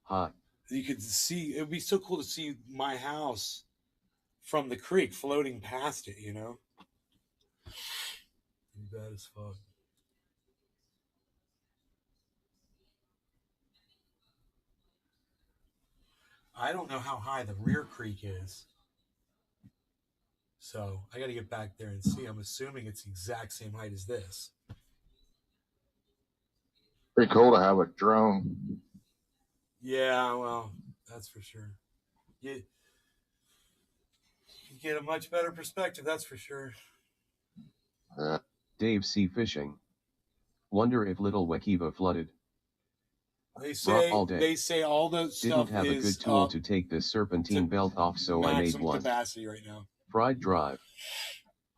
Hot. You could see, it would be so cool to see my house from the creek floating past it, you know? It'd be bad as fuck. I don't know how high the rear creek is. So I got to get back there and see. I'm assuming it's the exact same height as this. Pretty cool to have a drone. Yeah, well, that's for sure. You get a much better perspective, that's for sure. Yeah. Dave C. Fishing. Wonder if Little Wekiva flooded. They say all day. All those Didn't stuff have a good tool to take the serpentine belt off, so I made one. Capacity right now. Pride Drive.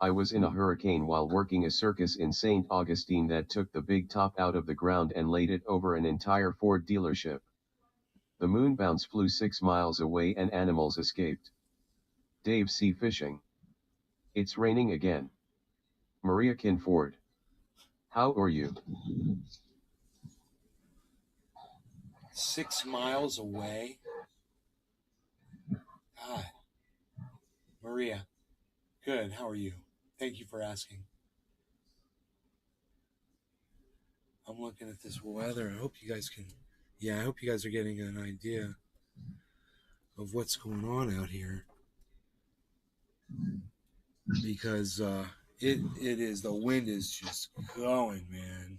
I was in a hurricane while working a circus in St. Augustine that took the big top out of the ground and laid it over an entire Ford dealership. The moon bounce flew 6 miles away and animals escaped. Dave C. Fishing. It's raining again. Maria Kinford. How are you? 6 miles away. God. Maria. Good. How are you? Thank you for asking. I'm looking at this weather. I hope you guys are getting an idea of what's going on out here. Because it is, the wind is just going, man.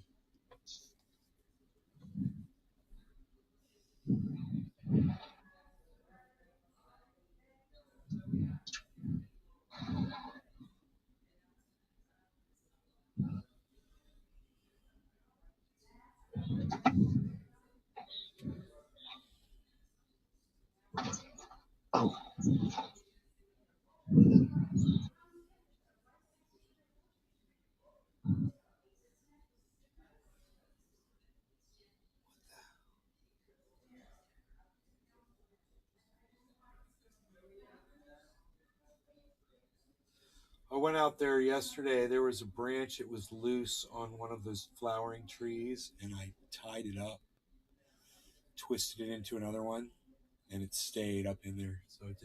Oh. I went out there yesterday. There was a branch that was loose on one of those flowering trees, and I tied it up, twisted it into another one, and it stayed up in there, so it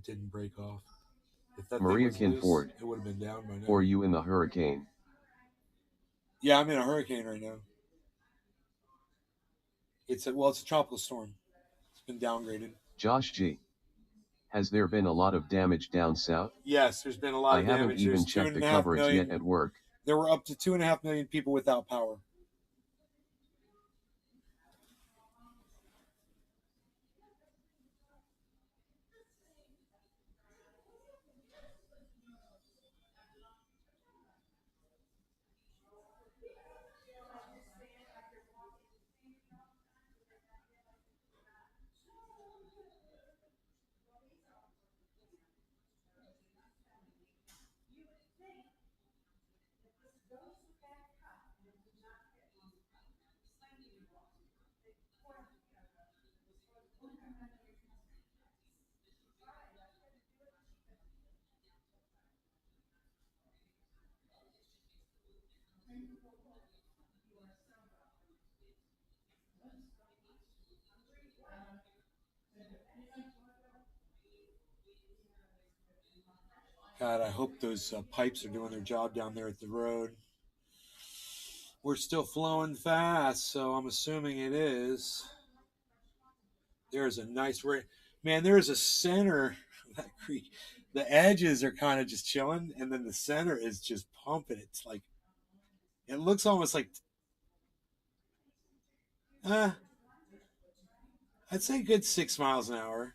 didn't break off. If that Maria thing was Kinford. loose, it would have been down by now. Or you in the hurricane? Yeah, I'm in a hurricane right now. It's a tropical storm. It's been downgraded. Josh G. Has there been a lot of damage down south? Yes, there's been a lot I of haven't damage. even There's checked the 2.5 coverage million. yet at work. There were up to 2.5 million people without power. God, I hope those pipes are doing their job down there at the road. We're still flowing fast, so I'm assuming it is. There's a nice man. There's a center of that creek. The edges are kind of just chilling, and then the center is just pumping. It's like it looks almost like I'd say a good 6 miles an hour.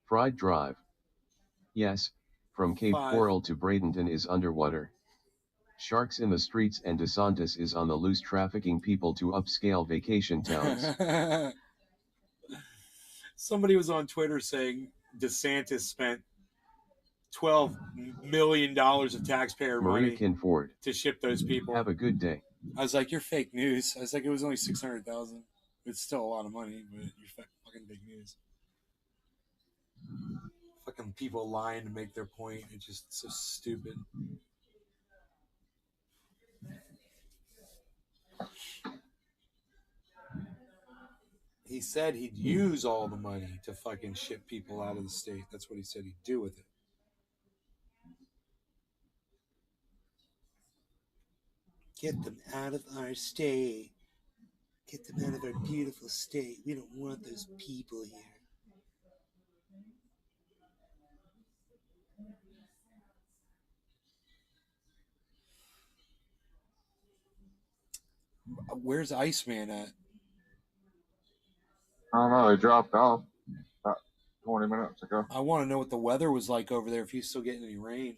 Fried Drive. Yes, from Cape 5. Coral to Bradenton is underwater. Sharks in the streets and DeSantis is on the loose trafficking people to upscale vacation towns. Somebody was on Twitter saying DeSantis spent $12 million of taxpayer Maria money Kinford. to ship those people. Have a good day. I was like, you're fake news. I was like, it was only 600,000. It's still a lot of money, but you're fucking big news. Fucking people lying to make their point. It's just so stupid. He said he'd use all the money to fucking ship people out of the state. That's what he said he'd do with it. Get them out of our state. Get them out of our beautiful state. We don't want those people here. Where's Iceman at? I don't know. They dropped off about 20 minutes ago. I want to know what the weather was like over there, if he's still getting any rain.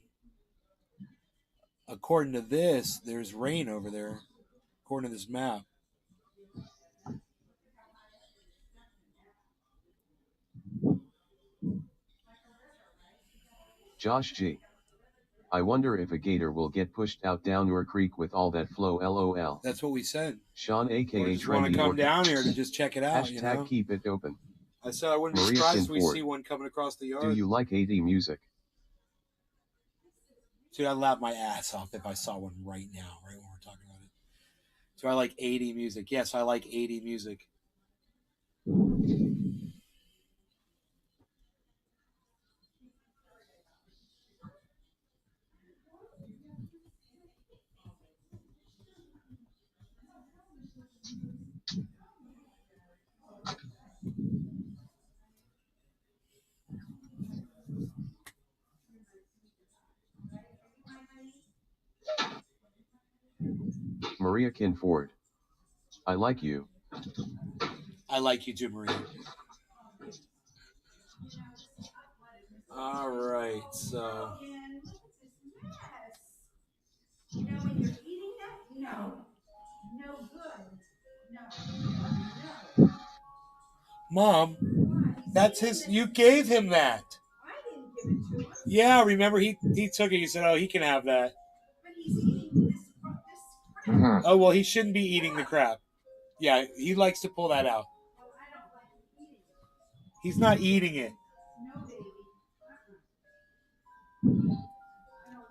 According to this, there's rain over there. According to this map. Josh G. I wonder if a gator will get pushed out down your creek with all that flow, lol. That's what we said. Sean aka We just want to Trendy come Orchid. down here to just check it out. Hashtag You know? keep it open. I said I wouldn't be Maria surprised if we Kinford. see one coming across the yard. Do you like AD music? Dude, I'd laugh my ass off if I saw one right now, right when we're talking about it. Do I like 80 music? Yes, I like 80 music. Maria Kinford. I like you. I like you too, Maria. All right, so You know when you're eating that? No. No good. No. Mom, that's his. You gave him that. I didn't give it to him, Yeah, remember he took it. He said, "Oh, he can have that." but he's eating this crap. Mhm. Oh well, he shouldn't be eating the crap. Yeah, he likes to pull that out. Oh, I don't like eating it. He's not eating it. No, baby. I don't like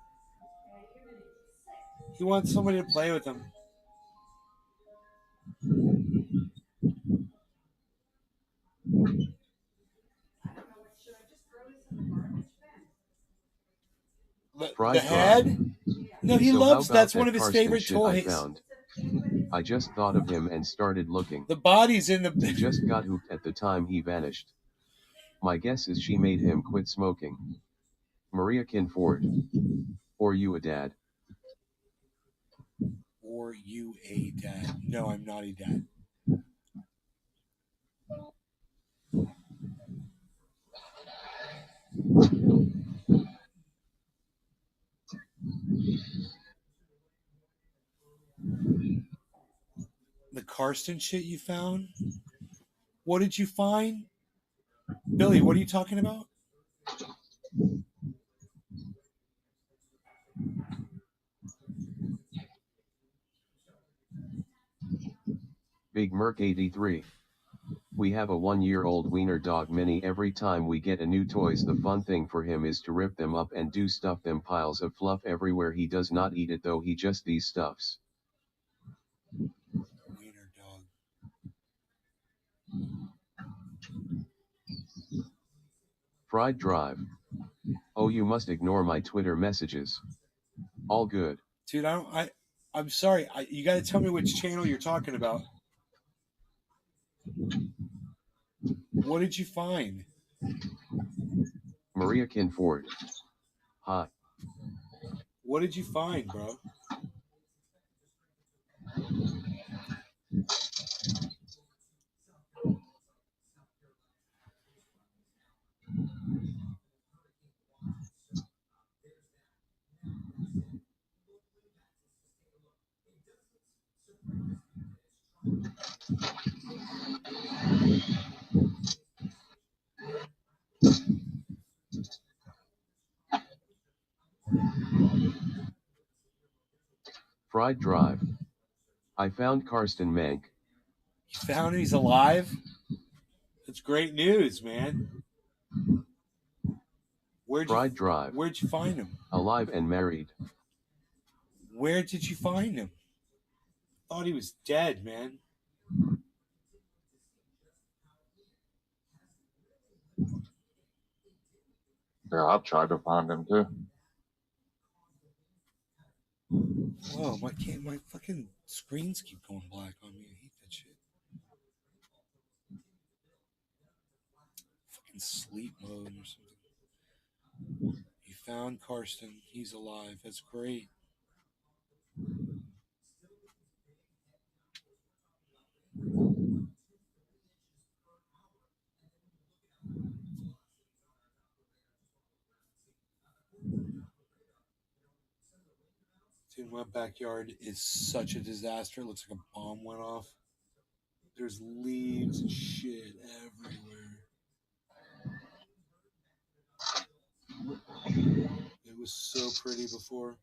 that. Okay, you're gonna get sick. He wants somebody to play with him. I don't know what should I just throw this in the garbage bin? Fried The head? No, he So how loves. about That's that one of his Carson favorite shit I toys. found? I just thought of him and started looking. The body's in He the. just got hooked at the time he vanished. My guess is she made him quit smoking. Maria Kinford. Or you a dad. Or you a dad? No, I'm not a dad. The Karsten shit you found? What did you find? Billy, what are you talking about? Big Merc 83. We have a 1-year-old wiener dog Mini. Every time we get a new toys, the fun thing for him is to rip them up and do stuff them. Piles of fluff everywhere. He does not eat it though, he just these stuffs. Wiener dog. Fried Drive. Oh, you must ignore my Twitter messages. All good. Dude, I'm sorry. You got to tell me which channel you're talking about. What did you find? Maria Kinford. Hi. What did you find, bro? Fried Drive. I found Karsten Mank. You found him? He's alive? That's great news, man. Fried Drive. Where'd you find him? Alive and married. Where did you find him? Thought he was dead, man. Yeah, I've tried to find him too. Whoa, my fucking screens keep going black on me. I hate that shit. Fucking sleep mode or something. You found Karsten. He's alive. That's great. Dude, my backyard is such a disaster. It looks like a bomb went off. There's leaves and shit everywhere. It was so pretty before.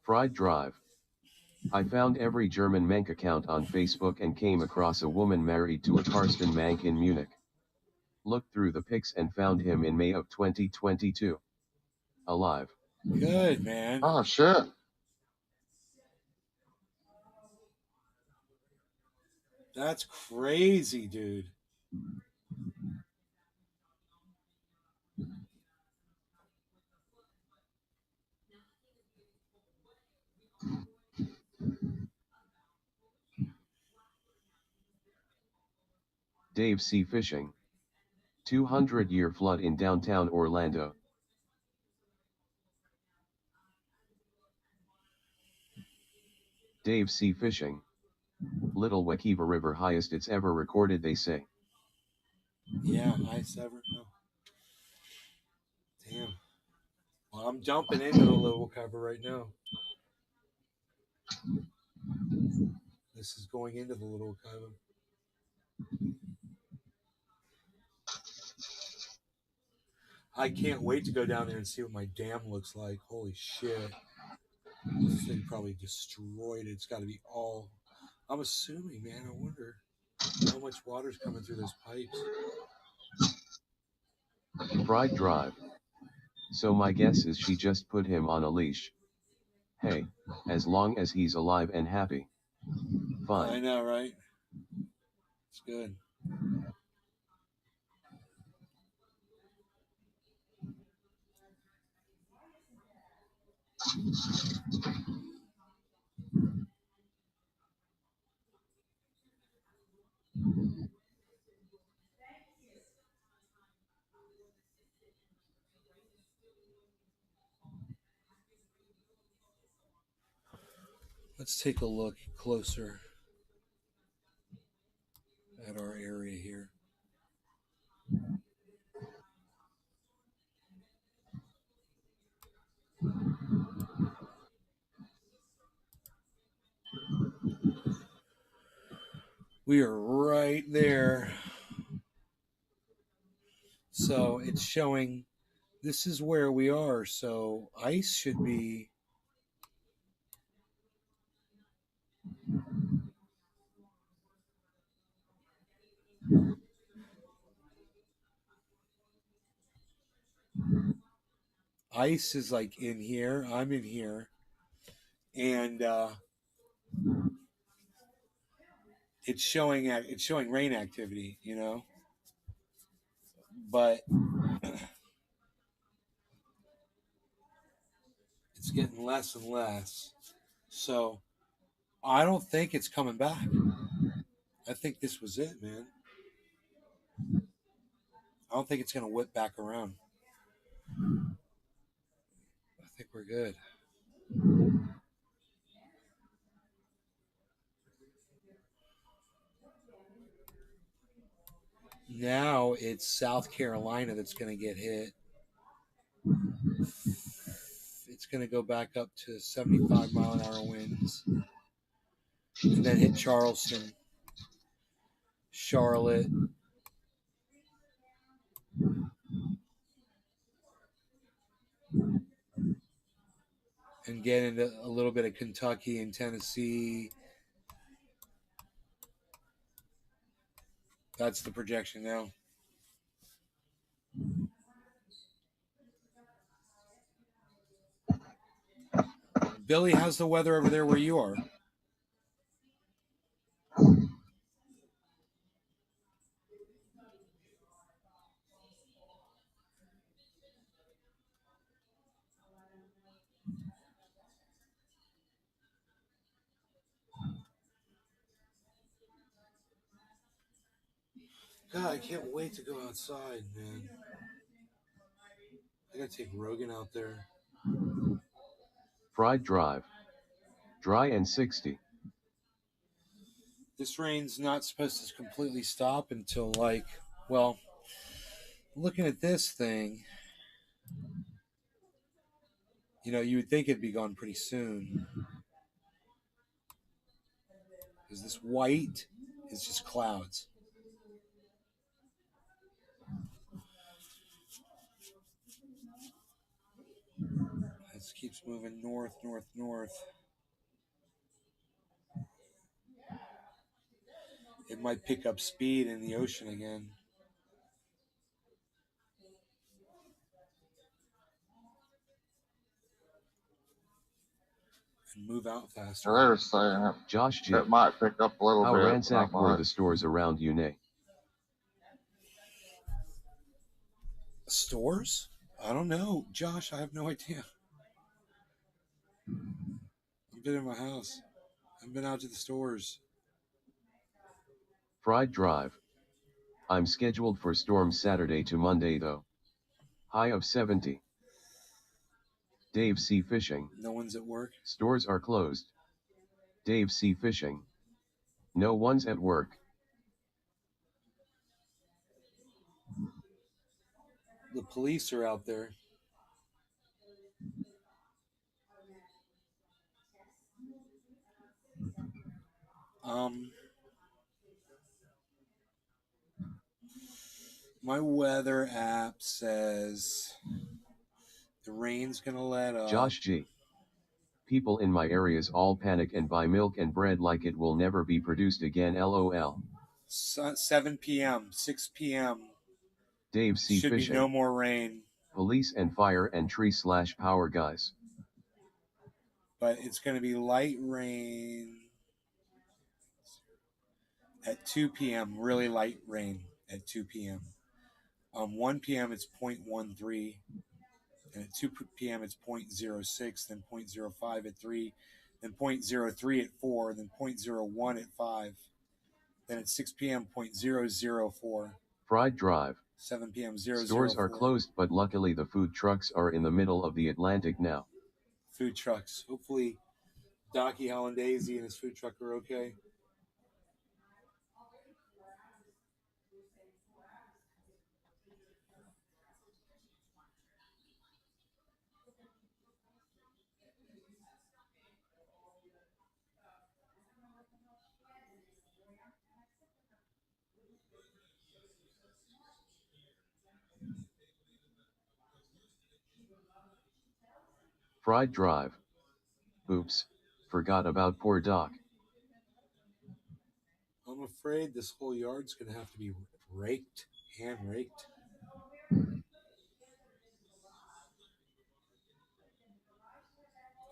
Fried Drive. I found every German Mank account on Facebook and came across a woman married to a Karsten Mank in Munich. Looked through the pics and found him in May of 2022. Alive. Good, man. Oh shit. That's crazy, dude. Dave C. Fishing. 200-year flood in downtown Orlando. Dave C. Fishing. Little Wekiva River highest it's ever recorded, they say. Yeah, highest ever. Oh. Damn. Well, I'm jumping into the Little Cover right now. This is going into the Little Cover. I can't wait to go down there and see what my dam looks like. Holy shit. This thing probably destroyed it. It's got to be all... I'm assuming, man. I wonder how much water's coming through those pipes. Fried Drive. So my guess is she just put him on a leash. Hey, as long as he's alive and happy. Fine. I know, right? It's good. Let's take a look closer at our area here. We are right there. So it's showing this is where we are. So ICE should be ICE is like in here. I'm in here. And it's showing rain activity, you know. But it's getting less and less. So I don't think it's coming back. I think this was it, man. I don't think it's going to whip back around. I think we're good. Now it's South Carolina that's going to get hit. It's going to go back up to 75 mile an hour winds. And then hit Charleston, Charlotte. And get into a little bit of Kentucky and Tennessee. That's the projection now. Billy, how's the weather over there where you are? God, I can't wait to go outside, man. I gotta take Rogan out there. Fried Drive. Dry and 60. This rain's not supposed to completely stop until well, looking at this thing, you know, you would think it'd be gone pretty soon. Because this white is just clouds. This keeps moving north, north, north. It might pick up speed in the ocean again. And move out faster. They're saying Josh G. it might pick up a little How bit. ransacked not were much. the stores around Une? Stores? I don't know. Josh, I have no idea. I've been in my house. I've been out to the stores. Fried Drive. I'm scheduled for storms Saturday to Monday though. High of 70. Dave C. Fishing. No one's at work. Stores are closed. Dave C. Fishing. No one's at work. The police are out there. My weather app says the rain's gonna let up. Josh G. People in my areas all panic and buy milk and bread like it will never be produced again. LOL. 7 p.m., 6 p.m. Dave C. Should Fishing. be no more rain. Police and fire and tree/power guys. But it's going to be light rain at 2 p.m., really light rain at 2 p.m. 1 p.m. it's 0.13 and at 2 p.m. it's 0.06, then 0.05 at 3, then 0.03 at 4, then 0.01 at 5, then at 6 p.m. 0.004, Fried Drive. 7 p.m. 004. Stores are closed, but luckily the food trucks are in the middle of the Atlantic now. Food trucks. Hopefully, Docky Hollandaise and his food truck are okay. Fried Drive. Oops, forgot about poor Doc. I'm afraid this whole yard's going to have to be raked, hand raked.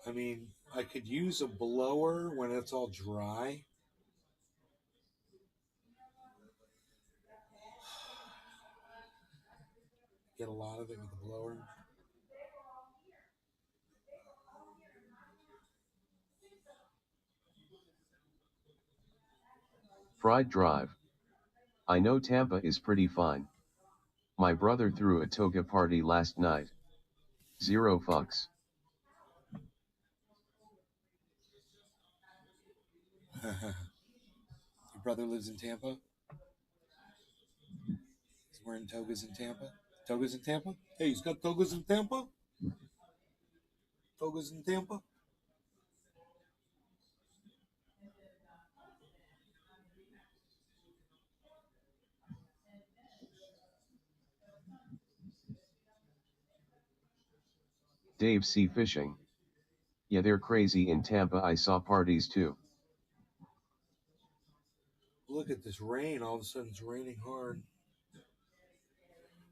I mean, I could use a blower when it's all dry. Get a lot of it with the blower. Fried Drive. I know Tampa is pretty fine. My brother threw a toga party last night. 0 fucks. Your brother lives in Tampa? He's wearing togas in Tampa? Togas in Tampa? Hey, he's got togas in Tampa? Togas in Tampa? Dave C. Fishing. Yeah, they're crazy in Tampa. I saw parties too. Look at this rain. All of a sudden it's raining hard.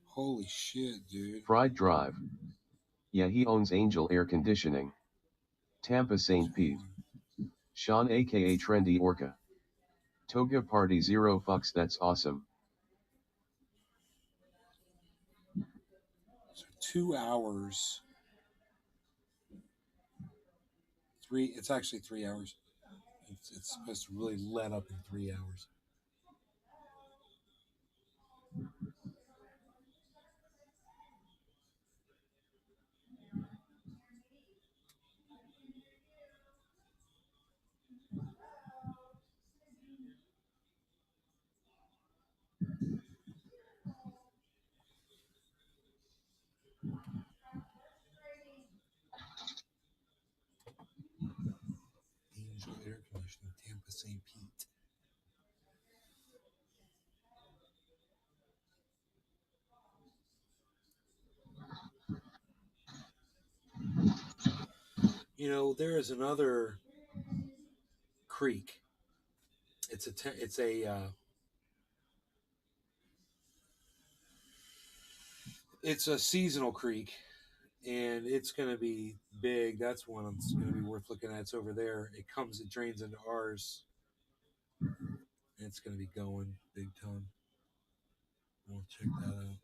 Holy shit, dude. Fried Drive. Yeah, he owns Angel Air Conditioning. Tampa St. Pete. Sean aka Trendy Orca. Toga party 0 fucks, that's awesome. So 2 hours. It's actually 3 hours. It's supposed to really let up in 3 hours. Angel Air Conditioning, Tampa St. Pete. You know, there is another creek. It's a seasonal creek, and it's going to be big. That's one that's going to be worth looking at. It's over there. It drains into ours, and it's going to be going big time. We'll check that out.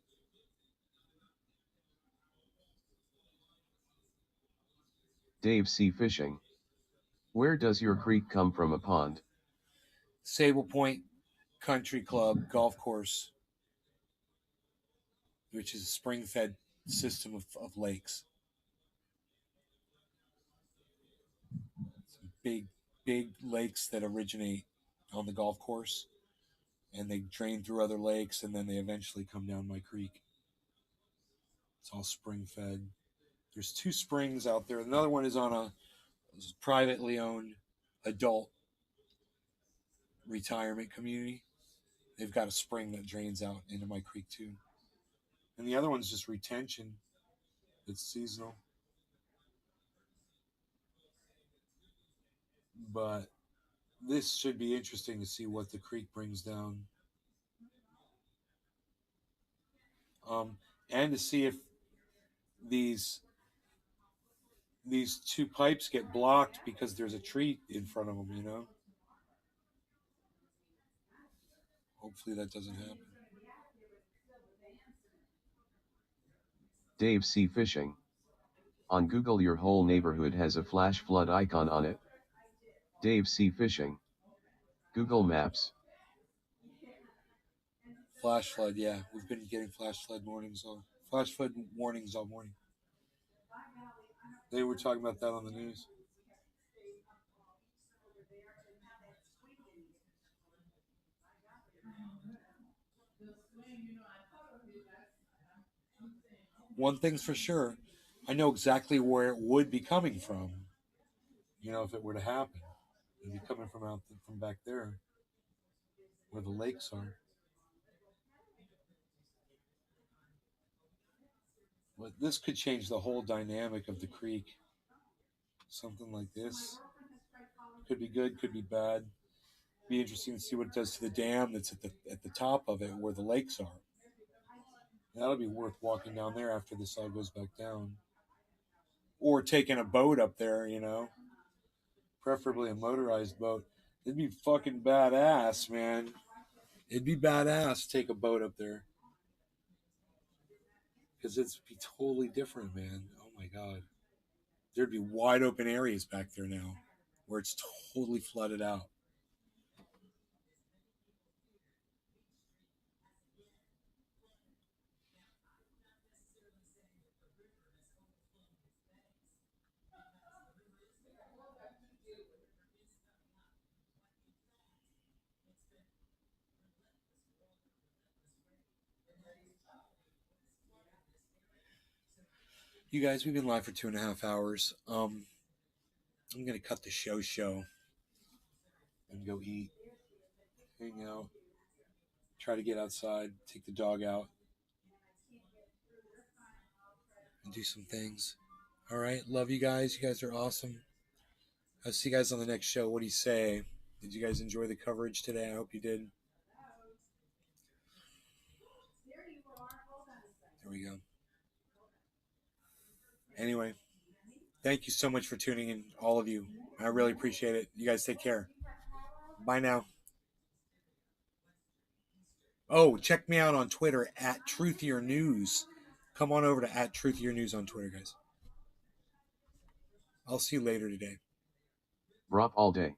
Dave C. Fishing. Where does your creek come from? A pond? Sable Point Country Club golf course, which is a spring-fed system of lakes. Some big lakes that originate on the golf course, and they drain through other lakes, and then they eventually come down my creek. It's all spring-fed. There's 2 springs out there. Another one is on a privately owned adult retirement community. They've got a spring that drains out into my creek too. And the other one's just retention. It's seasonal. But this should be interesting to see what the creek brings down. And to see if these 2 pipes get blocked because there's a tree in front of them, you know? Hopefully that doesn't happen. Dave C. Fishing. On Google, your whole neighborhood has a flash flood icon on it. Dave C. Fishing. Google Maps. Flash flood, yeah. We've been getting flash flood warnings all morning. They were talking about that on the news. One thing's for sure, I know exactly where it would be coming from. You know, if it were to happen, it'd be coming from back there, where the lakes are. But this could change the whole dynamic of the creek. Something like this could be good, could be bad. Be interesting to see what it does to the dam that's at the top of it, where the lakes are. That'll be worth walking down there after this all goes back down, or taking a boat up there. You know, preferably a motorized boat. It'd be fucking badass, man. It'd be badass to take a boat up there, because it'd be totally different, man. Oh my god, there'd be wide open areas back there now, where it's totally flooded out. You guys, we've been live for 2.5 hours. I'm gonna cut the show and go eat, hang out, try to get outside, take the dog out, and do some things. All right, love you guys. You guys are awesome. I'll see you guys on the next show. What do you say? Did you guys enjoy the coverage today? I hope you did. There we go. Anyway, thank you so much for tuning in, all of you. I really appreciate it. You guys take care. Bye now. Oh, check me out on Twitter at Truthier News. Come on over to at Truthier News on Twitter, guys. I'll see you later today. Brop all day.